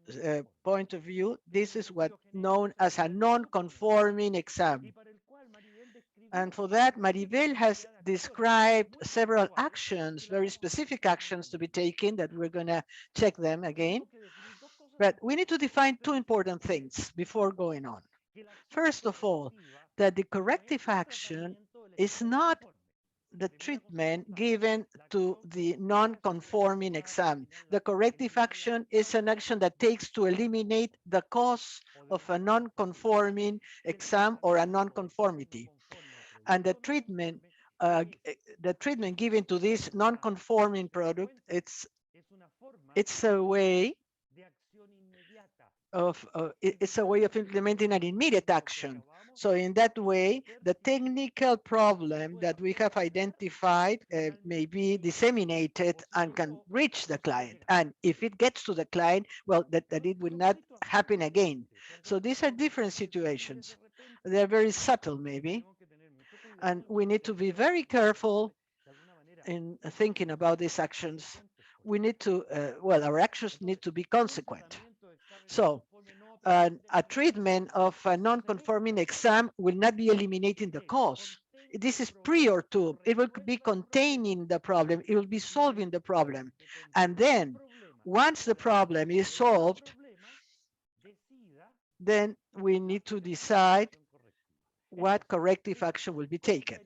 point of view, this is what's known as a non-conforming exam. And for that, Maribel has described several actions, very specific actions to be taken that we're going to check them again. But we need to define two important things before going on. First of all, that the corrective action is not the treatment given to the non-conforming exam. The corrective action is an action that takes to eliminate the cause of a non-conforming exam or a non-conformity. And the treatment given to this non-conforming product, it's a way of implementing an immediate action. So in that way, the technical problem that we have identified may be disseminated and can reach the client. And if it gets to the client, well, that it will not happen again. So these are different situations. They're very subtle, maybe. And we need to be very careful in thinking about these actions. We need to, our actions need to be consequent. So a treatment of a non-conforming exam will not be eliminating the cause. This is prior to, it will be containing the problem, it will be solving the problem. And then once the problem is solved, then we need to decide what corrective action will be taken.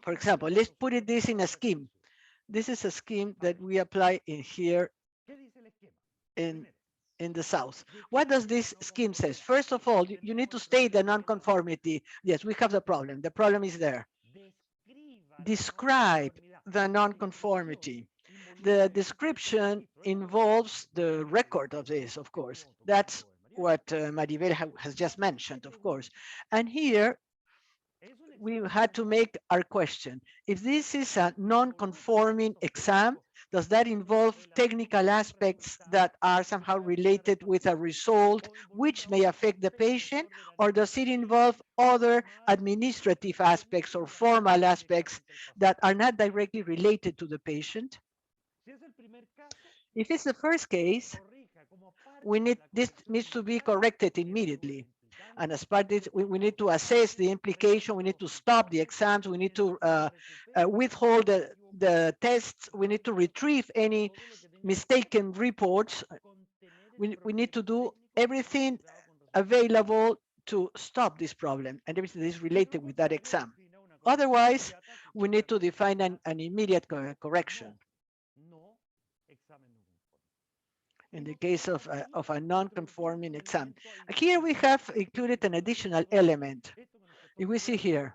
For example, let's put this in a scheme. This is a scheme that we apply in here in the South. What does this scheme say? First of all, you need to state the non-conformity. Yes, we have the problem. The problem is there. Describe the non-conformity. The description involves the record of this, of course. That's what Maribel has just mentioned, of course. And here, we had to make our question. If this is a non-conforming exam, does that involve technical aspects that are somehow related with a result which may affect the patient, or does it involve other administrative aspects or formal aspects that are not directly related to the patient? If it's the first case, this needs to be corrected immediately. And as part of this, we need to assess the implication, we need to stop the exams, we need to withhold the tests, we need to retrieve any mistaken reports. We need to do everything available to stop this problem and everything that is related with that exam. Otherwise, we need to define an immediate correction. In the case of a non-conforming exam. Here we have included an additional element. If we see here,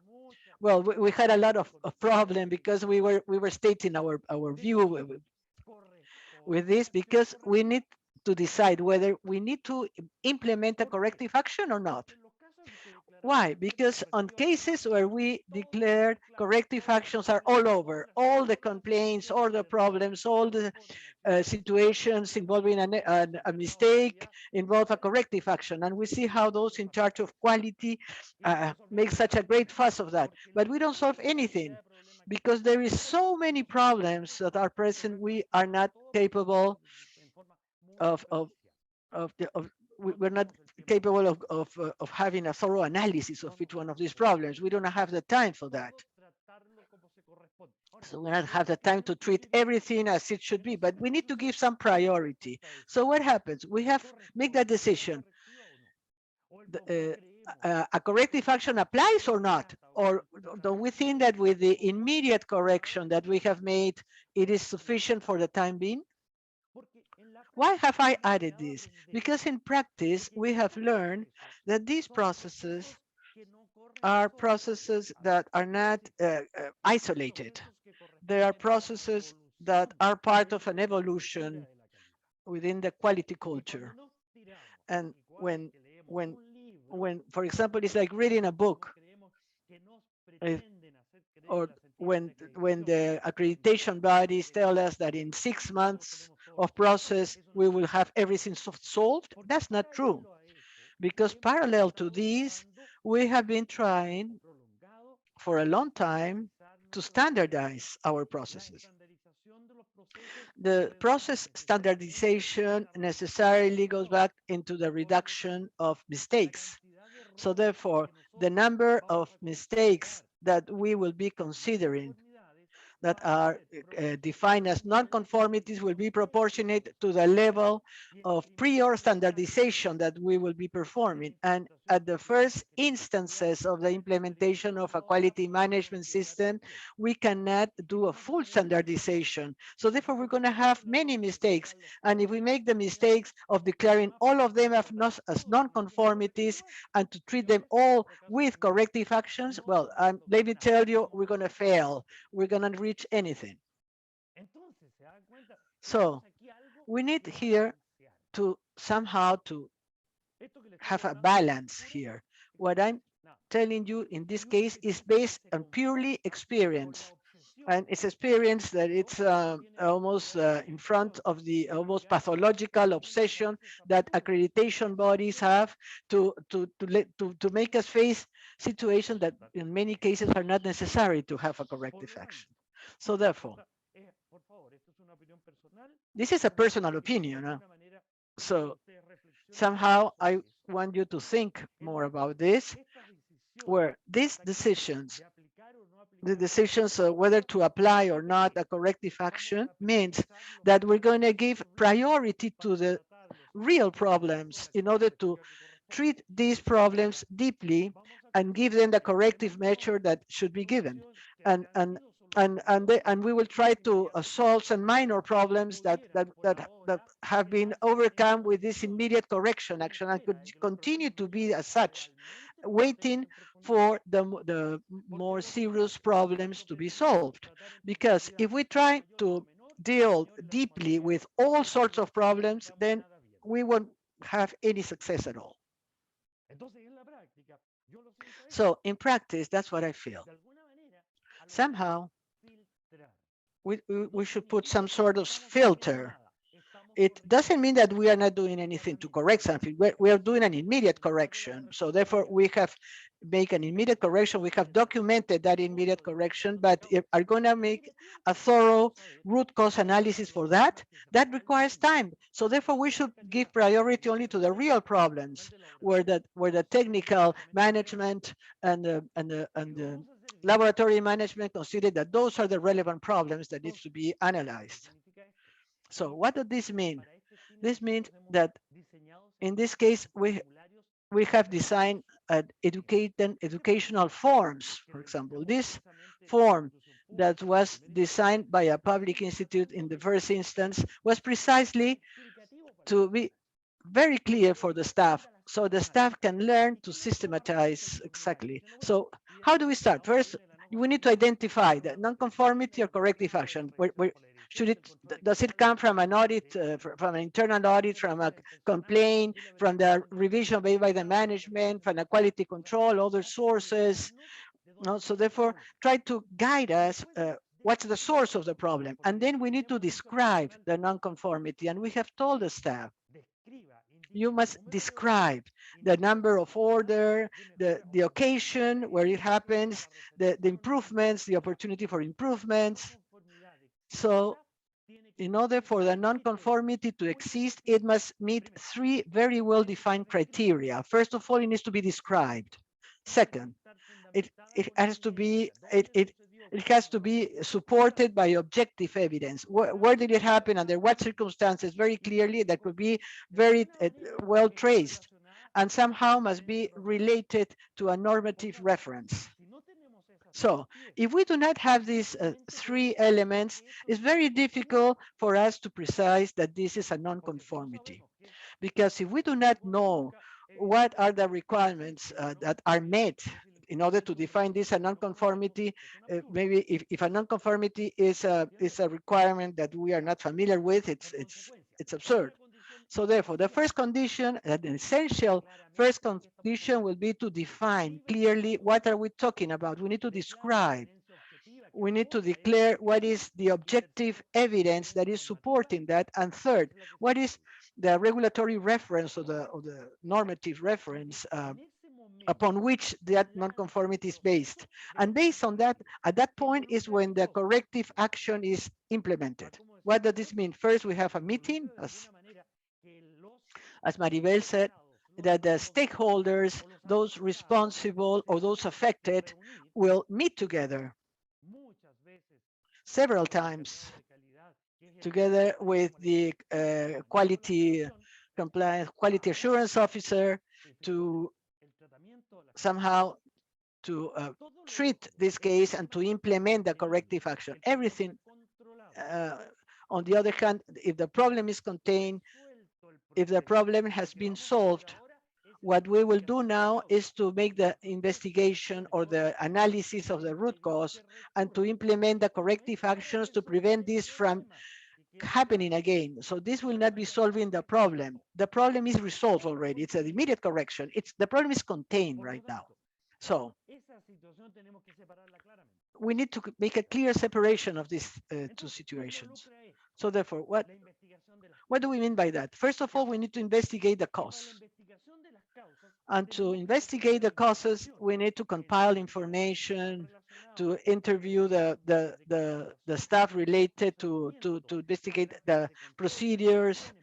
well, we had a lot of problem because we were stating our view with this, because we need to decide whether we need to implement a corrective action or not. Why? Because on cases where we declared corrective actions are all over, all the complaints, all the problems, all the situations involving a mistake involve a corrective action. And we see how those in charge of quality make such a great fuss of that. But we don't solve anything. because there is so many problems that are present. We are not capable of we're not capable of having a thorough analysis of each one of these problems. We don't have the time for that. So we don't have the time to treat everything as it should be, but we need to give some priority. So what happens? We have make that decision. A corrective action applies or not? Or do we think that with the immediate correction that we have made, it is sufficient for the time being? Why have I added this? Because in practice, we have learned that these processes are processes that are not isolated. They are processes that are part of an evolution within the quality culture. And when, for example, it's like reading a book, or when the accreditation bodies tell us that in 6 months of process, we will have everything solved, that's not true. Because parallel to these, we have been trying for a long time to standardize our processes. The process standardization necessarily goes back into the reduction of mistakes. So therefore, the number of mistakes that we will be considering that are defined as non-conformities will be proportionate to the level of prior standardization that we will be performing. And at the first instances of the implementation of a quality management system, we cannot do a full standardization. So therefore, we're going to have many mistakes. And if we make the mistakes of declaring all of them as non-conformities and to treat them all with corrective actions, well, let me tell you, we're going to fail. We're going to reach anything. So we need here to somehow to have a balance here. What I'm telling you in this case is based on purely experience. And it's experience that it's almost in front of the almost pathological obsession that accreditation bodies have to make us face situations that in many cases are not necessary to have a corrective action. So therefore, this is a personal opinion. Huh? So somehow I want you to think more about this, where these decisions, the decisions of whether to apply or not a corrective action, means that we're going to give priority to the real problems in order to treat these problems deeply and give them the corrective measure that should be given. And we will try to solve some minor problems that have been overcome with this immediate correction action and could continue to be as such, waiting for the more serious problems to be solved. Because if we try to deal deeply with all sorts of problems, then we won't have any success at all. So in practice, that's what I feel. Somehow, we should put some sort of filter. It doesn't mean that we are not doing anything to correct something. We are doing an immediate correction. So therefore, we have make an immediate correction. We have documented that immediate correction, but if are going to make a thorough root cause analysis for that, that requires time. So therefore, we should give priority only to the real problems, where the technical management and the laboratory management consider that those are the relevant problems that needs to be analyzed. So what does this mean? This means that in this case, we have designed educational forms. For example, this form that was designed by a public institute in the first instance was precisely to be very clear for the staff, so the staff can learn to systematize exactly. So how do we start? First, we need to identify the non-conformity or corrective action. Does it come from an audit, from an internal audit, from a complaint, from the revision made by the management, from a quality control, other sources? So therefore, try to guide us what's the source of the problem. And then we need to describe the non-conformity. And we have told the staff, you must describe the number of order, the occasion where it happens, the improvements, the opportunity for improvements. So in order for the non-conformity to exist, it must meet 3 very well-defined criteria. First of all, it needs to be described. Second, it has to be supported by objective evidence. Where did it happen, under what circumstances? Very clearly, that could be very well traced, and somehow must be related to a normative reference. So if we do not have these 3 elements, it's very difficult for us to precise that this is a non-conformity. Because if we do not know what are the requirements that are met in order to define this a non-conformity, maybe if a non-conformity is a requirement that we are not familiar with, it's absurd. So therefore, the first condition, an essential first condition, will be to define clearly what are we talking about. We need to describe. We need to declare what is the objective evidence that is supporting that. And third, what is the regulatory reference or the normative reference upon which that non-conformity is based. And based on that, at that point is when the corrective action is implemented. What does this mean? First, we have a meeting, as Maribel said, that the stakeholders, those responsible or those affected, will meet together several times, together with the quality compliance, quality assurance officer, to somehow to treat this case and to implement the corrective action. Everything, on the other hand, if the problem is contained, if the problem has been solved, what we will do now is to make the investigation or the analysis of the root cause and to implement the corrective actions to prevent this from happening again. So this will not be solving the problem. The problem is resolved already. It's an immediate correction. The problem is contained right now. So we need to make a clear separation of these 2 situations. So therefore, what do we mean by that? First of all, we need to investigate the cause. And to investigate the causes, we need to compile information, to interview the staff related to investigate the procedures,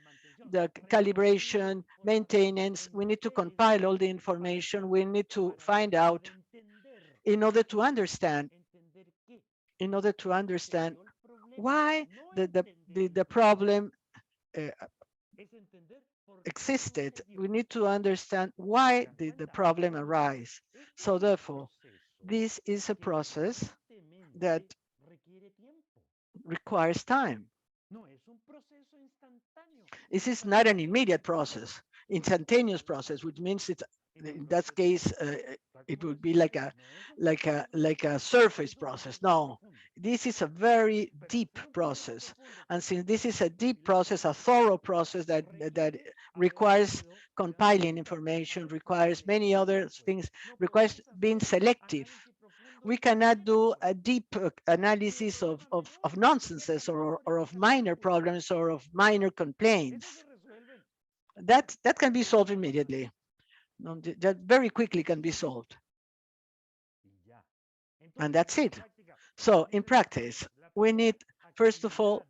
the calibration, maintenance. We need to compile all the information. We need to find out in order to understand why the problem existed. We need to understand why did the problem arise. So therefore, this is a process that requires time. This is not an immediate process, instantaneous process, which means it's, in that case, it would be like a surface process. No, this is a very deep process. And since this is a deep process, a thorough process that requires compiling information, requires many other things, requires being selective. We cannot do a deep analysis of nonsenses or of minor problems or of minor complaints. That can be solved immediately. That very quickly can be solved. And that's it. So in practice, we need, first of all,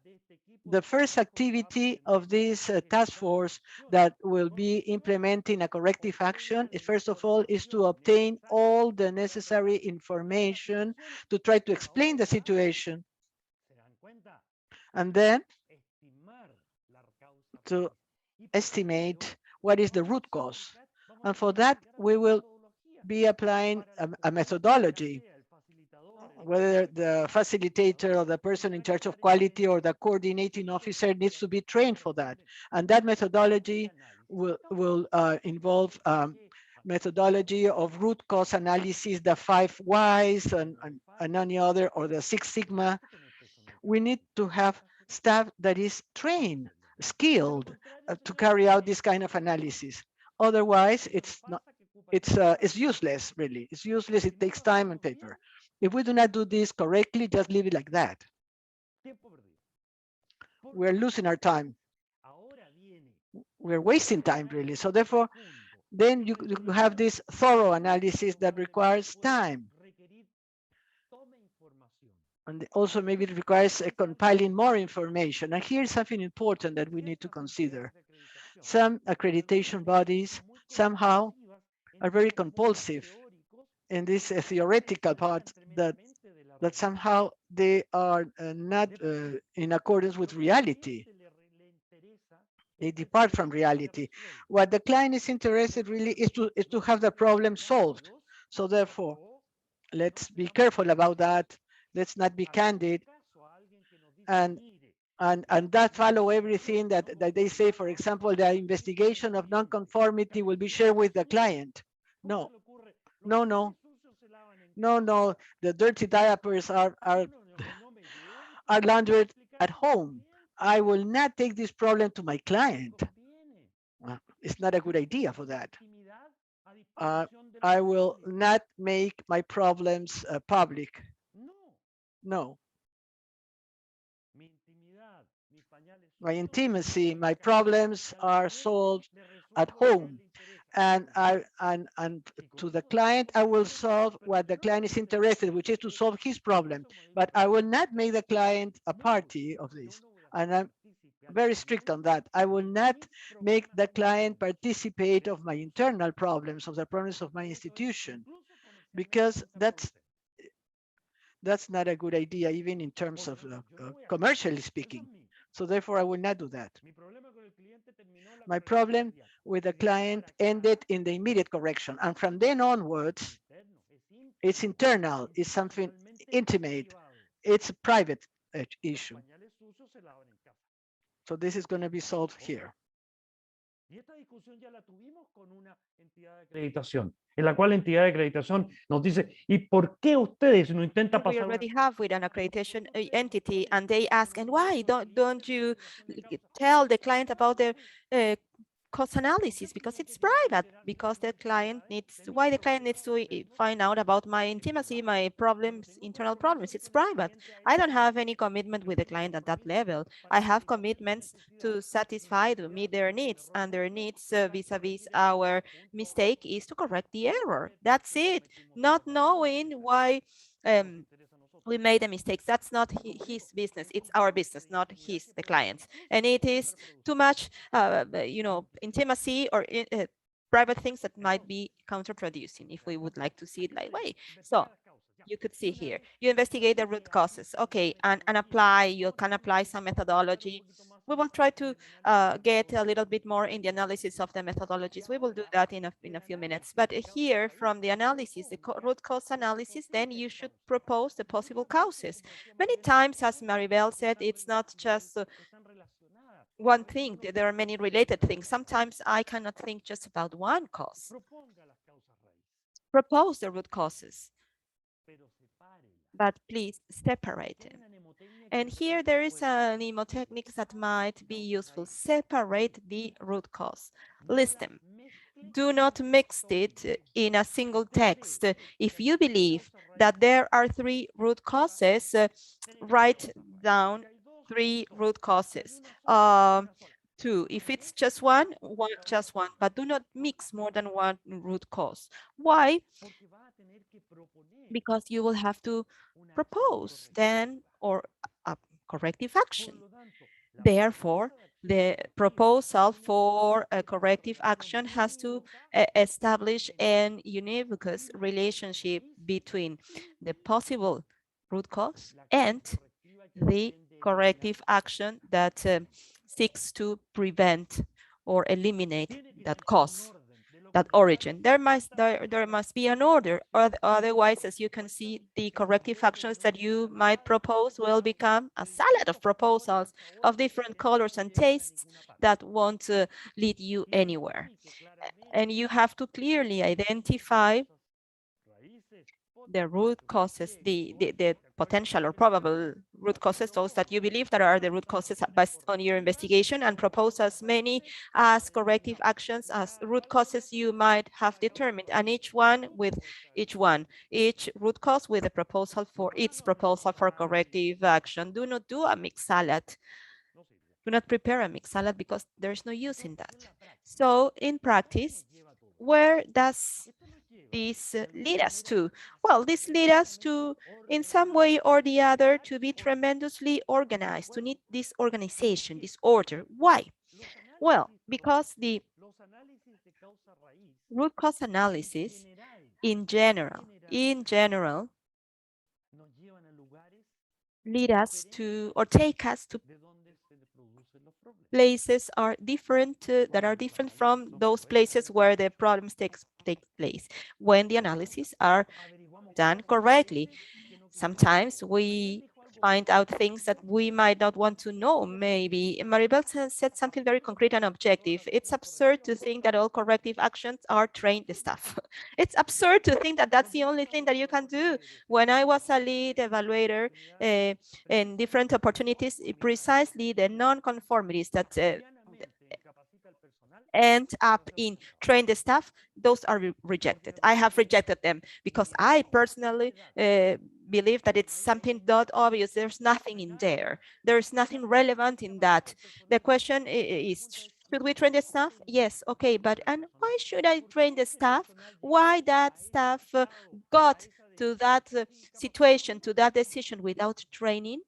the first activity of this task force that will be implementing a corrective action is, first of all, is to obtain all the necessary information to try to explain the situation. And then to estimate what is the root cause. And for that, we will be applying a methodology, whether the facilitator or the person in charge of quality or the coordinating officer needs to be trained for that. And that methodology will involve methodology of root cause analysis, the 5 whys and any other, or the 6 sigma. We need to have staff that is trained, skilled to carry out this kind of analysis. Otherwise, it's useless, really. It's useless. It takes time and paper. If we do not do this correctly, just leave it like that. We're losing our time. We're wasting time, really. So therefore, then you have this thorough analysis that requires time. And also maybe it requires compiling more information. And here's something important that we need to consider. Some accreditation bodies somehow are very compulsive in this theoretical part that somehow they are not in accordance with reality. They depart from reality. What the client is interested really is to have the problem solved. So therefore, let's be careful about that. Let's not be candid and that follow everything that they say. For example, the investigation of non-conformity will be shared with the client. No. The dirty diapers are laundered at home. I will not take this problem to my client. Well, it's not a good idea for that. I will not make my problems public. No. My intimacy, my problems are solved at home. And to the client, I will solve what the client is interested, which is to solve his problem. But I will not make the client a party of this. And I'm very strict on that. I will not make the client participate of my internal problems, of the problems of my institution, because that's not a good idea, even in terms of commercially speaking. So therefore, I will not do that. My problem with the client ended in the immediate correction. And from then onwards, it's internal, it's something intimate, it's a private issue. So this is going to be solved here. Y esta discusión ya la tuvimos con una entidad de acreditación, en la cual la entidad de acreditación nos dice, ¿y por qué ustedes no intentan pasar? We already have with an accreditation entity, and they ask, and why don't you tell the client about the cost analysis? Because it's private, because the client needs, why the client needs to find out about my intimacy, my problems, internal problems. It's private. I don't have any commitment with the client at that level. I have commitments to satisfy, to meet their needs, and their needs vis-a-vis our mistake is to correct the error. That's it. Not knowing why we made a mistake. That's not his business. It's our business, not his, the client's. And it is too much, intimacy or private things that might be counterproducing if we would like to see it that way. So you could see here, you investigate the root causes. Okay, and you can apply some methodology. We will try to get a little bit more in the analysis of the methodologies. We will do that in a few minutes. But here, from the analysis, the root cause analysis, then you should propose the possible causes. Many times, as Maribel said, it's not just one thing. There are many related things. Sometimes I cannot think just about one cause. Propose the root causes, but please separate them. And here there is a mnemotechnics that might be useful. Separate the root cause. List them. Do not mix it in a single text. If you believe that there are 3 root causes, write down 3 root causes. 2. If it's just one, just one, but do not mix more than one root cause. Why? Because you will have to propose then or a corrective action. Therefore, the proposal for a corrective action has to establish an univocous relationship between the possible root cause and the corrective action that seeks to prevent or eliminate that cause, that origin. There must be an order, or otherwise, as you can see, the corrective actions that you might propose will become a salad of proposals of different colors and tastes that won't lead you anywhere. And you have to clearly identify the root causes, the potential or probable root causes, those that you believe that are the root causes based on your investigation, and propose as many as corrective actions as root causes you might have determined, and each root cause with a proposal for its proposal for corrective action. Do not do a mixed salad. Do not prepare a mixed salad because there's no use in that. So in practice, where does this lead us to? Well, this lead us to, in some way or the other, to be tremendously organized, to need this organization, this order. Why? Well, because the root cause analysis in general, lead us to, or take us to places are different, that are different from those places where the problems take place when the analyses are done correctly. Sometimes we find out things that we might not want to know. Maybe Maribel said something very concrete and objective. It's absurd to think that all corrective actions are trained staff. It's absurd to think that that's the only thing that you can do. When I was a lead evaluator in different opportunities, precisely the non-conformities that end up in train the staff, those are rejected. I have rejected them because I personally believe that it's something not obvious. There's nothing in there. There's nothing relevant in that. The question is, should we train the staff? Yes, okay, but and why should I train the staff? Why that staff got to that situation, to that decision without training?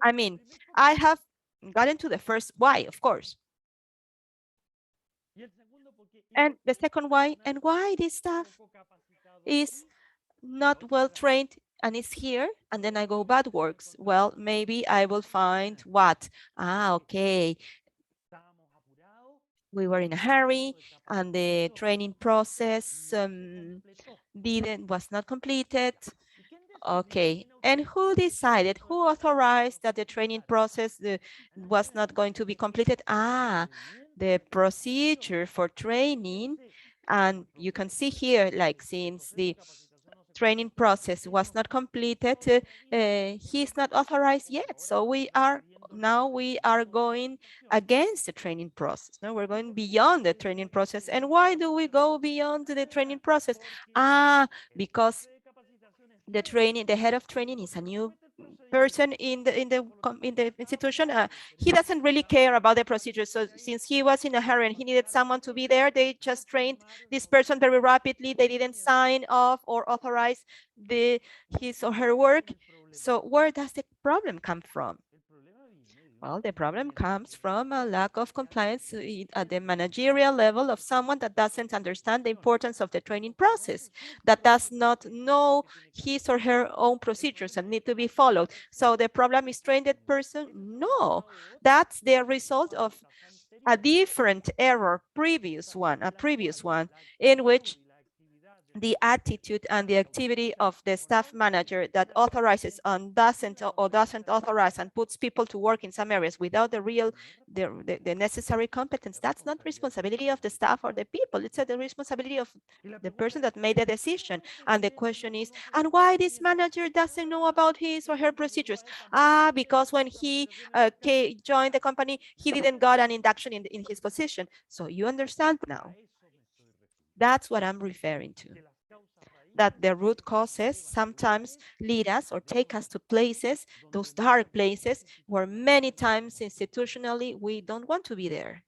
I mean, I have gotten to the first why, of course. And the second why, and why this staff is not well trained and is here, and then I go bad works. Well, maybe I will find what? Okay. We were in a hurry and the training process was not completed. Okay, and who decided, who authorized that the training process was not going to be completed? The procedure for training. And you can see here, like since the training process was not completed, he's not authorized yet. So we are going against the training process. Now we're going beyond the training process. And why do we go beyond the training process? Because the head of training is a new person in the institution. He doesn't really care about the procedure. So since he was in a hurry and he needed someone to be there, they just trained this person very rapidly. They didn't sign off or authorize his or her work. So where does the problem come from? Well, the problem comes from a lack of compliance at the managerial level of someone that doesn't understand the importance of the training process, that does not know his or her own procedures and need to be followed. So the problem is trained that person? No, that's the result of a different error, a previous one in which the attitude and the activity of the staff manager that authorizes and doesn't authorize and puts people to work in some areas without the necessary competence, that's not responsibility of the staff or the people. It's the responsibility of the person that made the decision. And the question is, and why this manager doesn't know about his or her procedures? Because when he joined the company, he didn't got an induction in his position. So you understand now. That's what I'm referring to. That the root causes sometimes lead us or take us to places, those dark places, where many times institutionally we don't want to be there.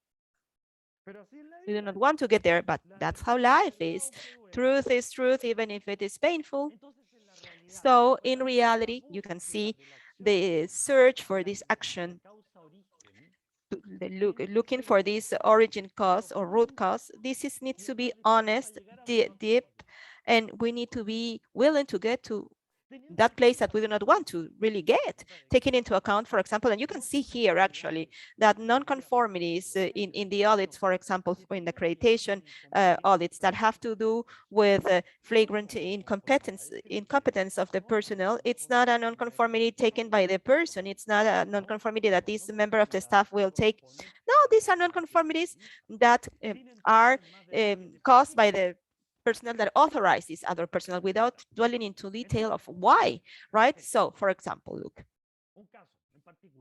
We do not want to get there, but that's how life is. Truth is truth, even if it is painful. So in reality, you can see the search for this action, looking for this origin cause or root cause. This needs to be honest, deep, and we need to be willing to get to that place that we do not want to really get, taking into account, for example, and you can see here actually that non-conformities in the audits, for example, in accreditation audits that have to do with flagrant incompetence of the personnel. It's not a non-conformity taken by the person. It's not a non-conformity that this member of the staff will take. No, these are non-conformities that are caused by the personnel that authorizes other personnel without dwelling into detail of why, right? So, for example, look,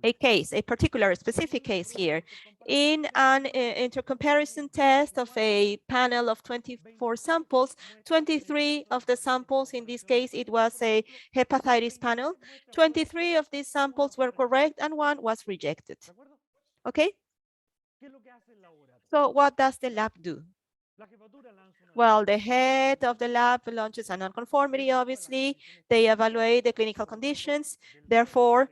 a particular specific case here. In an intercomparison test of a panel of 24 samples, 23 of the samples, in this case, it was a hepatitis panel, 23 of these samples were correct and one was rejected, okay? So what does the lab do? Well, the head of the lab launches a non-conformity, obviously. They evaluate the clinical conditions. Therefore,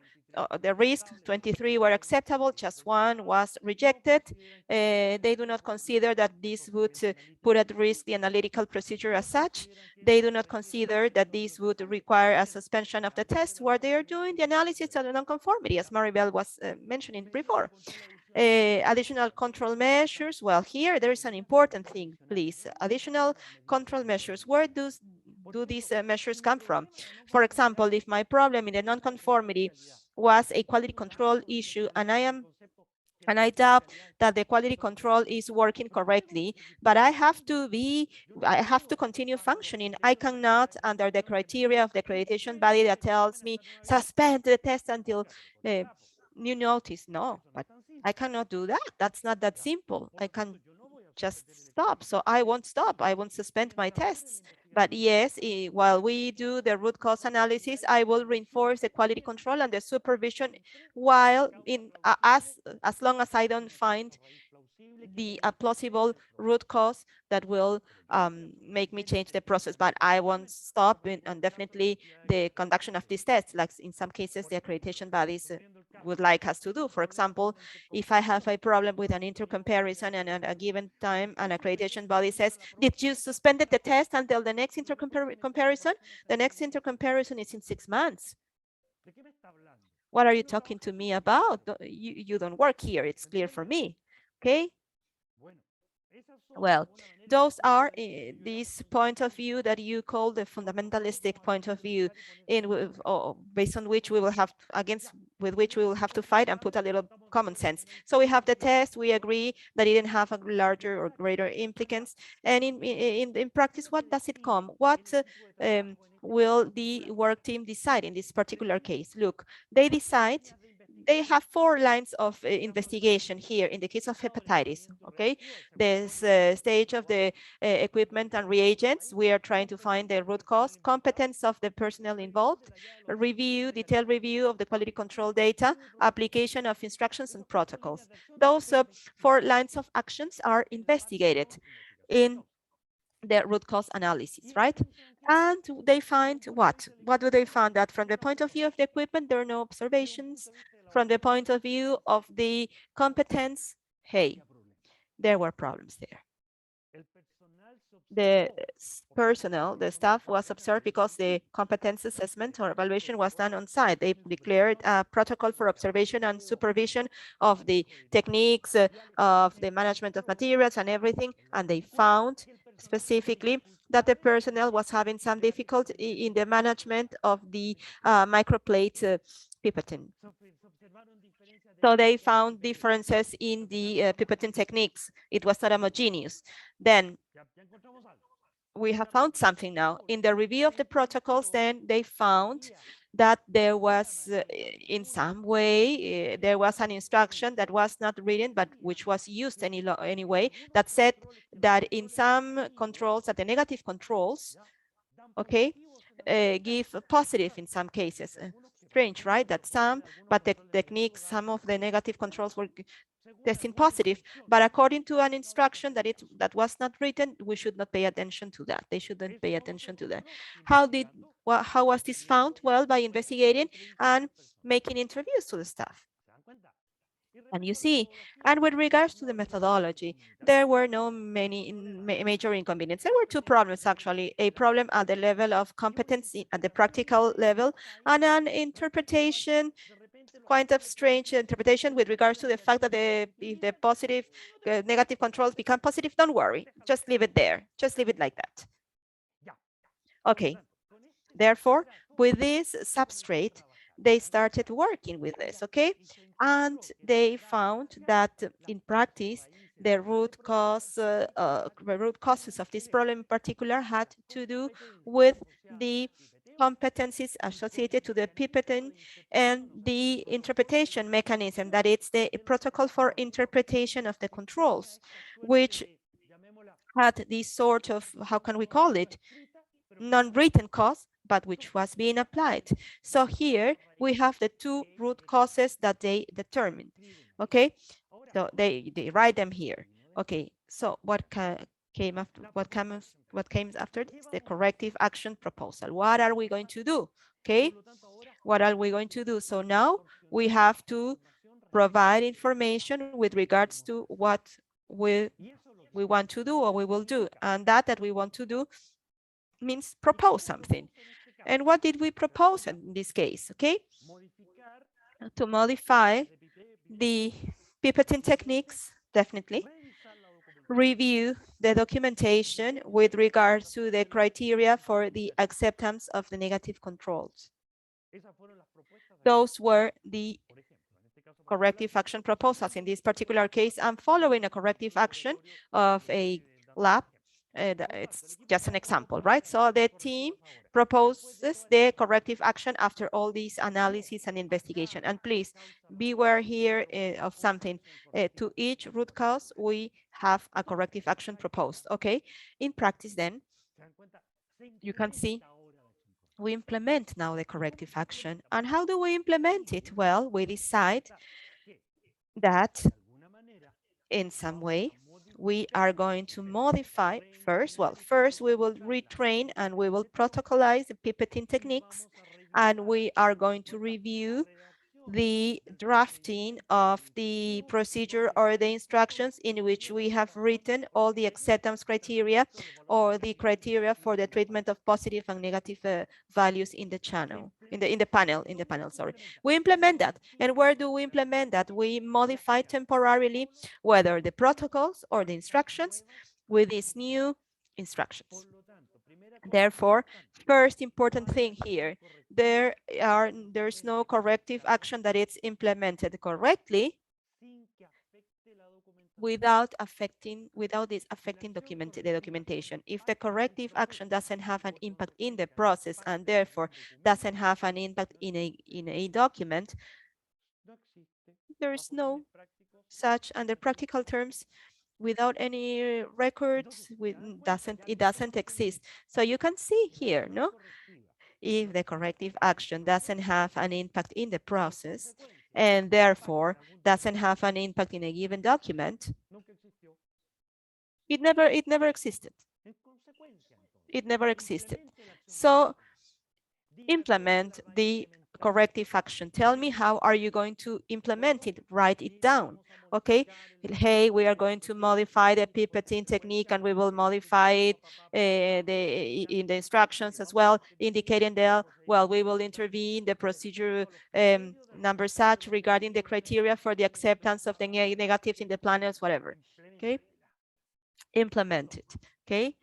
the risk, 23 were acceptable, just one was rejected. They do not consider that this would put at risk the analytical procedure as such. They do not consider that this would require a suspension of the test where they are doing the analysis of the non-conformity, as Maribel was mentioning before. Additional control measures. Well, here there is an important thing, please. Additional control measures. Where do these measures come from? For example, if my problem in the non-conformity was a quality control issue and I doubt that the quality control is working correctly, but I have to continue functioning. I cannot, under the criteria of the accreditation body that tells me suspend the test until new notice. No, but I cannot do that. That's not that simple. I can just stop. So I won't stop. I won't suspend my tests. But yes, while we do the root cause analysis, I will reinforce the quality control and the supervision while as long as I don't find the plausible root cause that will make me change the process. But I won't stop and definitely the conduction of these tests, like in some cases the accreditation bodies would like us to do. For example, if I have a problem with an intercomparison and at a given time an accreditation body says, did you suspended the test until the next intercomparison? The next intercomparison is in 6 months. What are you talking to me about? You don't work here. It's clear for me. Okay. Well, those are this point of view that you call the fundamentalistic point of view, based on which we will have with which we will have to fight and put a little common sense. So we have the test. We agree that it didn't have a larger or greater implicance. And in practice, what does it come? What will the work team decide in this particular case? Look, they decide. They have 4 lines of investigation here in the case of hepatitis, okay? This stage of the equipment and reagents, we are trying to find the root cause, competence of the personnel involved, detailed review of the quality control data, application of instructions and protocols. Those 4 lines of actions are investigated in the root cause analysis, right? And they find what? What do they find? That from the point of view of the equipment, there are no observations. From the point of view of the competence, hey, there were problems there. The personnel, the staff was observed because the competence assessment or evaluation was done on site. They declared a protocol for observation and supervision of the techniques, of the management of materials and everything, and they found specifically that the personnel was having some difficulty in the management of the microplate pipetting. So they found differences in the pipetting techniques. It was not homogeneous. Then we have found something now. In the review of the protocols, then they found that there was, in some way, there was an instruction that was not written, but which was used anyway, that said that in some controls, that the negative controls, okay, give positive in some cases. Strange, right? That but the techniques, some of the negative controls were testing positive, but according to an instruction that was not written, we should not pay attention to that. They shouldn't pay attention to that. How was this found? Well, by investigating and making interviews to the staff. And you see, and with regards to the methodology, there were no major inconveniences. There were 2 problems, actually. A problem at the level of competency, at the practical level, and an interpretation, quite of strange interpretation with regards to the fact that if the positive, negative controls become positive, don't worry. Just leave it there. Just leave it like that. Okay. Therefore, with this substrate, they started working with this, okay? And they found that in practice, the root causes of this problem in particular had to do with the competencies associated to the pipetting and the interpretation mechanism, that it's the protocol for interpretation of the controls, which had this sort of, how can we call it, non-written cause, but which was being applied. So here we have the 2 root causes that they determined. Okay, so they write them here. Okay, so what came after what came after this? The corrective action proposal. What are we going to do? Okay, what are we going to do? So now we have to provide information with regards to what we want to do or we will do, and that we want to do means propose something. And what did we propose in this case? Okay, to modify the pipetting techniques, definitely. Review the documentation with regards to the criteria for the acceptance of the negative controls. Those were the corrective action proposals. In this particular case, I'm following a corrective action of a lab. It's just an example, right? So the team proposes the corrective action after all these analysis and investigation. And please beware here of something. To each root cause, we have a corrective action proposed. Okay. In practice, then, you can see we implement now the corrective action. And how do we implement it? Well, we decide that in some way we are going to modify first. Well, first we will retrain and we will protocolize the pipetting techniques, and we are going to review the drafting of the procedure or the instructions in which we have written all the acceptance criteria or the criteria for the treatment of positive and negative values in the channel, in the panel, sorry. We implement that. And where do we implement that? We modify temporarily whether the protocols or the instructions with these new instructions. Therefore, first important thing here, there's no corrective action that it's implemented correctly without this affecting the documentation. If the corrective action doesn't have an impact in the process and therefore doesn't have an impact in a document, there's no such, under practical terms, without any records, it doesn't exist. So you can see here, no? If the corrective action doesn't have an impact in the process and therefore doesn't have an impact in a given document, it never existed. It never existed. So implement the corrective action. Tell me, how are you going to implement it? Write it down. Okay, hey, we are going to modify the pipetting technique and we will modify it in the instructions as well, indicating that, well, we will intervene the procedure number such regarding the criteria for the acceptance of the negatives in the planners, whatever. Okay, implement it. Okay.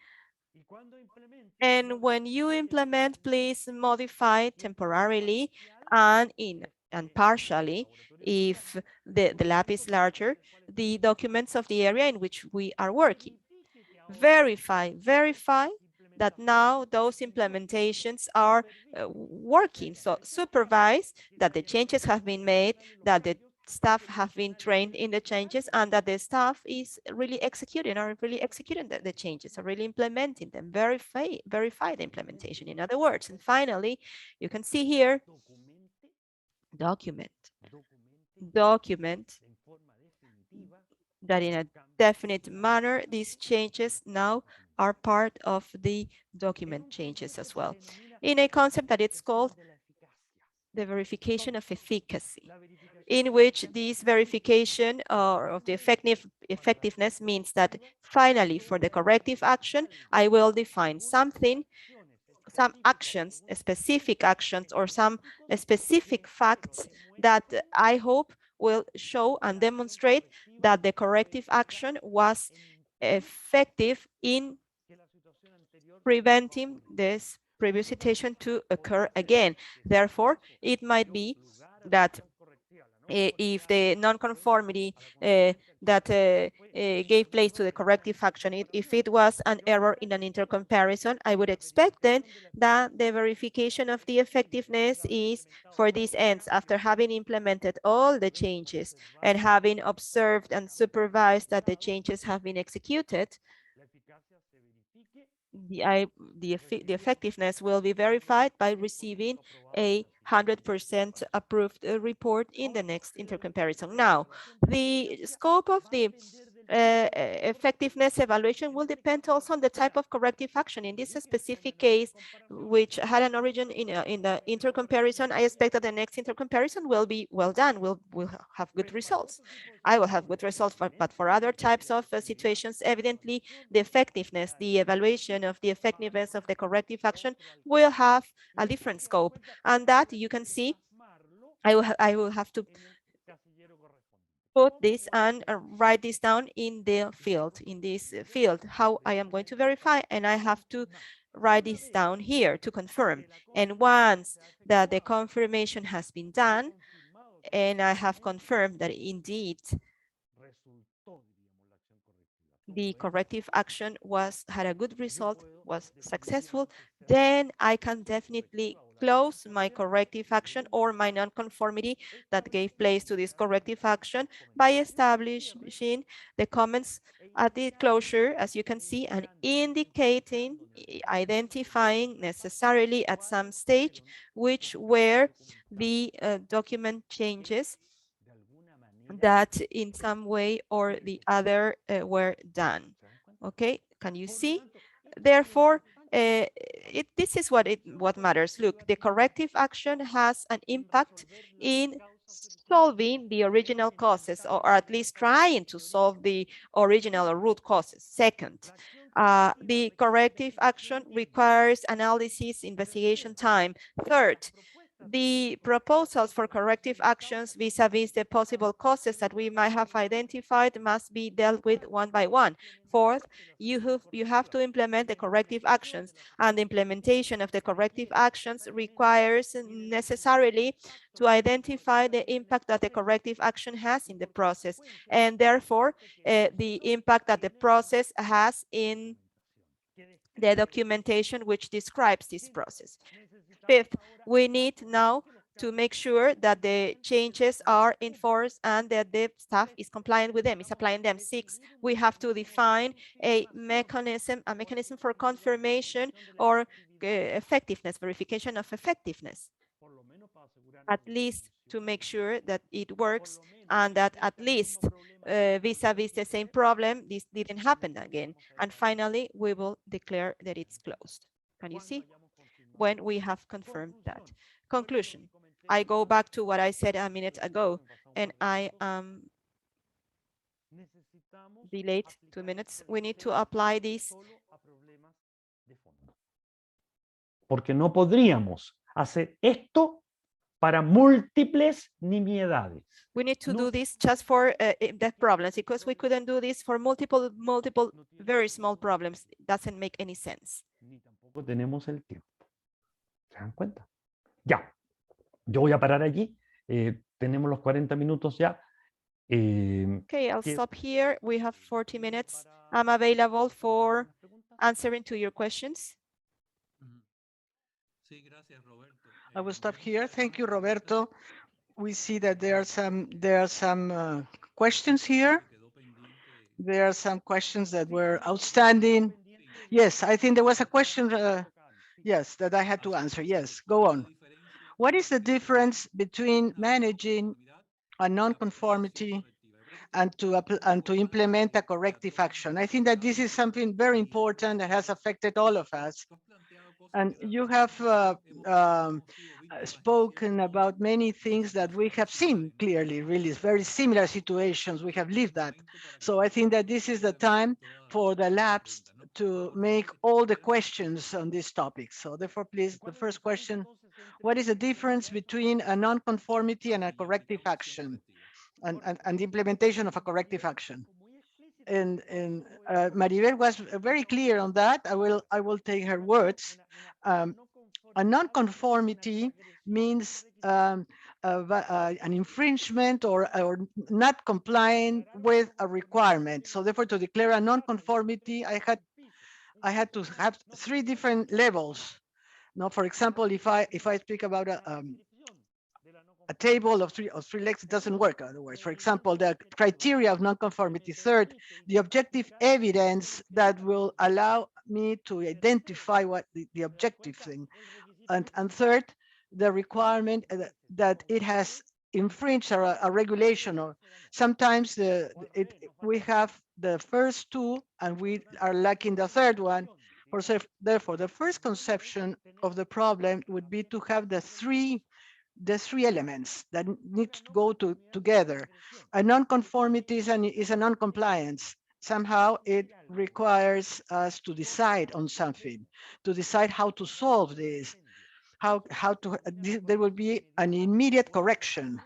And when you implement, please modify temporarily and partially, if the lab is larger, the documents of the area in which we are working. Verify that now those implementations are working. So supervise that the changes have been made, that the staff have been trained in the changes, and that the staff is really executing the changes, are really implementing them. Verify the implementation, in other words. And finally, you can see here, document that in a definite manner, these changes now are part of the document changes as well, in a concept that it's called the verification of efficacy, in which this verification of the effectiveness means that finally, for the corrective action, I will define something, some actions, specific actions, or some specific facts that I hope will show and demonstrate that the corrective action was effective in preventing this previous situation to occur again. Therefore, it might be that if the non-conformity that gave place to the corrective action, if it was an error in an intercomparison, I would expect then that the verification of the effectiveness is for these ends, after having implemented all the changes and having observed and supervised that the changes have been executed, the effectiveness will be verified by receiving a 100% approved report in the next intercomparison. Now, the scope of the effectiveness evaluation will depend also on the type of corrective action. In this specific case, which had an origin in the intercomparison, I expect that the next intercomparison will be well done, will have good results. I will have good results, but for other types of situations, evidently, the effectiveness, the evaluation of the effectiveness of the corrective action will have a different scope. And that you can see, I will have to put this and write this down in the field, in this field, how I am going to verify, and I have to write this down here to confirm. And once that the confirmation has been done, and I have confirmed that indeed the corrective action had a good result, was successful, then I can definitely close my corrective action or my non-conformity that gave place to this corrective action by establishing the comments at the closure, as you can see, and indicating, identifying necessarily at some stage which were the document changes that in some way or the other were done. Okay, can you see? Therefore, this is what matters. Look, the corrective action has an impact in solving the original causes, or at least trying to solve the original or root causes. Second, the corrective action requires analysis, investigation time. Third, the proposals for corrective actions vis-a-vis the possible causes that we might have identified must be dealt with one by one. Fourth, you have to implement the corrective actions, and the implementation of the corrective actions requires necessarily to identify the impact that the corrective action has in the process, and therefore the impact that the process has in the documentation which describes this process. Fifth, we need now to make sure that the changes are enforced and that the staff is compliant with them, is applying them. Six, we have to define a mechanism for confirmation or effectiveness, verification of effectiveness, at least to make sure that it works and that at least vis-a-vis the same problem, this didn't happen again. And finally, we will declare that it's closed. Can you see? When we have confirmed that. Conclusion. I go back to what I said a minute ago, and I delayed 2 minutes. We need to apply this. Porque no podríamos hacer esto para múltiples nimiedades. We need to do this just for the problems, because we couldn't do this for multiple, very small problems. It doesn't make any sense. Ni tampoco tenemos el tiempo. ¿Se dan cuenta? Ya, yo voy a parar allí. Tenemos los 40 minutos ya. Okay, I'll stop here. We have 40 minutes. I'm available for answering to your questions. I will stop here. Thank you, Roberto. We see that there are some questions here. There are some questions that were outstanding. Yes, I think there was a question, yes, that I had to answer. Yes, go on. What is the difference between managing a non-conformity and to implement a corrective action? I think that this is something very important that has affected all of us. And you have spoken about many things that we have seen clearly, really very similar situations. We have lived that. So I think that this is the time for the labs to make all the questions on this topic. So therefore, please, the first question, what is the difference between a non-conformity and a corrective action and the implementation of a corrective action? And Maribel was very clear on that. I will take her words. A non-conformity means an infringement or not complying with a requirement. So therefore, to declare a non-conformity, I had to have 3 different levels. Now, for example, if I speak about a table of three legs, it doesn't work otherwise. For example, the criteria of non-conformity. Third, the objective evidence that will allow me to identify what the objective thing. And third, the requirement that it has infringe a regulation, or sometimes we have the first two and we are lacking the third one. Therefore, the first conception of the problem would be to have the three elements that need to go together. A non-conformity is a non-compliance. Somehow it requires us to decide on something, to decide how to solve this, there will be an immediate correction,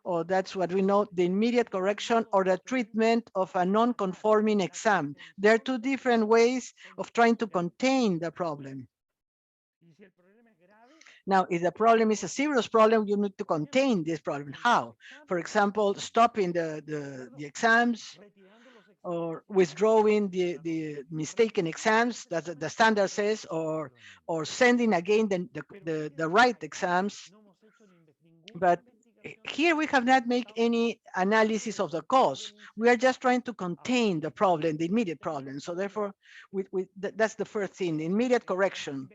or that's what we know, the immediate correction or the treatment of a non-conforming exam. There are two different ways of trying to contain the problem. Now, if the problem is a serious problem, you need to contain this problem. How? For example, stopping the exams, or withdrawing the mistaken exams that the standard says, or sending again the right exams. But here we have not made any analysis of the cause. We are just trying to contain the problem, the immediate problem. So therefore, that's the first thing, immediate correction.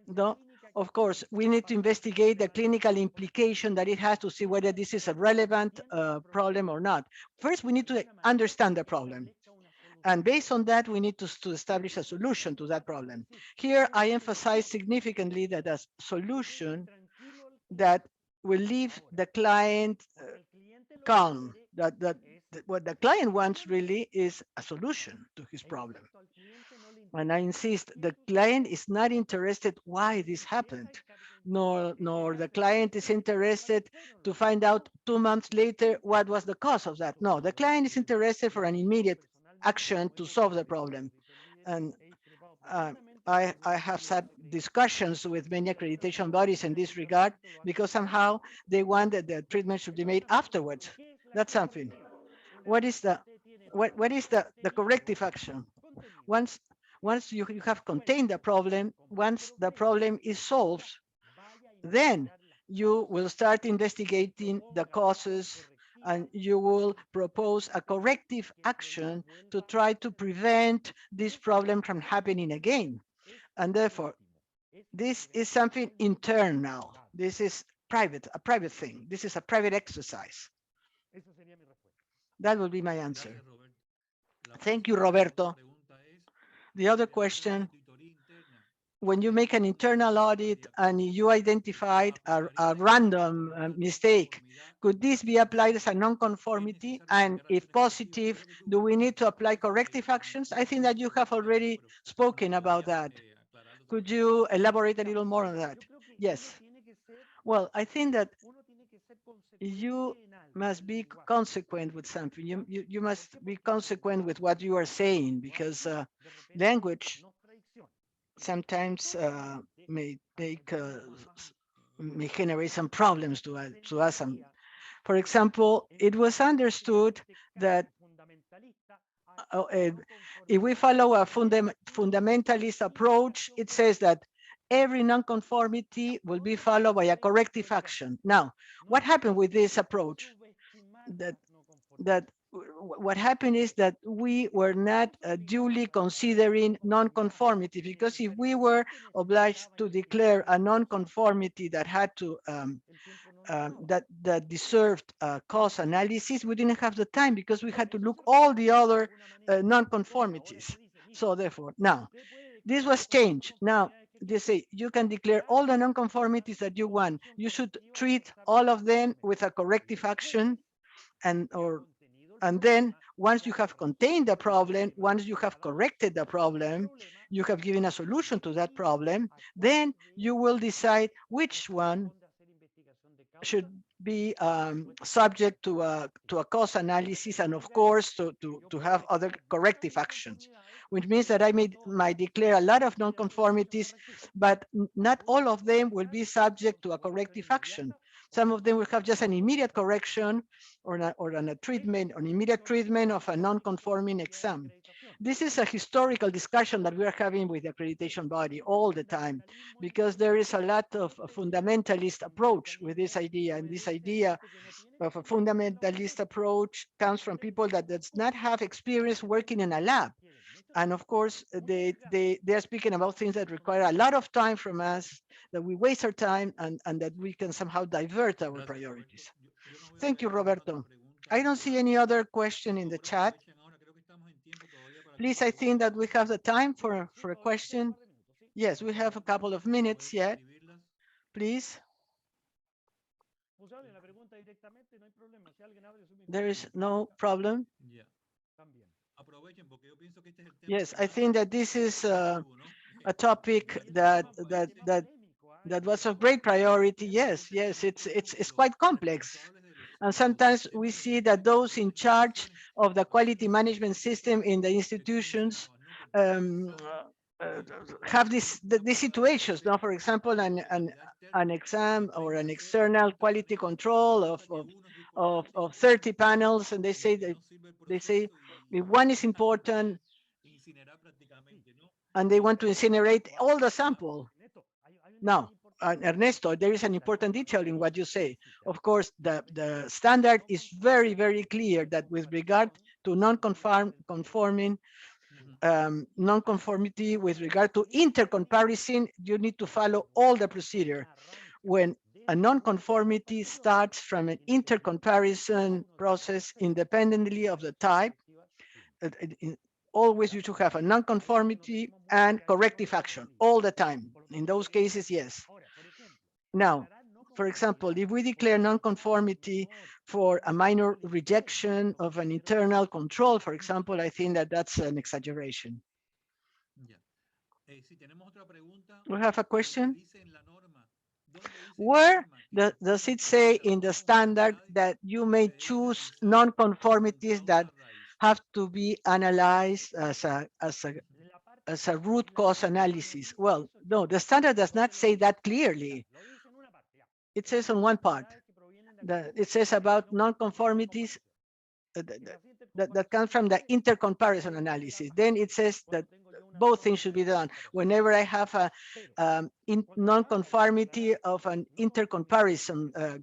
Though, of course, we need to investigate the clinical implication that it has to see whether this is a relevant problem or not. First, we need to understand the problem. And based on that, we need to establish a solution to that problem. Here, I emphasize significantly that a solution that will leave the client calm, that what the client wants really is a solution to his problem. And I insist, the client is not interested why this happened, nor the client is interested to find out 2 months later what was the cause of that. No, the client is interested for an immediate action to solve the problem. And I have had discussions with many accreditation bodies in this regard, because somehow they want that the treatment should be made afterwards. That's something. What is the corrective action? Once you have contained the problem, once the problem is solved, then you will start investigating the causes, and you will propose a corrective action to try to prevent this problem from happening again. And therefore, this is something internal. This is a private thing. This is a private exercise. That will be my answer. Thank you, Roberto. The other question, when you make an internal audit and you identified a random mistake, could this be applied as a non-conformity? And if positive, do we need to apply corrective actions? I think that you have already spoken about that. Could you elaborate a little more on that? Yes. Well, I think that you must be consequent with something. You must be consequent with what you are saying, because language sometimes may generate some problems to us. For example, it was understood that if we follow a fundamentalist approach, it says that every non-conformity will be followed by a corrective action. Now, what happened with this approach? What happened is that we were not duly considering non-conformity, because if we were obliged to declare a non-conformity that had to that deserved cause analysis, we didn't have the time, because we had to look all the other non-conformities. So therefore, now this was changed. Now they say you can declare all the non-conformities that you want. You should treat all of them with a corrective action, and then once you have contained the problem, once you have corrected the problem, you have given a solution to that problem, then you will decide which one should be subject to a cause analysis, and of course to have other corrective actions, which means that I might declare a lot of non-conformities, but not all of them will be subject to a corrective action. Some of them will have just an immediate correction or an immediate treatment of a non-conforming exam. This is a historical discussion that we are having with the accreditation body all the time, because there is a lot of a fundamentalist approach with this idea, and this idea of a fundamentalist approach comes from people that does not have experience working in a lab. And of course, they are speaking about things that require a lot of time from us, that we waste our time, and that we can somehow divert our priorities. Thank you, Roberto. I don't see any other question in the chat. Please, I think that we have the time for a question. Yes, we have a couple of minutes yet. Please. There is no problem. Yes, I think that this is a topic that was of great priority. Yes, it's quite complex. And sometimes we see that those in charge of the quality management system in the institutions have these situations. Now, for example, an exam or an external quality control of 30 panels, and they say if one is important and they want to incinerate all the sample. Now, Ernesto, there is an important detail in what you say. Of course, the standard is very, very clear that with regard to non-conforming non-conformity, with regard to intercomparison, you need to follow all the procedure. When a non-conformity starts from an intercomparison process independently of the type, always you should have a non-conformity and corrective action all the time. In those cases, yes. Now, for example, if we declare non-conformity for a minor rejection of an internal control, for example, I think that that's an exaggeration. We have a question? Where does it say in the standard that you may choose non-conformities that have to be analyzed as a root cause analysis? Well, no, the standard does not say that clearly. It says on one part that it says about non-conformities that come from the intercomparison analysis. Then it says that both things should be done. Whenever I have a non-conformity of an intercomparison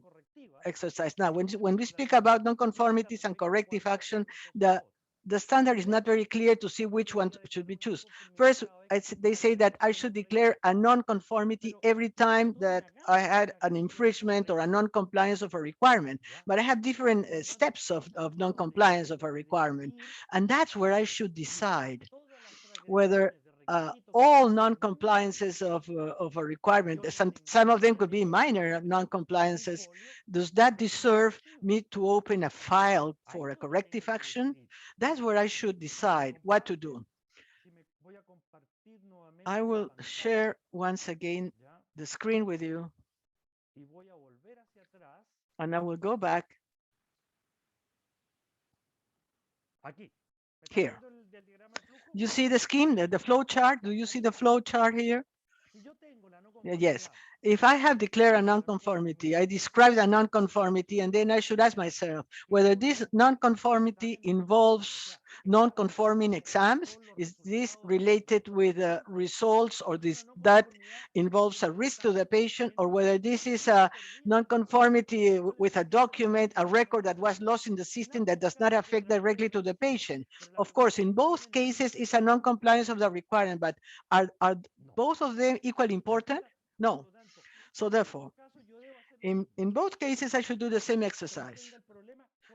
exercise. Now, when we speak about non-conformities and corrective action, the standard is not very clear to see which one should be chosen. First, they say that I should declare a non-conformity every time that I had an infringement or a non-compliance of a requirement. But I have different steps of non-compliance of a requirement. And that's where I should decide whether all non-compliances of a requirement, some of them could be minor non-compliances, does that deserve me to open a file for a corrective action? That's where I should decide what to do. I will share once again the screen with you, and I will go back here. You see the scheme, the flow chart? Do you see the flow chart here? Yes. If I have declared a non-conformity, I describe the non-conformity, and then I should ask myself whether this non-conformity involves non-conforming exams. Is this related with results, or that involves a risk to the patient, or whether this is a non-conformity with a document, a record that was lost in the system that does not affect directly to the patient. Of course, in both cases, it's a non-compliance of the requirement, but are both of them equally important? No. So therefore, in both cases, I should do the same exercise.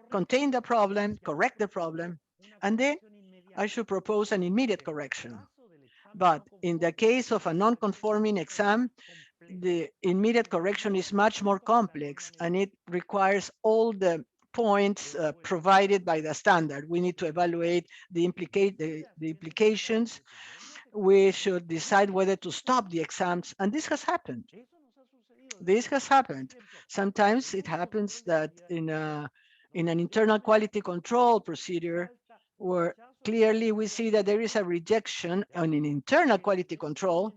Contain the problem, correct the problem, and then I should propose an immediate correction. But in the case of a non-conforming exam, the immediate correction is much more complex, and it requires all the points provided by the standard. We need to evaluate the implications. We should decide whether to stop the exams, and this has happened. This has happened. Sometimes it happens that in an internal quality control procedure, where clearly we see that there is a rejection on an internal quality control,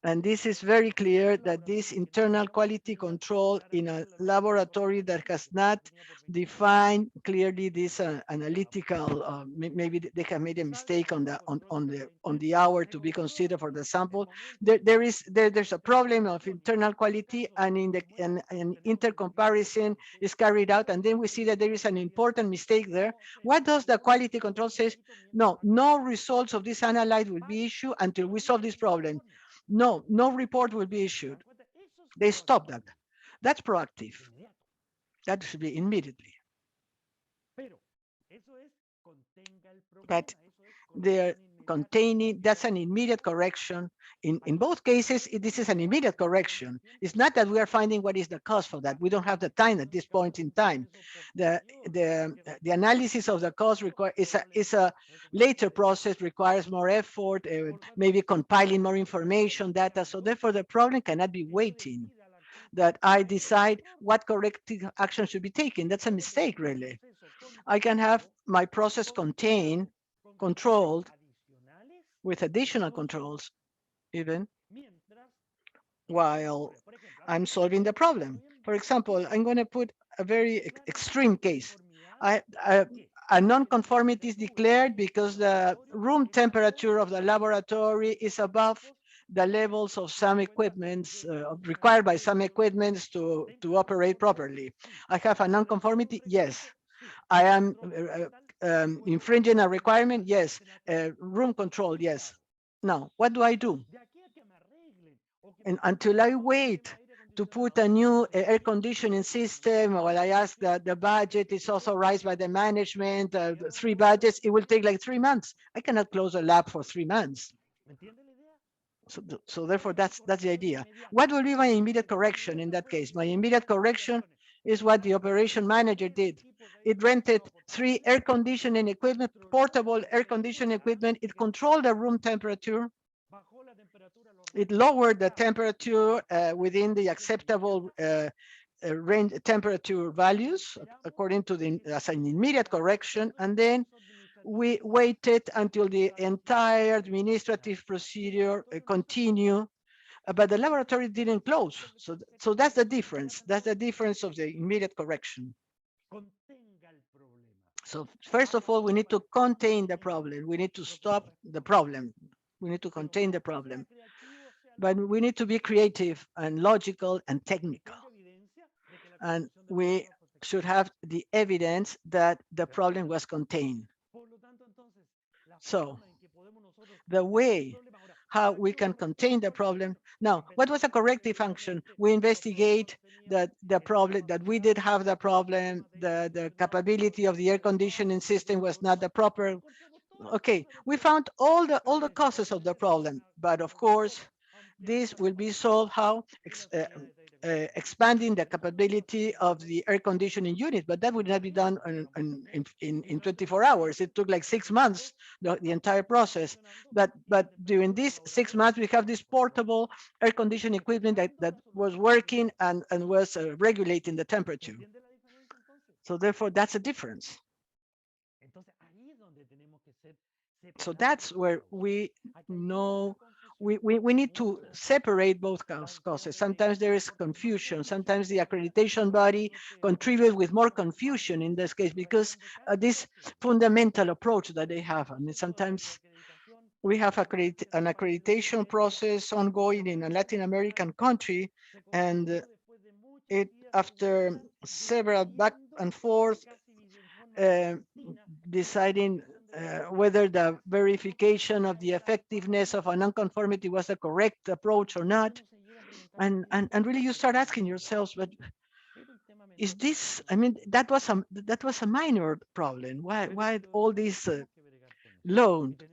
and this is very clear that this internal quality control in a laboratory that has not defined clearly this analytical, maybe they have made a mistake on the hour to be considered for the sample. There's a problem of internal quality, and an intercomparison is carried out, and then we see that there is an important mistake there. What does the quality control say? No results of this analyte will be issued until we solve this problem. No report will be issued. They stop that. That's proactive. That should be immediately. But they're containing, that's an immediate correction. In both cases, this is an immediate correction. It's not that we are finding what is the cause for that. We don't have the time at this point in time. The analysis of the cause is a later process, requires more effort, maybe compiling more information, data. So therefore, the problem cannot be waiting that I decide what corrective action should be taken. That's a mistake, really. I can have my process contained, controlled, with additional controls, even while I'm solving the problem. For example, I'm going to put a very extreme case. A non-conformity is declared because the room temperature of the laboratory is above the levels of some equipments required by some equipments to operate properly. I have a non-conformity, yes. I am infringing a requirement, yes. Room control, yes. Now, what do I do? And until I wait to put a new air conditioning system, while I ask that the budget is authorized by the management, 3 budgets, it will take like 3 months. I cannot close a lab for 3 months. So therefore, that's the idea. What will be my immediate correction in that case? My immediate correction is what the operation manager did. It rented 3 air conditioning equipment, portable air conditioning equipment. It controlled the room temperature. It lowered the temperature within the acceptable range temperature values according to as an immediate correction, and then we waited until the entire administrative procedure continue, but the laboratory didn't close. So that's the difference. That's the difference of the immediate correction. So first of all, we need to contain the problem. We need to stop the problem. We need to contain the problem. But we need to be creative and logical and technical. And we should have the evidence that the problem was contained. So the way how we can contain the problem. Now, what was a corrective function? We investigate that the problem, that we did have the problem, the capability of the air conditioning system was not the proper. Okay, we found all the causes of the problem, but of course, this will be solved how? Expanding the capability of the air conditioning unit, but that would not be done in 24 hours. It took like 6 months, the entire process. But during these 6 months, we have this portable air conditioning equipment that was working and was regulating the temperature. So therefore, that's a difference. So that's where we know we need to separate both causes. Sometimes there is confusion. Sometimes the accreditation body contributes with more confusion in this case because this fundamental approach that they have. I mean, sometimes we have an accreditation process ongoing in a Latin American country, and it after several back and forth deciding whether the verification of the effectiveness of a non-conformity was the correct approach or not. And really you start asking yourselves, but is this, I mean, that was a minor problem. Why all this load,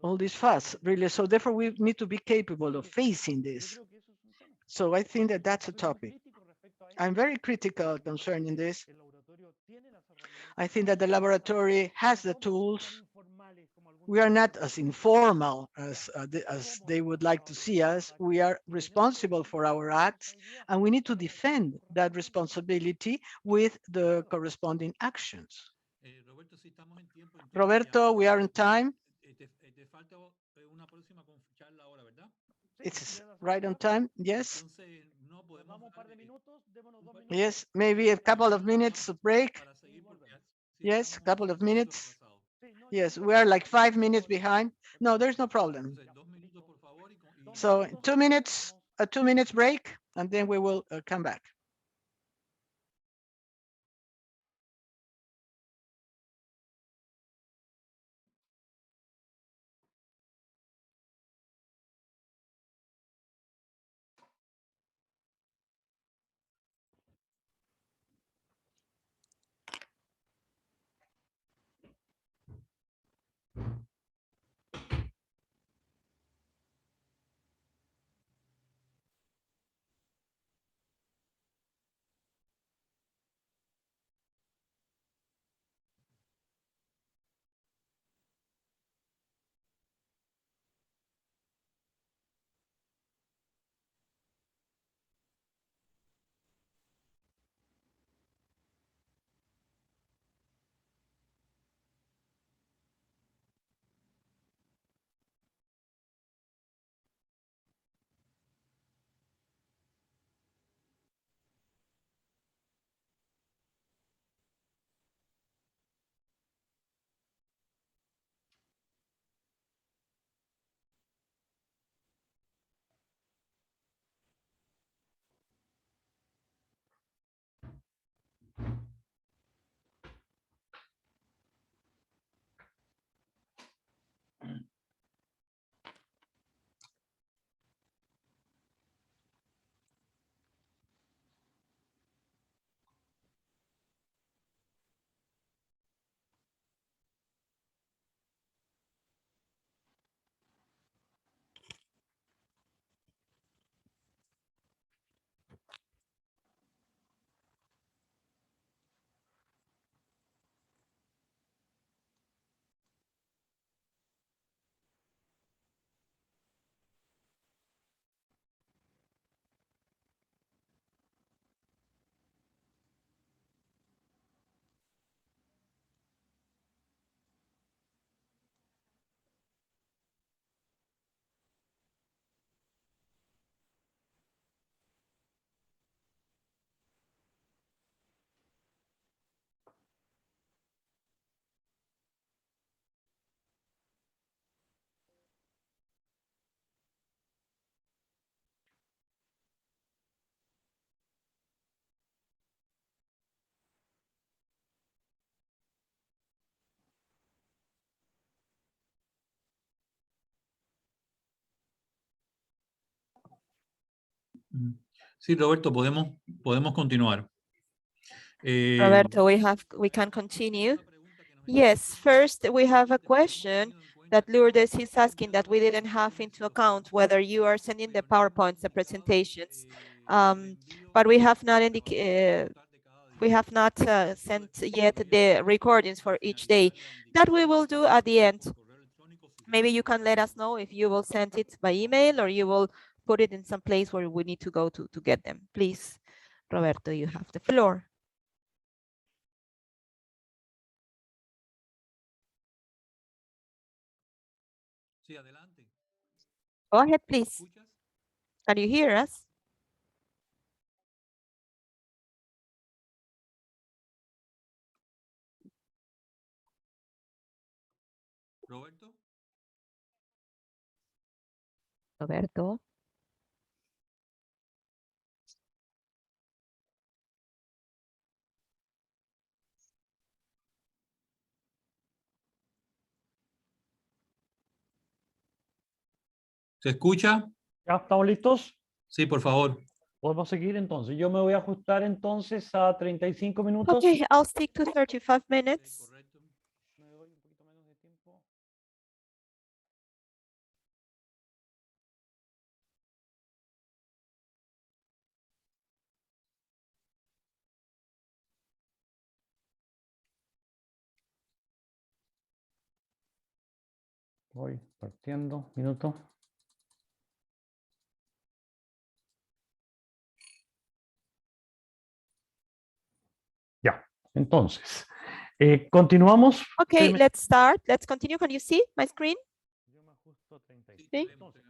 all this fuss, really? So therefore we need to be capable of facing this. So I think that that's a topic. I'm very critical concerning this. I think that the laboratory has the tools. We are not as informal as they would like to see us. We are responsible for our acts, and we need to defend that responsibility with the corresponding actions. Roberto, we are in time. It's right on time, yes? Yes, maybe a couple of minutes of break. Yes, a couple of minutes. Yes, we are like 5 minutes behind. No, there's no problem. So 2 minutes, a 2 minutes break, and then we will come back. Sí, Roberto, podemos continuar. Roberto, we can continue. Yes, first we have a question that Lourdes is asking that we didn't have into account whether you are sending the PowerPoints, the presentations, but we have not sent yet the recordings for each day. That we will do at the end. Maybe you can let us know if you will send it by email or you will put it in some place where we need to go to get them. Please, Roberto, you have the floor. Sí, adelante. Go ahead, please. Can you hear us? Roberto. Roberto. ¿Se escucha? ¿Ya estamos listos? Sí, por favor. Podemos seguir entonces. Yo me voy a ajustar entonces a 35 minutos. Okay, I'll stick to 35 minutes. Me doy un poquito menos de tiempo. Voy partiendo, minuto. Ya, entonces, continuamos. Okay, let's start. Let's continue. Can you see my screen? Yo me ajusto a 35. Sí. Entonces,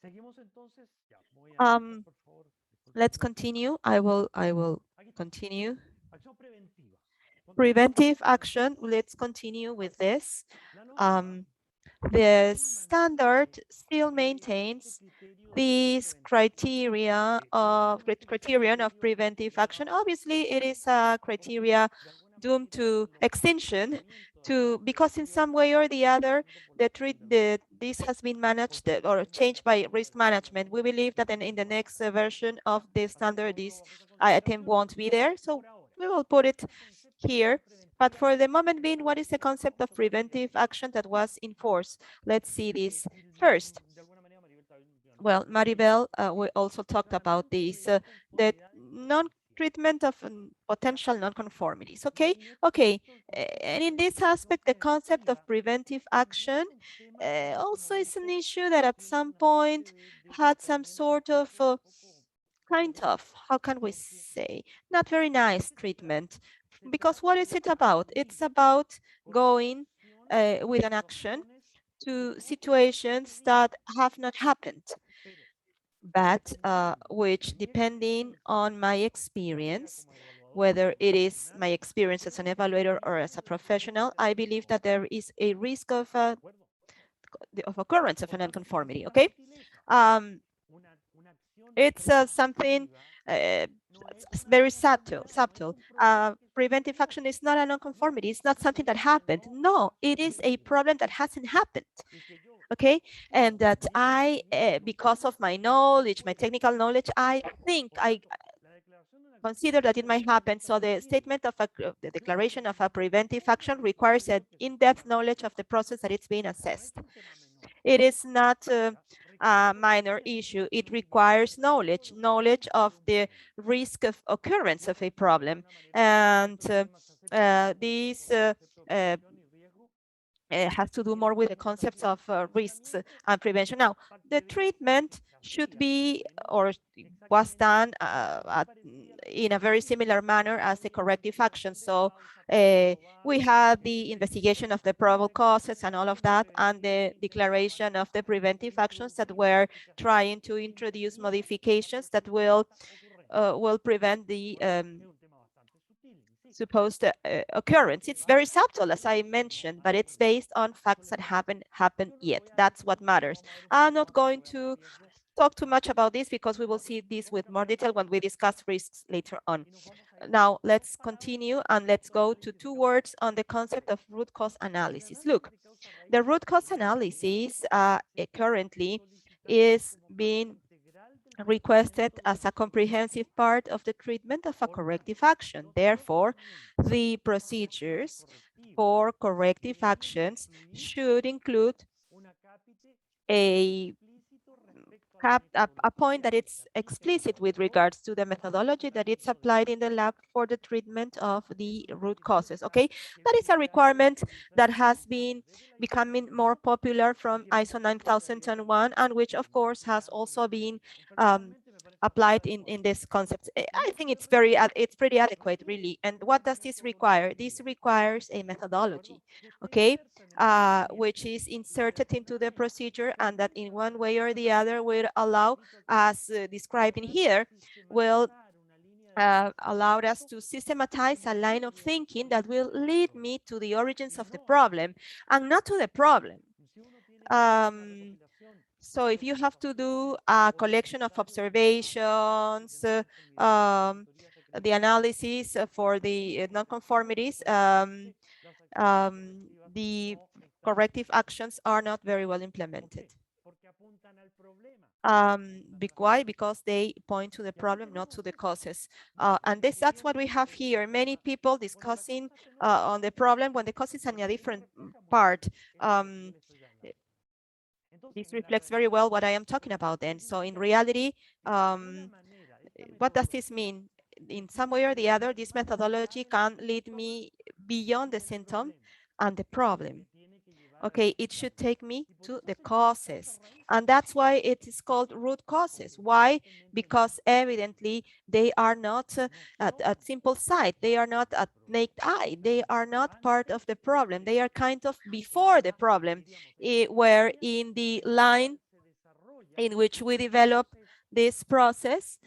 seguimos entonces. Ya, voy a por favor. Let's continue. I will continue. Acción preventiva. Preventive action. Let's continue with this. The standard still maintains this criterion of preventive action. Obviously, it is a criteria doomed to extinction because in some way or the other, this has been managed or changed by risk management. We believe that in the next version of the standard, this item won't be there. So we will put it here. But for the moment being, what is the concept of preventive action that was enforced? Let's see this first. Well, Maribel, we also talked about this, the non-treatment of potential non-conformities, okay? Okay, and in this aspect, the concept of preventive action also is an issue that at some point had some sort of how can we say, not very nice treatment. Because what is it about? It's about going with an action to situations that have not happened, but which, depending on my experience, whether it is my experience as an evaluator or as a professional, I believe that there is a risk of occurrence of a non-conformity, okay? It's something very subtle. Preventive action is not a non-conformity. It's not something that happened. No, it is a problem that hasn't happened. Okay, and that I, because of my knowledge, my technical knowledge, I think I consider that it might happen. So the statement of the declaration of a preventive action requires an in-depth knowledge of the process that it's being assessed. It is not a minor issue. It requires knowledge of the risk of occurrence of a problem. And this has to do more with the concepts of risks and prevention. Now, the treatment should be or was done in a very similar manner as the corrective action. So we had the investigation of the probable causes and all of that, and the declaration of the preventive actions that were trying to introduce modifications that will prevent the supposed occurrence. It's very subtle, as I mentioned, but it's based on facts that haven't happened yet. That's what matters. I'm not going to talk too much about this because we will see this with more detail when we discuss risks later on. Now, let's continue and let's go to 2 words on the concept of root cause analysis. Look, the root cause analysis currently is being requested as a comprehensive part of the treatment of a corrective action. Therefore, the procedures for corrective actions should include a point that it's explicit with regards to the methodology that it's applied in the lab for the treatment of the root causes, okay? That is a requirement that has been becoming more popular from ISO 9001, and which of course has also been applied in this concept. I think it's pretty adequate, really. And what does this require? This requires a methodology, okay, which is inserted into the procedure, and that in one way or the other will allow, as described in here, will allow us to systematize a line of thinking that will lead me to the origins of the problem and not to the problem. So if you have to do a collection of observations, the analysis for the non-conformities, the corrective actions are not very well implemented. Why? Because they point to the problem, not to the causes. And that's what we have here. Many people discussing on the problem when the cause is in a different part. This reflects very well what I am talking about then. So in reality, what does this mean? In some way or the other, this methodology can lead me beyond the symptom and the problem. Okay, it should take me to the causes. And that's why it is called root causes. Why? Because evidently they are not at simple sight. They are not at naked eye. They are not part of the problem. They are kind of before the problem, where in the line in which we develop this process,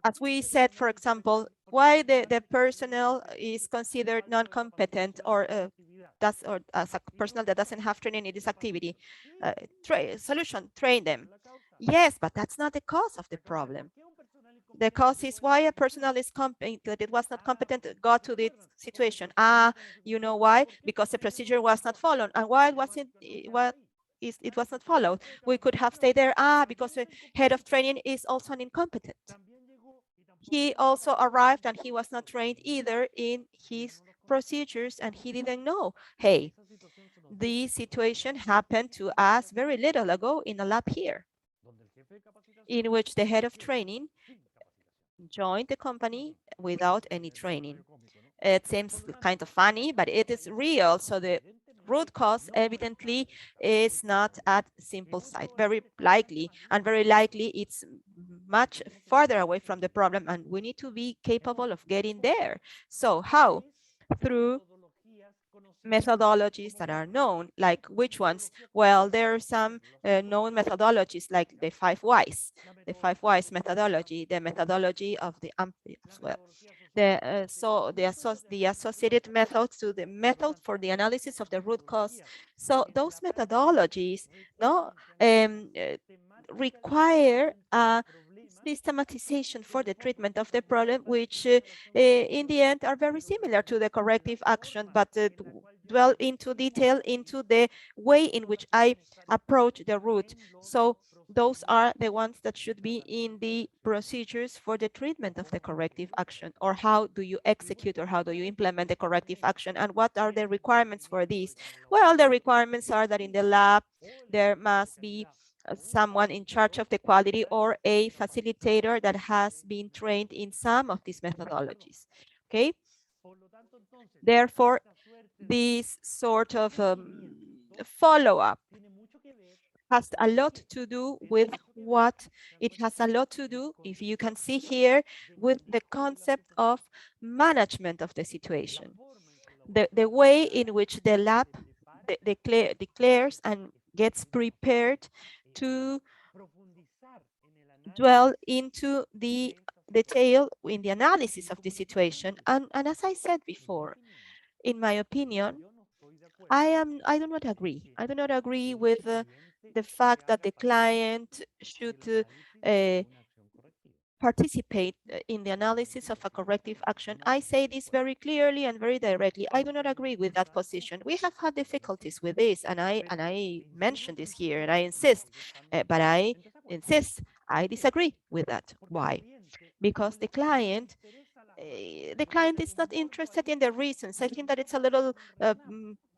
as we said, for example, why the personnel is considered non-competent or as a personnel that doesn't have training in this activity. Solution, train them. Yes, but that's not the cause of the problem. The cause is why a personnel is that it was not competent got to this situation. You know why? Because the procedure was not followed. And why wasn't it was not followed? We could have stayed there, because the head of training is also an incompetent. he also arrived and he was not trained either in his procedures, and he didn't know, hey, this situation happened to us very little ago in a lab here, in which the head of training joined the company without any training. It seems kind of funny, but it is real. So the root cause evidently is not at simple site, very likely, and very likely it's much farther away from the problem, and we need to be capable of getting there. So how? Through methodologies that are known, like which ones? Well, there are some known methodologies like the 5 whys, the 5 whys methodology, the methodology of the AMPI as well. The associated methods to the method for the analysis of the root cause. So those methodologies require a systematization for the treatment of the problem, which in the end are very similar to the corrective action, but dwell into detail into the way in which I approach the root. So those are the ones that should be in the procedures for the treatment of the corrective action, or how do you execute or how do you implement the corrective action, and what are the requirements for this? Well, the requirements are that in the lab there must be someone in charge of the quality or a facilitator that has been trained in some of these methodologies. Okay. Therefore, this sort of follow-up has a lot to do with what it has a lot to do, if you can see here, with the concept of management of the situation. The way in which the lab declares and gets prepared to dwell into the detail in the analysis of the situation. And as I said before, in my opinion, I do not agree. I do not agree with the fact that the client should participate in the analysis of a corrective action. I say this very clearly and very directly. I do not agree with that position. We have had difficulties with this, and I mentioned this here, and I insist, I disagree with that. Why? Because the client is not interested in the reasons. I think that it's a little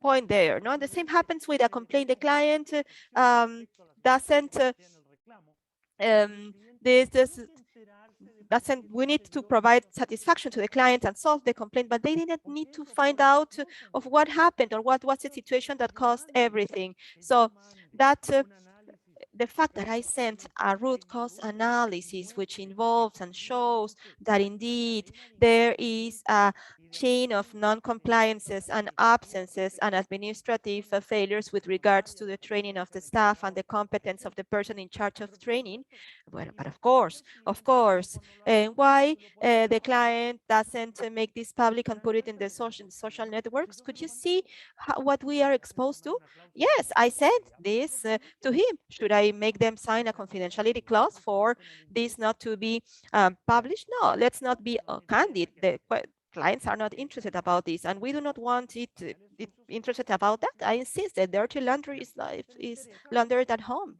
point there. No, the same happens with a complaint. The client doesn't. We need to provide satisfaction to the client and solve the complaint, but they didn't need to find out of what happened or what was the situation that caused everything. So that the fact that I sent a root cause analysis, which involves and shows that indeed there is a chain of non-compliances and absences and administrative failures with regards to the training of the staff and the competence of the person in charge of training. Well, but of course, why the client doesn't make this public and put it in the social networks? Could you see what we are exposed to? Yes, I said this to him. Should I make them sign a confidentiality clause for this not to be published? No, let's not be candid. The clients are not interested about this, and we do not want it interested about that. I insist that dirty laundry is laundered at home,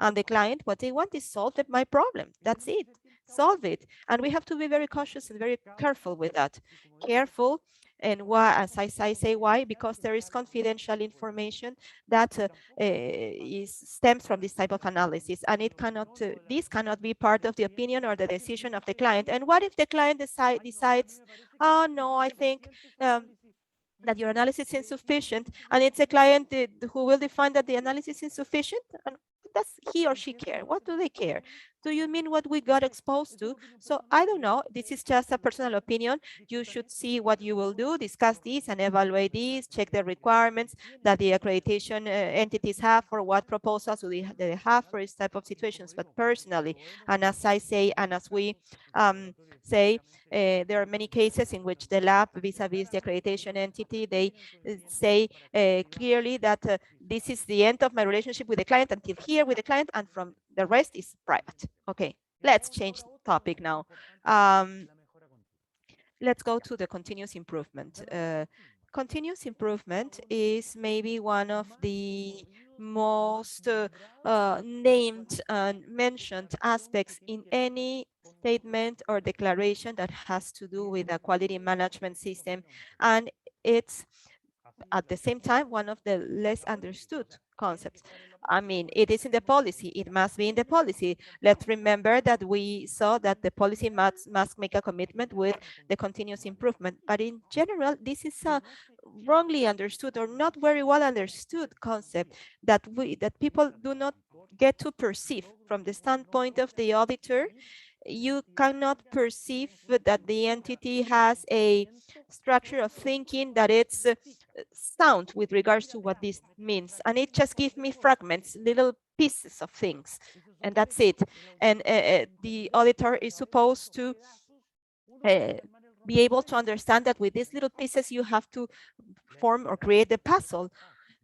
and the client, what they want is solve my problem. That's it. Solve it. And we have to be very cautious and very careful with that. Careful. And why, as I say, why? Because there is confidential information that stems from this type of analysis, and it cannot. This cannot be part of the opinion or the decision of the client. And what if the client decides, oh no, I think that your analysis is insufficient, and it's a client who will define that the analysis is insufficient? And does he or she care? What do they care? Do you mean what we got exposed to? So I don't know. This is just a personal opinion. You should see what you will do, discuss this and evaluate this, check the requirements that the accreditation entities have for what proposals they have for this type of situations. But personally, and as I say, and as we say, there are many cases in which the lab vis-a-vis the accreditation entity, they say clearly that this is the end of my relationship with the client until here with the client, and from the rest is private. Okay, let's change topic now. Let's go to the continuous improvement. continuous improvement is maybe one of the most named and mentioned aspects in any statement or declaration that has to do with a quality management system. And it's at the same time one of the less understood concepts. I mean, it is in the policy, it must be in the policy. Let's remember that we saw that the policy must make a commitment with the continuous improvement, but in general, this is a wrongly understood or not very well understood concept that people do not get to perceive from the standpoint of the auditor. You cannot perceive that the entity has a structure of thinking that it's sound with regards to what this means. And it just gives me fragments, little pieces of things, and that's it. And the auditor is supposed to be able to understand that with these little pieces, you have to form or create the puzzle.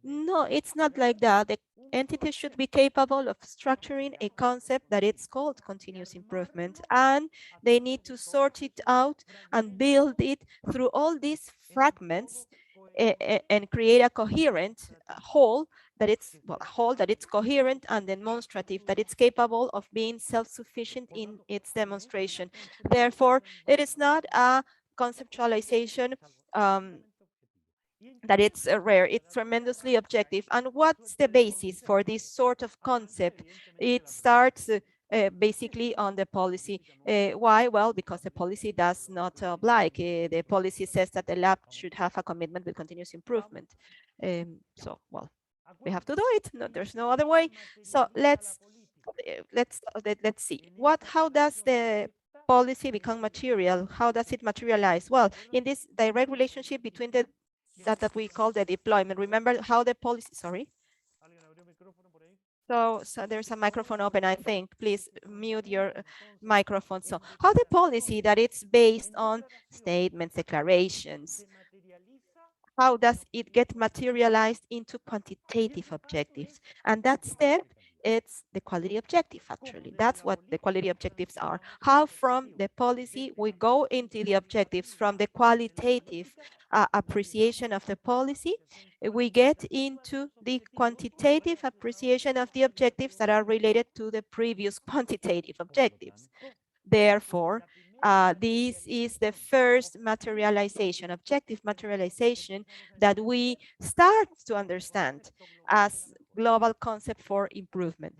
No, it's not like that. The entity should be capable of structuring a concept that it's called continuous improvement, and they need to sort it out and build it through all these fragments and create a coherent whole that it's a whole that it's coherent and demonstrative, that it's capable of being self-sufficient in its demonstration. Therefore, it is not a conceptualization that it's rare, it's tremendously objective. And what's the basis for this sort of concept? It starts basically on the policy. Why? Well, because the policy does not oblige. The policy says that the lab should have a commitment with continuous improvement. So, well, we have to do it. No, there's no other way. So let's see. How does the policy become material? How does it materialize? Well, in this direct relationship between that we call the deployment. Remember how the policy, sorry. So there's a microphone open, I think. Please mute your microphone. So how the policy that it's based on statements, declarations, how does it get materialized into quantitative objectives? And that step, it's the quality objective, actually. That's what the quality objectives are. How from the policy we go into the objectives, from the qualitative appreciation of the policy, we get into the quantitative appreciation of the objectives that are related to the previous quantitative objectives. Therefore, this is the first materialization, objective materialization, that we start to understand as global concept for improvement.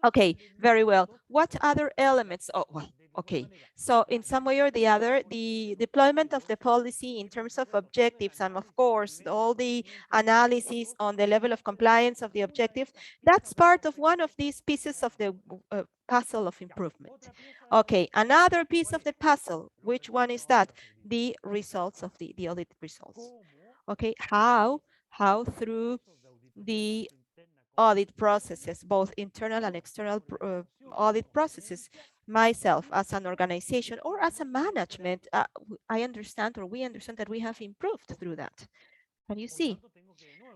Okay, very well. What other elements? Oh, well, okay. So in some way or the other, the deployment of the policy in terms of objectives, and of course, all the analysis on the level of compliance of the objectives, that's part of one of these pieces of the puzzle of improvement. Okay, another piece of the puzzle, which one is that? The results of the audit results. Okay, how through the audit processes, both internal and external audit processes, myself as an organization or as a management, I understand, or we understand, that we have improved through that. Can you see?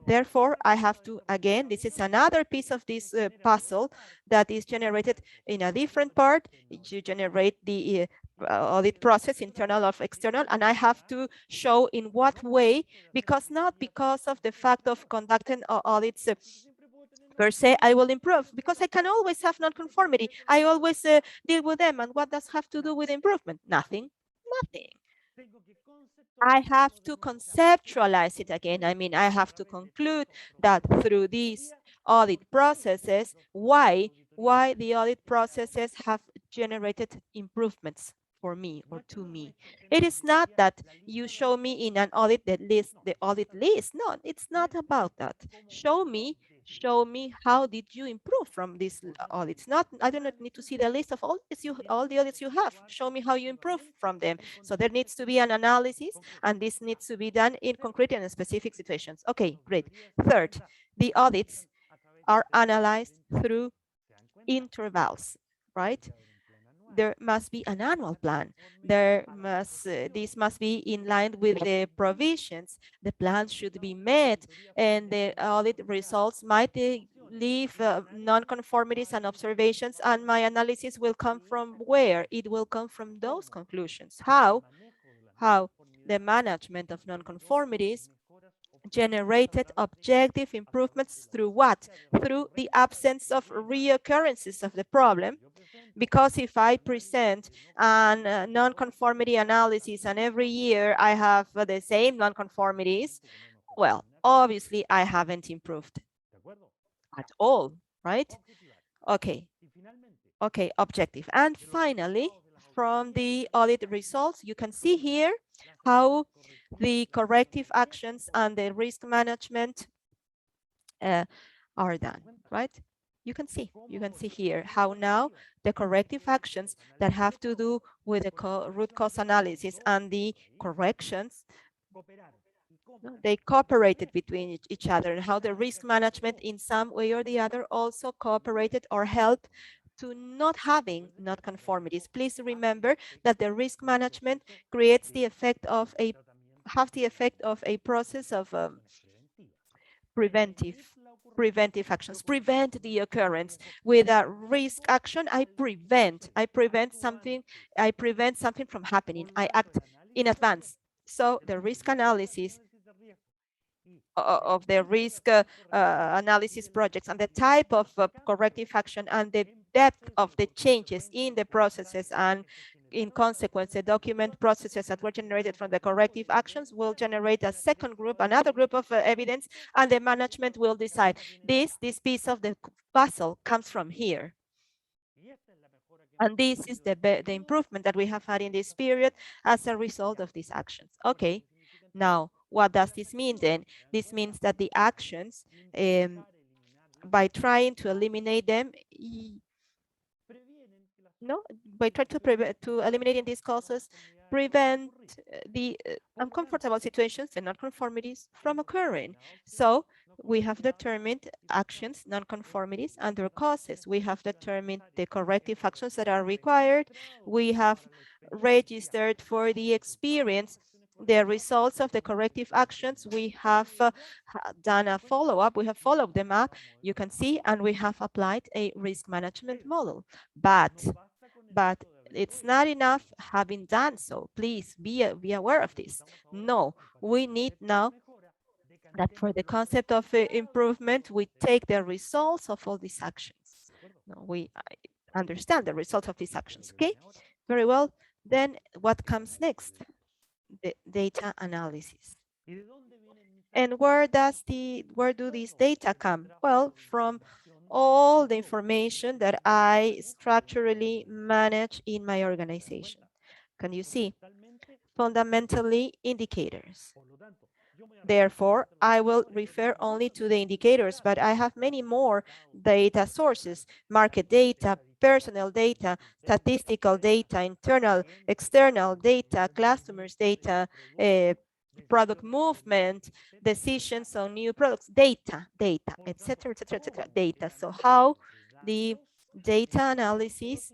Therefore, I have to, again, this is another piece of this puzzle that is generated in a different part. You generate the audit process, internal or external, and I have to show in what way, not because of the fact of conducting audits per se, I will improve, because I can always have non-conformity. I always deal with them. And what does have to do with improvement? Nothing. I have to conceptualize it again. I mean, I have to conclude that through these audit processes, why the audit processes have generated improvements for me or to me. It is not that you show me in an audit that lists the audit list. No, it's not about that. Show me how did you improve from these audits. I do not need to see the list of all the audits you have. Show me how you improve from them. So there needs to be an analysis, and this needs to be done in concrete and specific situations. Okay, great. Third, the audits are analyzed through intervals, right? There must be an annual plan. This must be in line with the provisions. The plans should be met, and the audit results might leave non-conformities and observations, and my analysis will come from where? It will come from those conclusions. How? the management of non-conformities generated objective improvements through what? Through the absence of reoccurrences of the problem. Because if I present a non-conformity analysis and every year I have the same non-conformities, well, obviously I haven't improved at all, right? Okay. Okay, objective. And finally, from the audit results, you can see here how the corrective actions and the risk management are done, right? You can see here how now the corrective actions that have to do with the root cause analysis and the corrections, they cooperated between each other, and how the risk management in some way or the other also cooperated or helped to not having non-conformities. Please remember that the risk management creates the effect of a process of preventive actions. Prevent the occurrence. With a risk action, I prevent something from happening. I act in advance. So the risk analysis of the risk analysis projects and the type of corrective action and the depth of the changes in the processes, and in consequence, the document processes that were generated from the corrective actions will generate a second group, another group of evidence, and the management will decide this piece of the puzzle comes from here. And this is the improvement that we have had in this period as a result of these actions. Okay, now what does this mean then? This means that the actions, by trying to eliminate them, by trying to eliminating these causes, prevent the uncomfortable situations and non-conformities from occurring. So we have determined actions, non-conformities, and their causes. We have determined the corrective actions that are required. We have registered for the experience the results of the corrective actions. We have done a follow-up. We have followed them up, you can see, and we have applied a risk management model. But it's not enough having done so. Please be aware of this. No, we need now that for the concept of improvement, we take the results of all these actions. No, we understand the results of these actions. Okay, very well. Then what comes next? The data analysis. And where do these data come? Well, from all the information that I structurally manage in my organization. Can you see? Fundamentally, indicators. Therefore, I will refer only to the indicators, but I have many more data sources: market data, personnel data, statistical data, internal, external data, customers data, product movement, decisions on new products, data, etc., data. So how the data analysis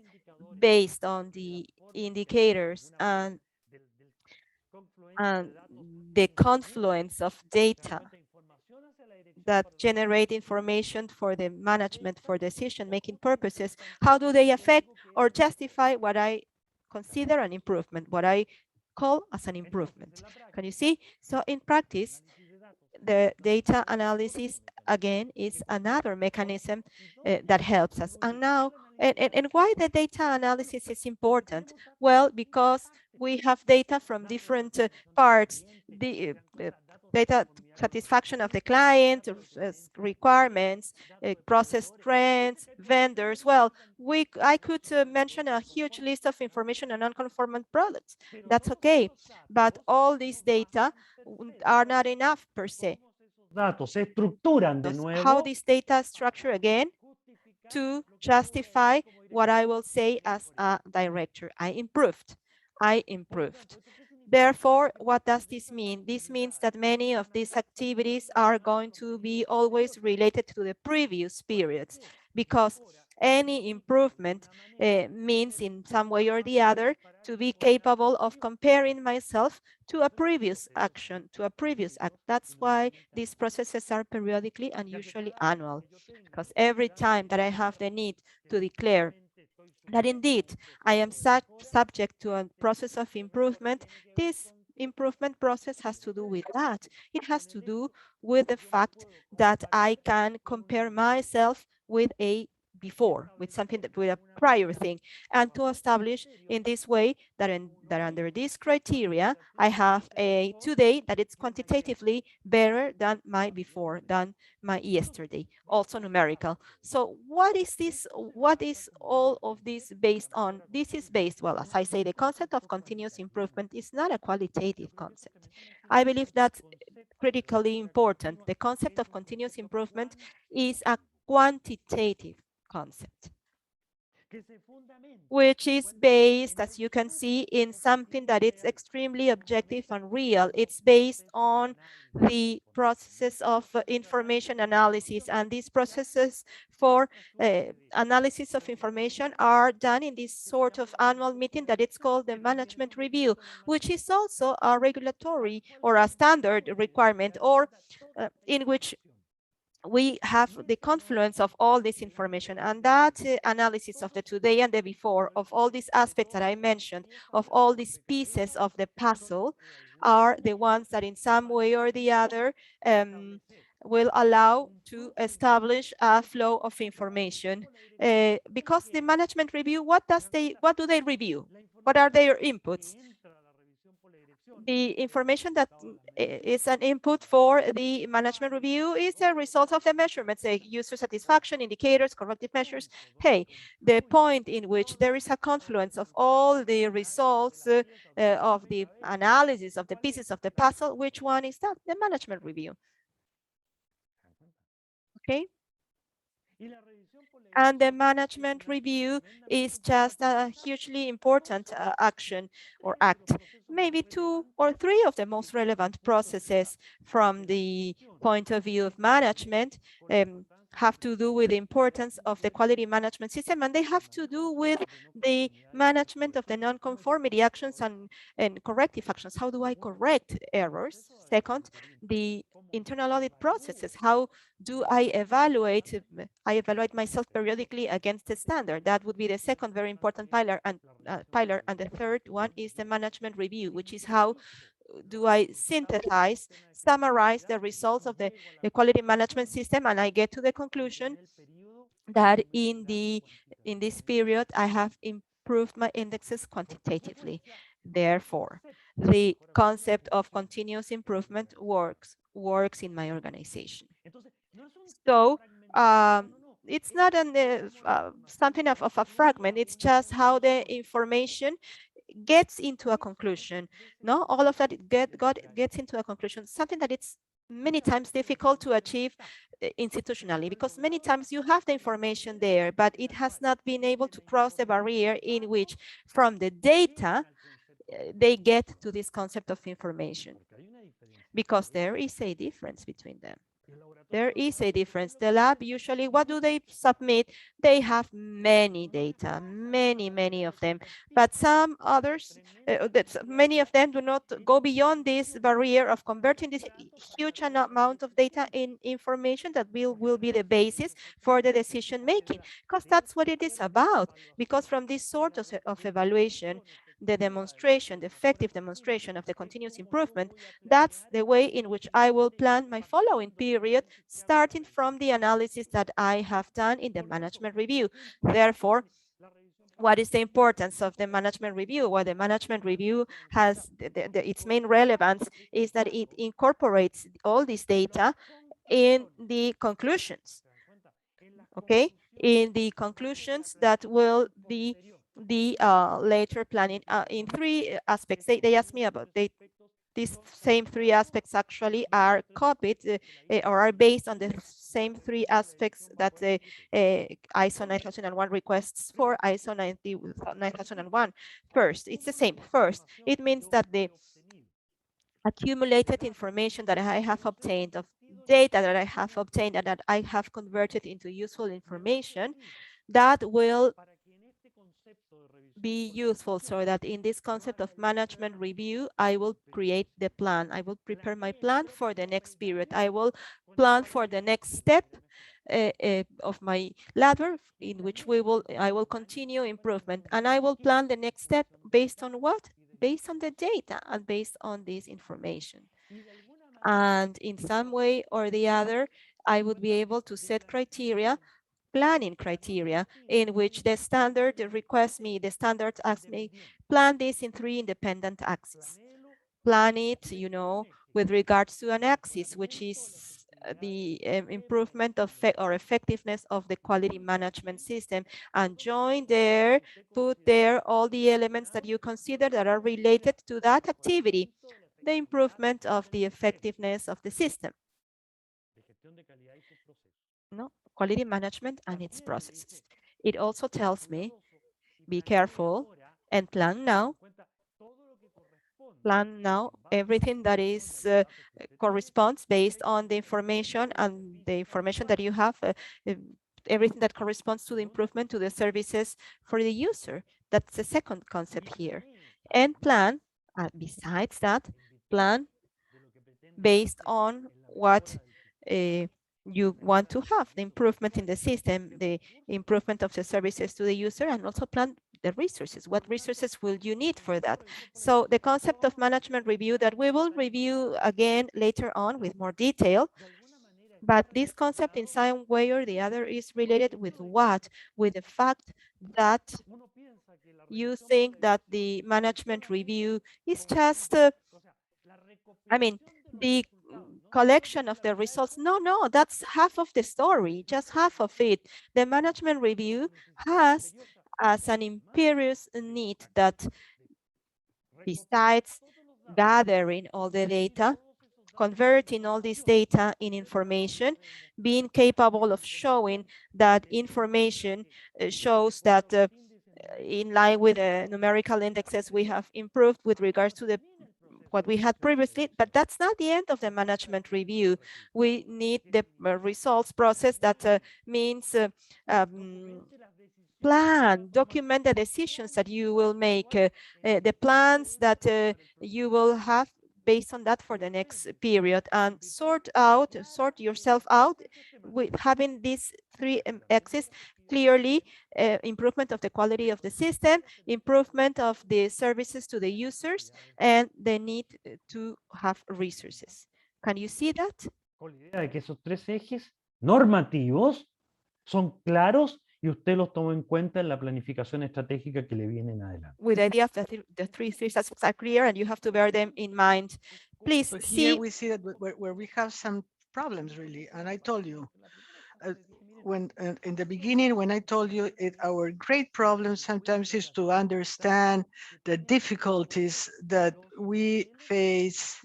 based on the indicators and the confluence of data that generate information for the management for decision-making purposes, how do they affect or justify what I consider an improvement, what I call as an improvement? Can you see? So in practice, the data analysis, again, is another mechanism that helps us. And now, and why the data analysis is important? Well, because we have data from different parts, the data satisfaction of the client, requirements, process trends, vendors. Well, I could mention a huge list of information on non-conformant products. That's okay, but all these data are not enough per se. How this data structure again to justify what I will say as a director. I improved. Therefore, what does this mean? This means that many of these activities are going to be always related to the previous periods, because any improvement means in some way or the other to be capable of comparing myself to a previous action, to a previous act. That's why these processes are periodically and usually annual, because every time that I have the need to declare that indeed I am subject to a process of improvement, this improvement process has to do with that. It has to do with the fact that I can compare myself with a before, with something that with a prior thing, and to establish in this way that, that under this criteria, I have a today that it's quantitatively better than my before, than my yesterday, also numerical. So what is this? What is all of this based on? This is based, well, as I say, the concept of continuous improvement is not a qualitative concept. I believe that's critically important. The concept of continuous improvement is a quantitative concept, which is based, as you can see, in something that is extremely objective and real. It's based on the process of information analysis, and these processes for analysis of information are done in this sort of annual meeting that it's called the management review, which is also a regulatory or a standard requirement, or in which we have the confluence of all this information, and that analysis of the today and the before, of all these aspects that I mentioned, of all these pieces of the puzzle, are the ones that in some way or the other will allow to establish a flow of information. Because the management review, what do they review? What are their inputs? The information that is an input for the management review is a result of the measurements, the user satisfaction indicators, corrective measures. Hey, the point in which there is a confluence of all the results of the analysis of the pieces of the puzzle, which one is that? The management review. Okay. And the management review is just a hugely important action or act. Maybe 2 or 3 of the most relevant processes from the point of view of management have to do with the importance of the quality management system, and they have to do with the management of the non-conformity actions and corrective actions. How do I correct errors? Second, the internal audit processes. How do I evaluate? I evaluate myself periodically against the standard. That would be the second very important pillar. And the third one is the management review, which is how do I synthesize, summarize the results of the quality management system, and I get to the conclusion that in this period I have improved my indexes quantitatively. Therefore, the concept of continuous improvement works in my organization. So it's not something of a fragment. It's just how the information gets into a conclusion. No, all of that gets into a conclusion. Something that it's many times difficult to achieve institutionally, because many times you have the information there, but it has not been able to cross the barrier in which from the data they get to this concept of information, because there is a difference between them. There is a difference. The lab usually, what do they submit? They have many data, many of them, but some others, many of them do not go beyond this barrier of converting this huge amount of data in information that will be the basis for the decision making, because that's what it is about. Because from this sort of evaluation, the demonstration, the effective demonstration of the continuous improvement, that's the way in which I will plan my following period, starting from the analysis that I have done in the management review. Therefore, what is the importance of the management review? Well, the management review has its main relevance is that it incorporates all this data in the conclusions. Okay, in the conclusions that will be the later planning in 3 aspects. They asked me about these same 3 aspects actually are copied or are based on the same 3 aspects that the ISO 9001 requests for ISO 9001. First, it's the same. First, it means that the accumulated information that I have obtained, of data that I have obtained and that I have converted into useful information, that will be useful, so that in this concept of management review, I will create the plan. I will prepare my plan for the next period. I will plan for the next step of my ladder, in which I will continue improvement, and I will plan the next step based on what? based on the data and based on this information. And in some way or the other, I would be able to set criteria, planning criteria, in which the standard requests me, the standard asks me, plan this in 3 independent axes. Plan it, you know, with regards to an axis, which is the improvement of or effectiveness of the quality management system, and join there, put there all the elements that you consider that are related to that activity, the improvement of the effectiveness of the system. No, quality management and its processes. It also tells me, be careful and plan now. Plan now everything that is corresponds based on the information and the information that you have, everything that corresponds to the improvement to the services for the user. That's the second concept here. And plan, besides that, plan based on what you want to have, the improvement in the system, the improvement of the services to the user, and also plan the resources. What resources will you need for that? So the concept of management review that we will review again later on with more detail, but this concept in some way or the other is related with what? With the fact that you think that the management review is just, I mean, the collection of the results. No, that's half of the story, just half of it. The management review has as an imperious need that besides gathering all the data, converting all this data in information, being capable of showing that information shows that in line with the numerical indexes we have improved with regards to the what we had previously, but that's not the end of the management review. We need the results process that means plan, document the decisions that you will make, the plans that you will have based on that for the next period, and sort yourself out with having these 3 axes clearly, improvement of the quality of the system, improvement of the services to the users, and the need to have resources. Can you see that? Con la idea de que esos 3 ejes normativos son claros y usted los tomó en cuenta en la planificación estratégica que le viene en adelante. With the idea of the 3 aspects are clear and you have to bear them in mind. Please so see. Here we see that where we have some problems really, and I told you, when in the beginning, when I told you our great problem sometimes is to understand the difficulties that we face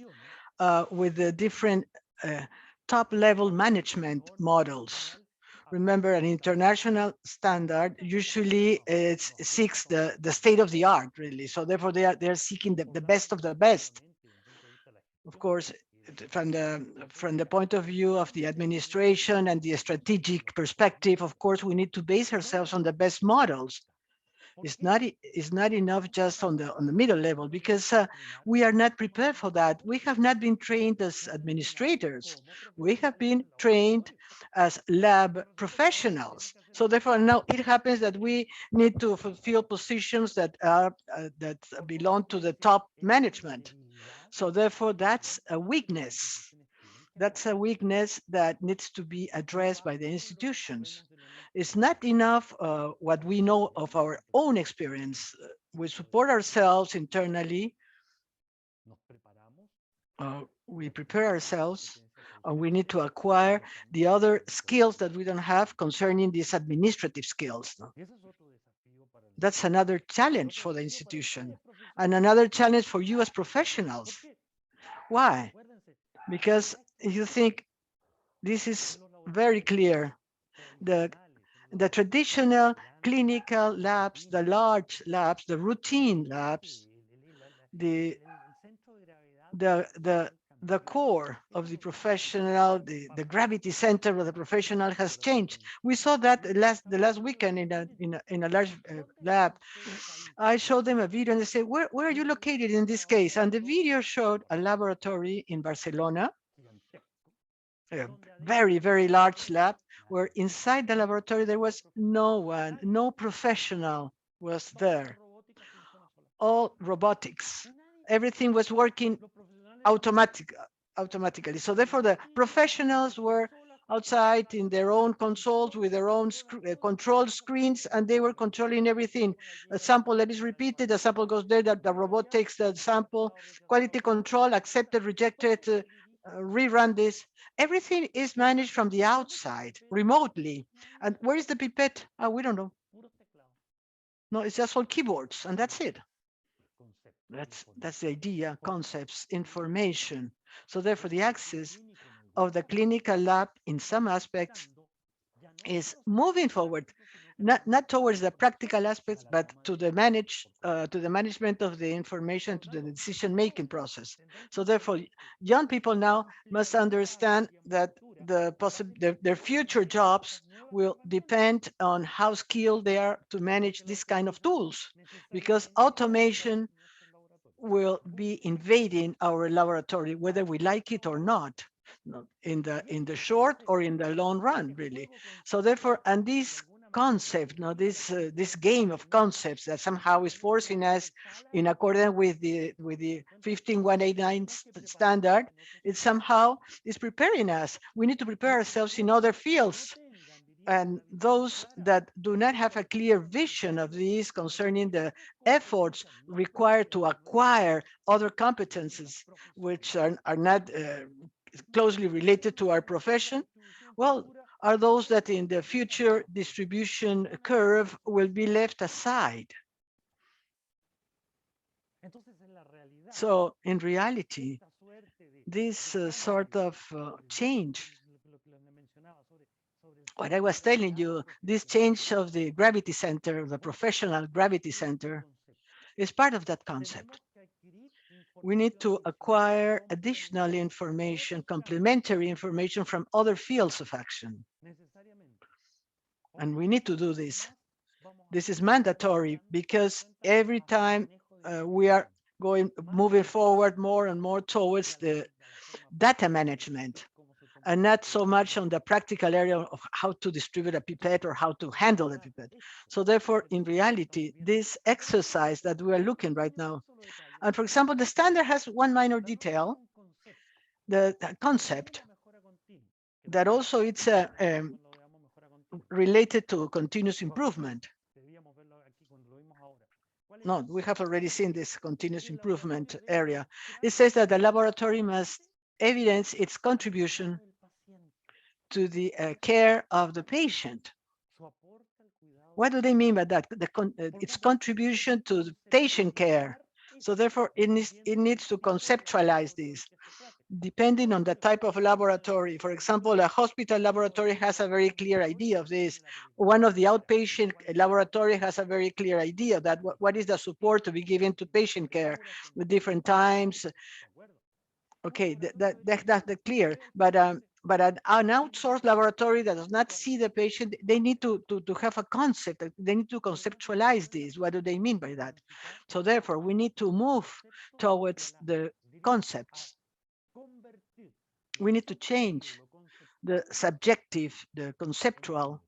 with the different top-level management models. Remember, an international standard usually seeks the state of the art, really. So therefore, they're seeking the best of the best. Of course, from the point of view of the administration and the strategic perspective, of course, we need to base ourselves on the best models. It's not enough just on the middle level, because we are not prepared for that. We have not been trained as administrators. We have been trained as lab professionals. So therefore, now it happens that we need to fulfill positions that are that belong to the top management. So therefore, that's a weakness. That's a weakness that needs to be addressed by the institutions. It's not enough what we know of our own experience. We support ourselves internally. We prepare ourselves, and we need to acquire the other skills that we don't have concerning these administrative skills. That's another challenge for the institution, and another challenge for you as professionals. Why? Because you think this is very clear. The traditional clinical labs, the large labs, the routine labs, the core of the professional, the gravity center of the professional has changed. We saw that the last weekend in a large lab. I showed them a video and they said, where are you located in this case? And the video showed a laboratory in Barcelona, a very, very large lab, where inside the laboratory there was no one, no professional was there. all robotics. Everything was working automatically. So therefore, the professionals were outside in their own consoles with their own control screens, and they were controlling everything. A sample that is repeated, a sample goes there, that the robot takes the sample, quality control, accepted, rejected, rerun this. Everything is managed from the outside, remotely. And where is the pipette? We don't know. No, it's just all keyboards, and that's it. That's the idea, concepts, information. So therefore, the access of the clinical lab in some aspects is moving forward, not towards the practical aspects, but to the management of the information, to the decision-making process. So therefore, young people now must understand that their future jobs will depend on how skilled they are to manage this kind of tools, because automation will be invading our laboratory, whether we like it or not, in the short or in the long run, really. So therefore, and this concept, this game of concepts that somehow is forcing us in accordance with the 15189 standard, it somehow is preparing us. We need to prepare ourselves in other fields. And those that do not have a clear vision of these concerning the efforts required to acquire other competences, which are not closely related to our profession, well, are those that in the future distribution curve will be left aside. So in reality, this sort of change, what I was telling you, this change of the gravity center, the professional gravity center, is part of that concept. We need to acquire additional information, complementary information from other fields of action. And we need to do this. This is mandatory because every time we are moving forward more and more towards the data management, and not so much on the practical area of how to distribute a pipette or how to handle a pipette. So therefore, in reality, this exercise that we are looking right now, and for example, the standard has one minor detail, the concept, that also it's related to continuous improvement. No, we have already seen this continuous improvement area. It says that the laboratory must evidence its contribution to the care of the patient. What do they mean by that? Its contribution to the patient care. So therefore, it needs to conceptualize this, depending on the type of laboratory. For example, a hospital laboratory has a very clear idea of this. One of the outpatient laboratory has a very clear idea that what is the support to be given to patient care with different times. Okay, that's clear. But an outsourced laboratory that does not see the patient, they need to have a concept. They need to conceptualize this. What do they mean by that? So therefore, we need to move towards the concepts. We need to change the subjective, the conceptual,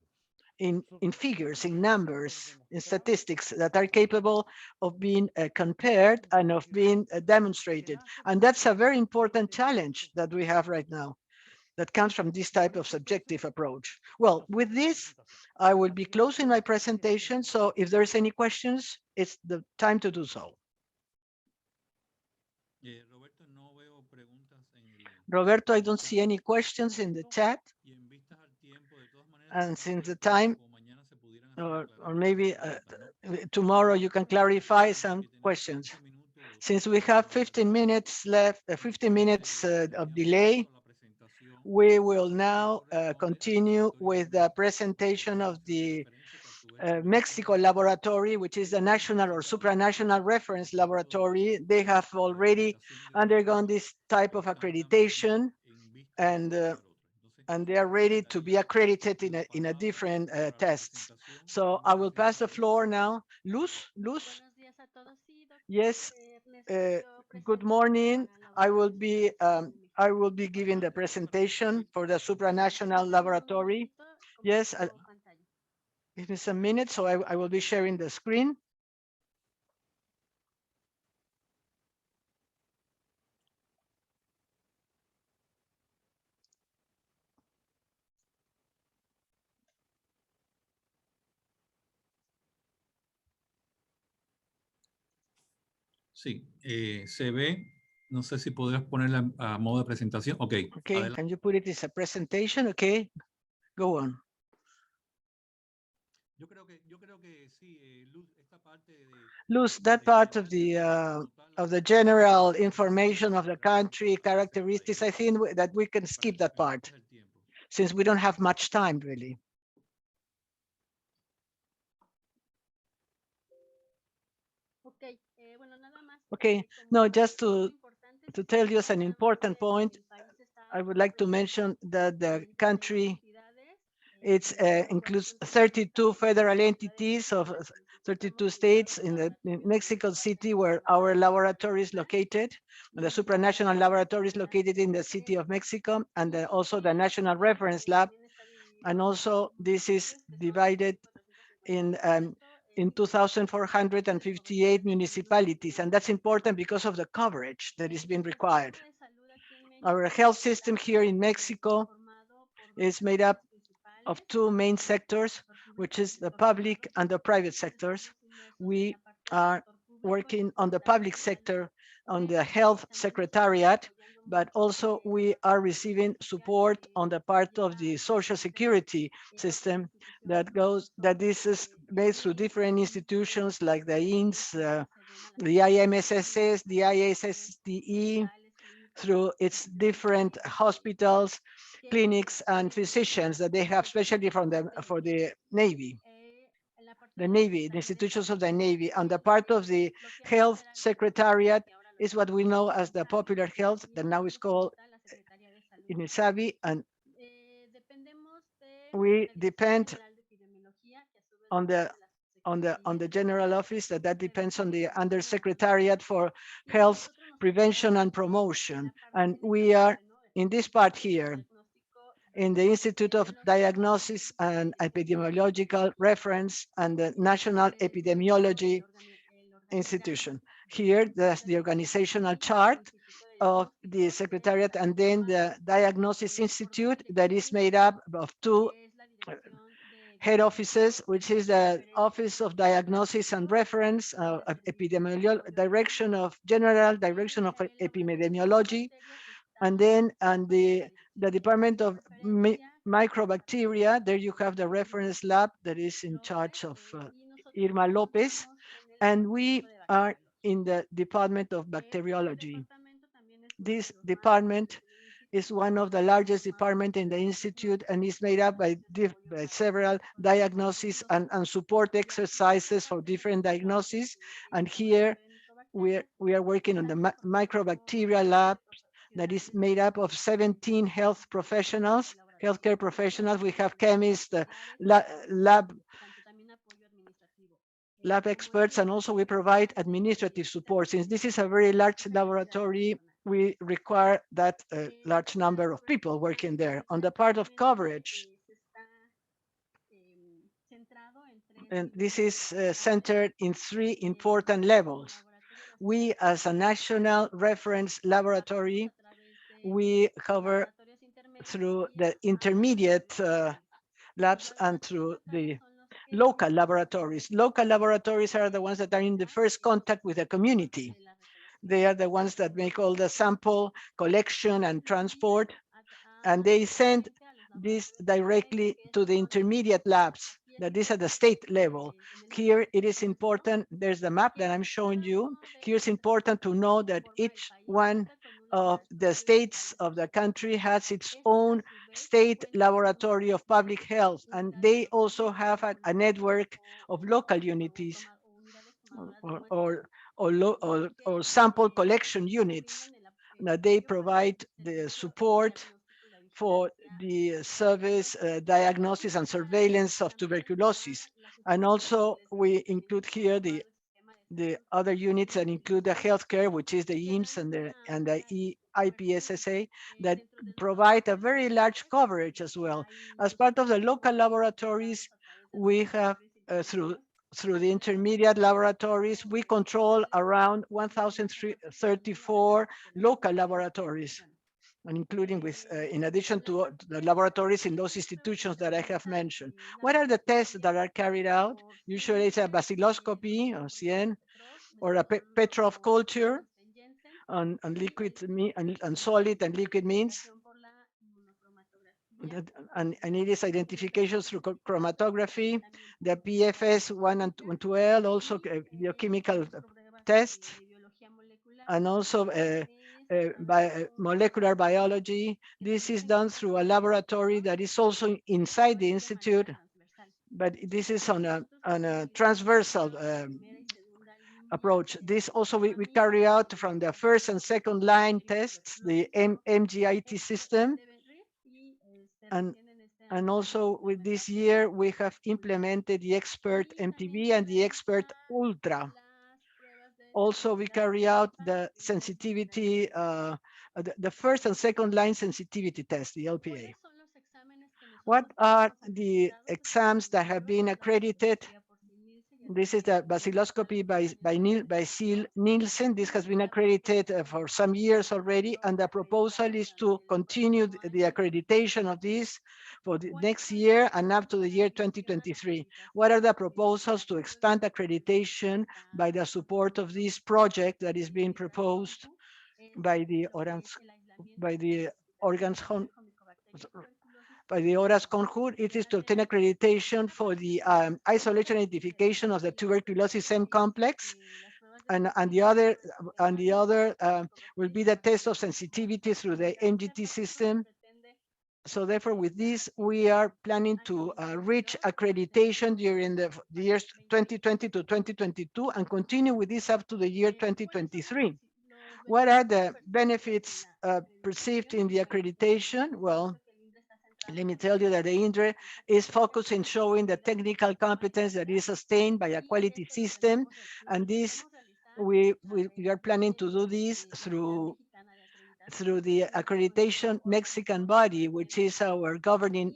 in figures, in numbers, in statistics that are capable of being compared and of being demonstrated. And that's a very important challenge that we have right now, that comes from this type of subjective approach. Well, with this, I will be closing my presentation. So if there's any questions, it's the time to do so. Roberto, I don't see any questions in the chat. And since the time, or maybe tomorrow you can clarify some questions. Since we have 15 minutes left, 15 minutes of delay, we will now continue with the presentation of the Mexico laboratory, which is the national or supranational reference laboratory. They have already undergone this type of accreditation, and they are ready to be accredited in a different tests. So I will pass the floor now. Luz? Yes. Good morning. I will be giving the presentation for the supranational laboratory. Yes. Give me some minutes, so I will be sharing the screen. Sí, se ve. No sé si podrías ponerla a modo de presentación. Ok. Okay, adelante. can you put it as a presentation? Okay, go on. Yo creo que sí, Luz, esta parte de Luz, that part of the general information of the country, characteristics, I think that we can skip that part since we don't have much time really. Okay, no, just to tell you as an important point, I would like to mention that the country includes 32 federal entities of 32 states in Mexico City, where our laboratory is located. The supranational laboratory is located in the city of Mexico, and also the National Reference Lab. And also this is divided in 2,458 municipalities. And that's important because of the coverage that is being required. Our health system here in Mexico is made up of two main sectors, which is the public and the private sectors. We are working on the public sector on the health secretariat, but also we are receiving support on the part of the social security system that this is based through different institutions like the INS, the IMSSS, the ISSDE, through its different hospitals, clinics, and physicians that they have, especially for the Navy. The Navy, the institutions of the Navy, and the part of the Health Secretariat is what we know as the Popular Health, that now is called INESABI, and we depend on the general office that depends on the Undersecretariat for Health Prevention and Promotion. And we are in this part here, in the Institute of Diagnosis and Epidemiological Reference and the National Epidemiology Institution. Here, there's the organizational chart of the Secretariat, and then the Diagnosis Institute that is made up of two head offices, which is the Office of Diagnosis and Reference, Epidemiology, General Direction of Epidemiology, and then the Department of Microbacteria. There you have the reference lab that is in charge of Irma Lopez, and we are in the Department of Bacteriology. This department is one of the largest departments in the Institute and is made up by several diagnoses and support exercises for different diagnoses. And here we are working on the microbacteria lab that is made up of 17 healthcare professionals. We have chemists, lab experts, and also we provide administrative support. Since this is a very large laboratory, we require that large number of people working there. On the part of coverage, and this is centered in three important levels. We, as a national reference laboratory, we cover through the intermediate labs and through the local laboratories. Local laboratories are the ones that are in the first contact with the community. They are the ones that make all the sample collection and transport, and they send this directly to the intermediate labs, that is at the state level. Here it is important, there's the map that I'm showing you. Here it's important to know that each one of the states of the country has its own state laboratory of public health, and they also have a network of local unities or sample collection units that they provide the support for the service, diagnosis and surveillance of tuberculosis. And also we include here the other units that include the healthcare, which is the IMSS and the IPSSA, that provide a very large coverage as well. As part of the local laboratories, we have through the intermediate laboratories, we control around 1,034 local laboratories, and including with, in addition to the laboratories in those institutions that I have mentioned. What are the tests that are carried out? Usually it's a bacilloscopy or CN, or a Petrov culture on liquid and solid and liquid means. And it is identification through chromatography, the PFS 1 and 12, also biochemical tests, and also molecular biology. This is done through a laboratory that is also inside the institute, but this is on a transversal approach. This also we carry out from the first and second line tests, the MGIT system. And also with this year, we have implemented the expert MPV and the expert ultra. Also, we carry out the sensitivity, the first and second line sensitivity test, the LPA. What are the exams that have been accredited? This is the bacilloscopy by Seal Nielsen. This has been accredited for some years already, and the proposal is to continue the accreditation of this for the next year and up to the year 2023. What are the proposals to expand accreditation by the support of this project that is being proposed by the Horas Conjur? It is to obtain accreditation for the isolation identification of the tuberculosis M complex, and the other will be the test of sensitivity through the MGT system. So therefore, with this, we are planning to reach accreditation during the years 2020 to 2022 and continue with this up to the year 2023. What are the benefits perceived in the accreditation? Well, let me tell you that the INDRE is focused in showing the technical competence that is sustained by a quality system. And this, we are planning to do this through the accreditation Mexican body, which is our governing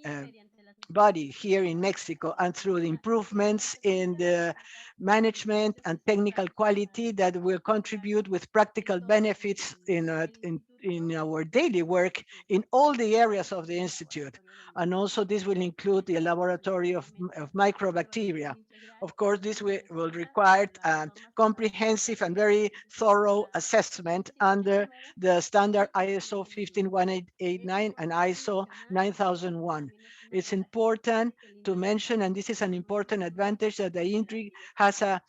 body here in Mexico, and through the improvements in the management and technical quality that will contribute with practical benefits in our daily work in all the areas of the Institute. And also this will include the laboratory of microbacteria. Of course, this will require a comprehensive and very thorough assessment under the standard ISO 15189 and ISO 9001. It's important to mention, and this is an important advantage, that the INDRE has a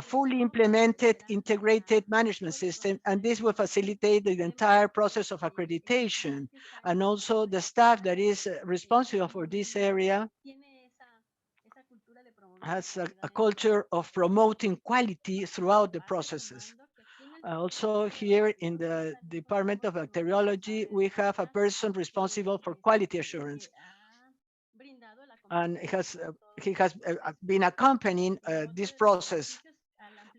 fully implemented integrated management system, and this will facilitate the entire process of accreditation. And also the staff that is responsible for this area has a culture of promoting quality throughout the processes. Also here in the Department of Bacteriology, we have a person responsible for quality assurance. And he has been accompanying this process.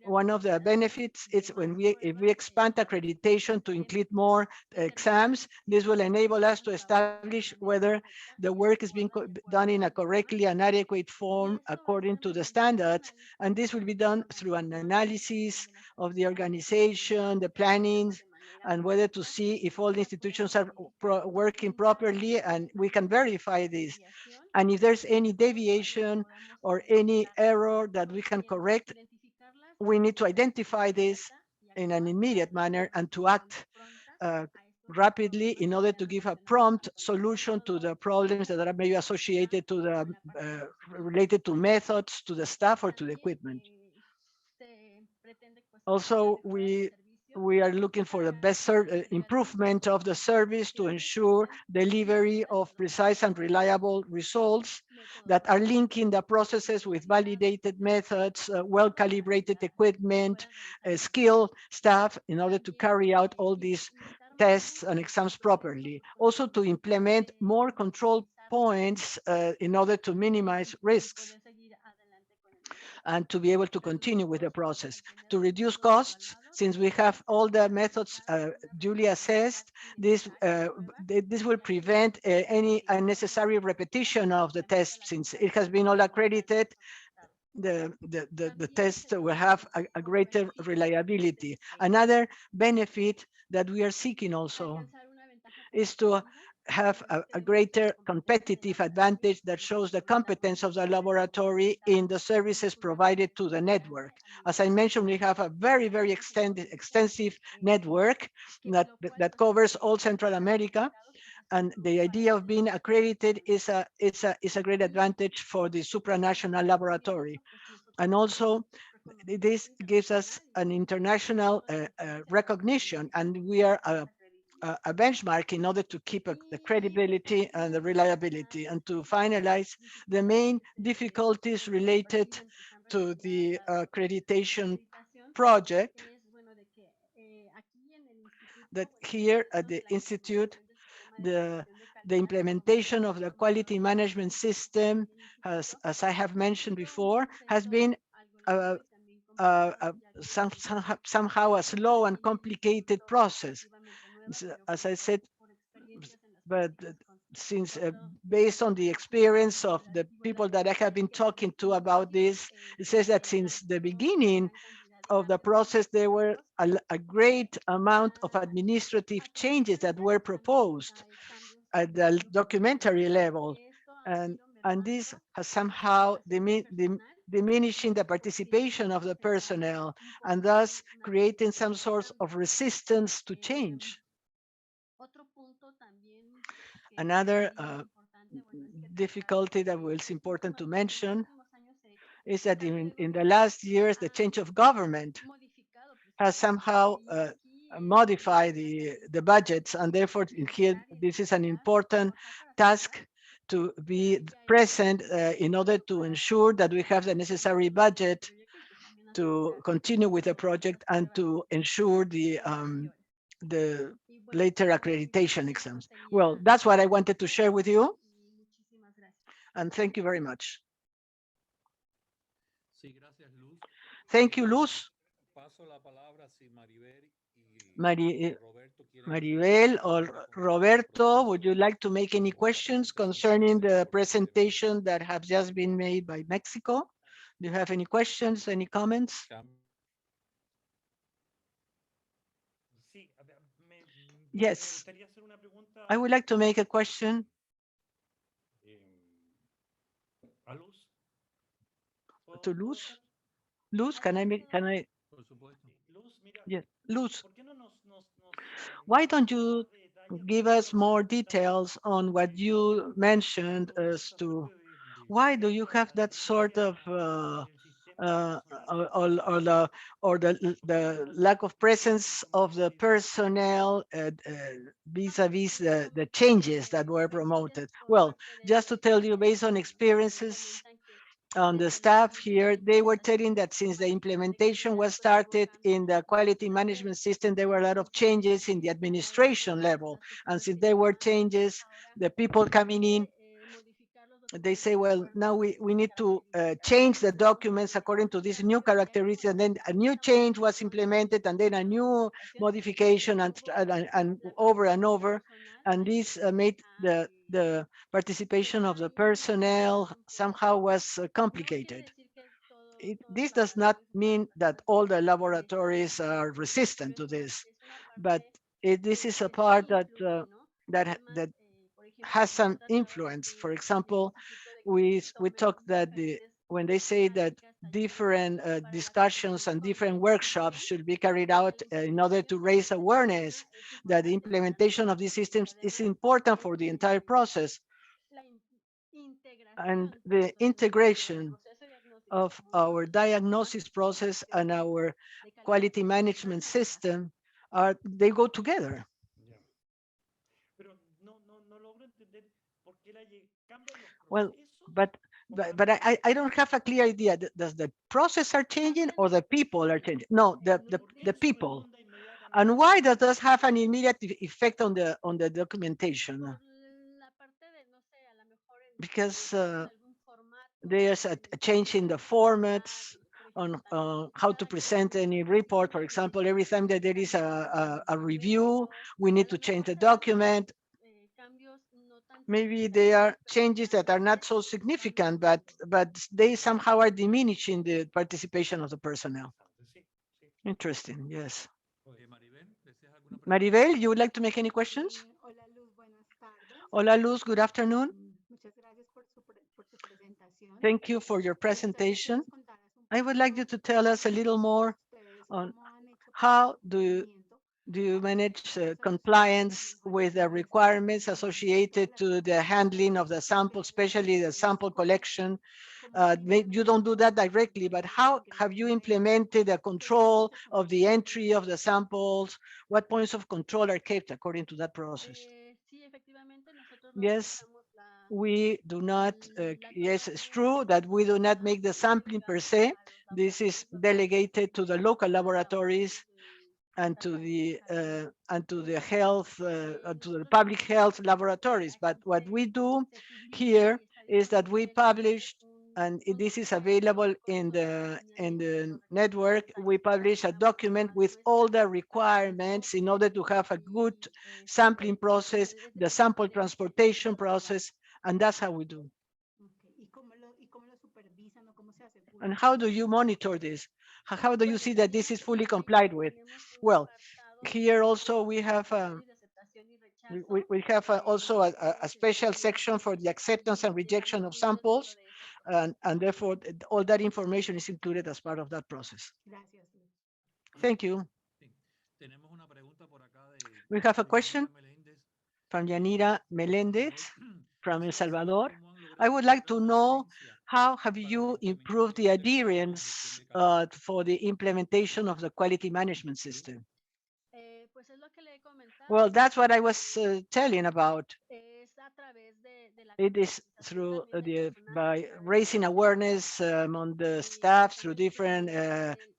One of the benefits is if we expand accreditation to include more exams, this will enable us to establish whether the work is being done in a correctly and adequate form according to the standards. And this will be done through an analysis of the organization, the planning, and whether to see if all the institutions are working properly, and we can verify this. And if there's any deviation or any error that we can correct, we need to identify this in an immediate manner and to act rapidly in order to give a prompt solution to the problems that are maybe associated to the related to methods, to the staff, or to the equipment. Also, we are looking for the best improvement of the service to ensure delivery of precise and reliable results that are linking the processes with validated methods, well-calibrated equipment, skilled staff in order to carry out all these tests and exams properly. Also to implement more control points in order to minimize risks and to be able to continue with the process. To reduce costs, since we have all the methods duly assessed, this will prevent any unnecessary repetition of the test. Since it has been all accredited, the test will have a greater reliability. Another benefit that we are seeking also is to have a greater competitive advantage that shows the competence of the laboratory in the services provided to the network. As I mentioned, we have a very extensive network that covers all Central America. And the idea of being accredited is a great advantage for the supranational laboratory. And also, this gives us an international recognition, and we are a benchmark in order to keep the credibility and the reliability. And to finalize, the main difficulties related to the accreditation project, that here at the Institute, the implementation of the quality management system, as I have mentioned before, has been somehow a slow and complicated process. As I said, but since based on the experience of the people that I have been talking to about this, it says that since the beginning of the process, there were a great amount of administrative changes that were proposed at the documentary level. And this has somehow diminishing the participation of the personnel, and thus creating some sort of resistance to change. Another difficulty that was important to mention is that in the last years, the change of government has somehow modified the budgets, and therefore here this is an important task to be present in order to ensure that we have the necessary budget to continue with the project and to ensure the later accreditation exams. Well, that's what I wanted to share with you. And thank you very much. Thank you, Luz. Maribel or Roberto, would you like to make any questions concerning the presentation that have just been made by Mexico? Do you have any questions, any comments? Yes, I would like to make a question. To Luz? Luz, can I? Yes, Luz, why don't you give us more details on what you mentioned as to why do you have that sort of or the lack of presence of the personnel vis-a-vis the changes that were promoted? Well, just to tell you, based on experiences on the staff here, they were telling that since the implementation was started in the quality management system, there were a lot of changes in the administration level. And since there were changes, the people coming in, they say, well, now we need to change the documents according to these new characteristics, and then a new change was implemented, and then a new modification, and over and over. And this made the participation of the personnel somehow was complicated. This does not mean that all the laboratories are resistant to this, but this is a part that that has some influence. For example, we talk that when they say that different discussions and different workshops should be carried out in order to raise awareness that the implementation of these systems is important for the entire process, and the integration of our diagnosis process and our quality management system they go together. Well, but I don't have a clear idea. Does the process are changing or the people are changing? No, the people. And why does this have an immediate effect on the documentation? Because there's a change in the formats on how to present any report. For example, every time that there is a review, we need to change the document. Maybe there are changes that are not so significant, but they somehow are diminishing the participation of the personnel. Interesting, yes. Maribel, you would like to make any questions? Hola Luz, good afternoon. Thank you for your presentation. I would like you to tell us a little more on how do you manage compliance with the requirements associated to the handling of the sample, especially the sample collection. You don't do that directly, but how have you implemented a control of the entry of the samples? What points of control are kept according to that process? Yes, we do not, yes, it's true that we do not make the sampling per se. This is delegated to the local laboratories and to the health to the public health laboratories. But what we do here is that we publish, and this is available in the network. We publish a document with all the requirements in order to have a good sampling process, the sample transportation process, and that's how we do. And how do you monitor this? How do you see that this is fully complied with? Well, here also we have also a special section for the acceptance and rejection of samples, and therefore all that information is included as part of that process. Thank you. We have a question from Yanira Melendez from El Salvador. I would like to know, how have you improved the adherence for the implementation of the quality management system? Well, that's what I was telling about. It is through by raising awareness among the staff through different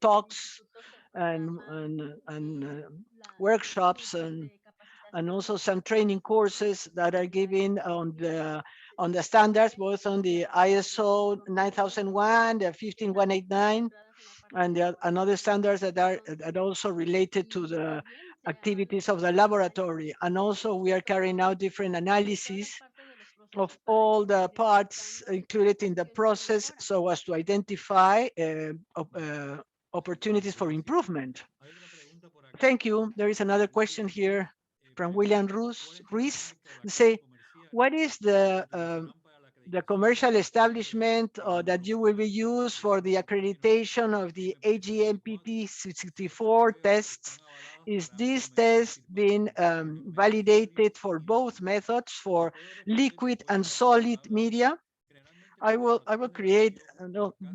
talks and workshops, and also some training courses that are given on the standards, both on the ISO 9001, the 15189, and other standards that are also related to the activities of the laboratory. And also we are carrying out different analyses of all the parts included in the process so as to identify opportunities for improvement. Thank you. There is another question here from William Ruiz. Say, what is the commercial establishment that you will be used for the accreditation of the AGMPT 64 tests? Is this test being validated for both methods, for liquid and solid media? I will create,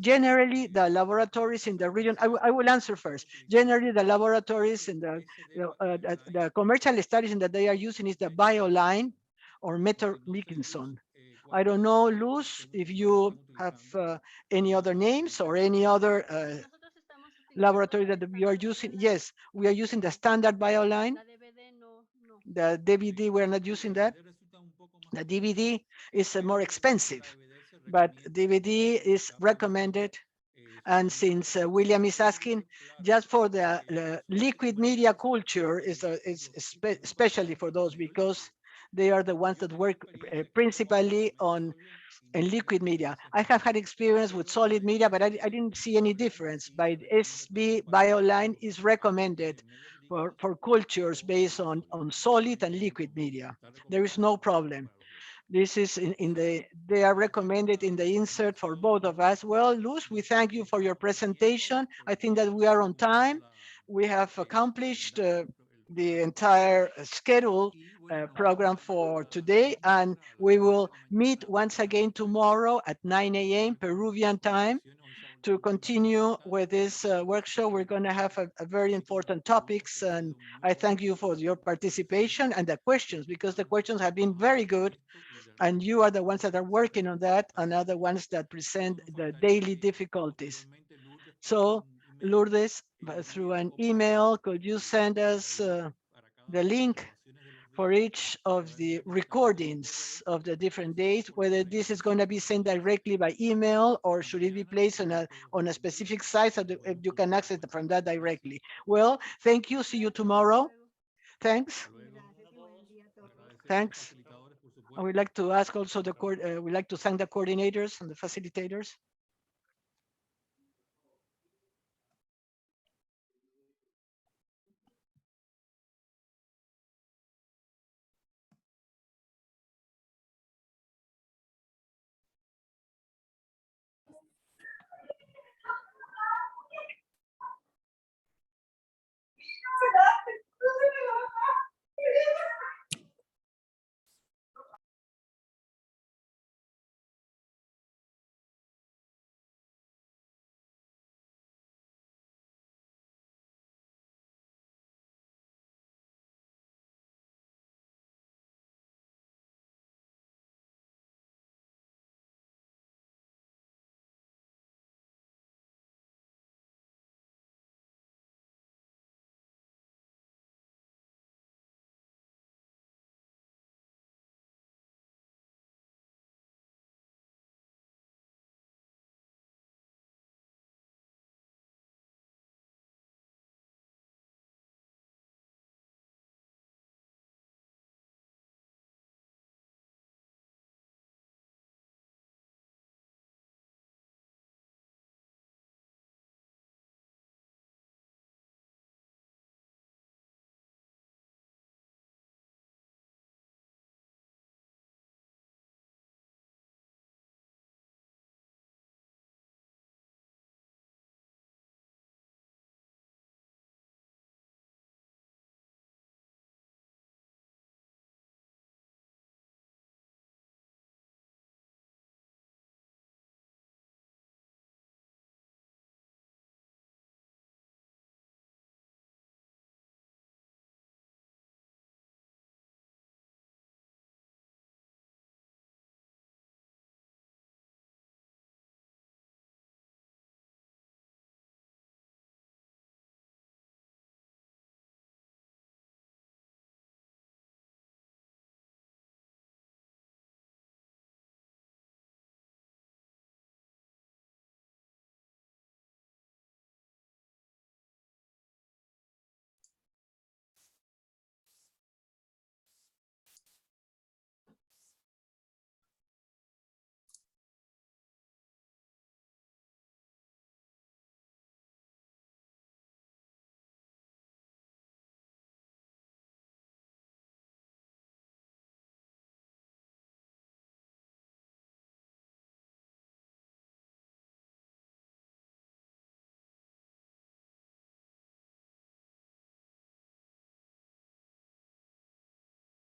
generally the laboratories in the region, I will answer first. Generally the laboratories in the commercial establishment that they are using is the BioLine or Metter Dickinson. I don't know, Luz, if you have any other names or any other laboratory that you are using. Yes, we are using the standard BioLine. The DVD, we're not using that. The DVD is more expensive, but DVD is recommended. And since William is asking, just for the liquid media culture, is especially for those, because they are the ones that work principally on liquid media. I have had experience with solid media, but I didn't see any difference. By SB BioLine is recommended for cultures based on solid and liquid media. There is no problem. This is they are recommended in the insert for both of us. Well, Luz, we thank you for your presentation. I think that we are on time. We have accomplished the entire schedule program for today, and we will meet once again tomorrow at 9 a.m. Peruvian time to continue with this workshop. We're going to have a very important topics, and I thank you for your participation and the questions, because the questions have been very good, and you are the ones that are working on that and are the ones that present the daily difficulties. So Lourdes, through an email, could you send us the link for each of the recordings of the different days, whether this is going to be sent directly by email or should it be placed on a specific site so that you can access it from that directly. Well, thank you. See you tomorrow. Thanks. Thanks. I would like to ask also we'd like to thank the coordinators and the facilitators.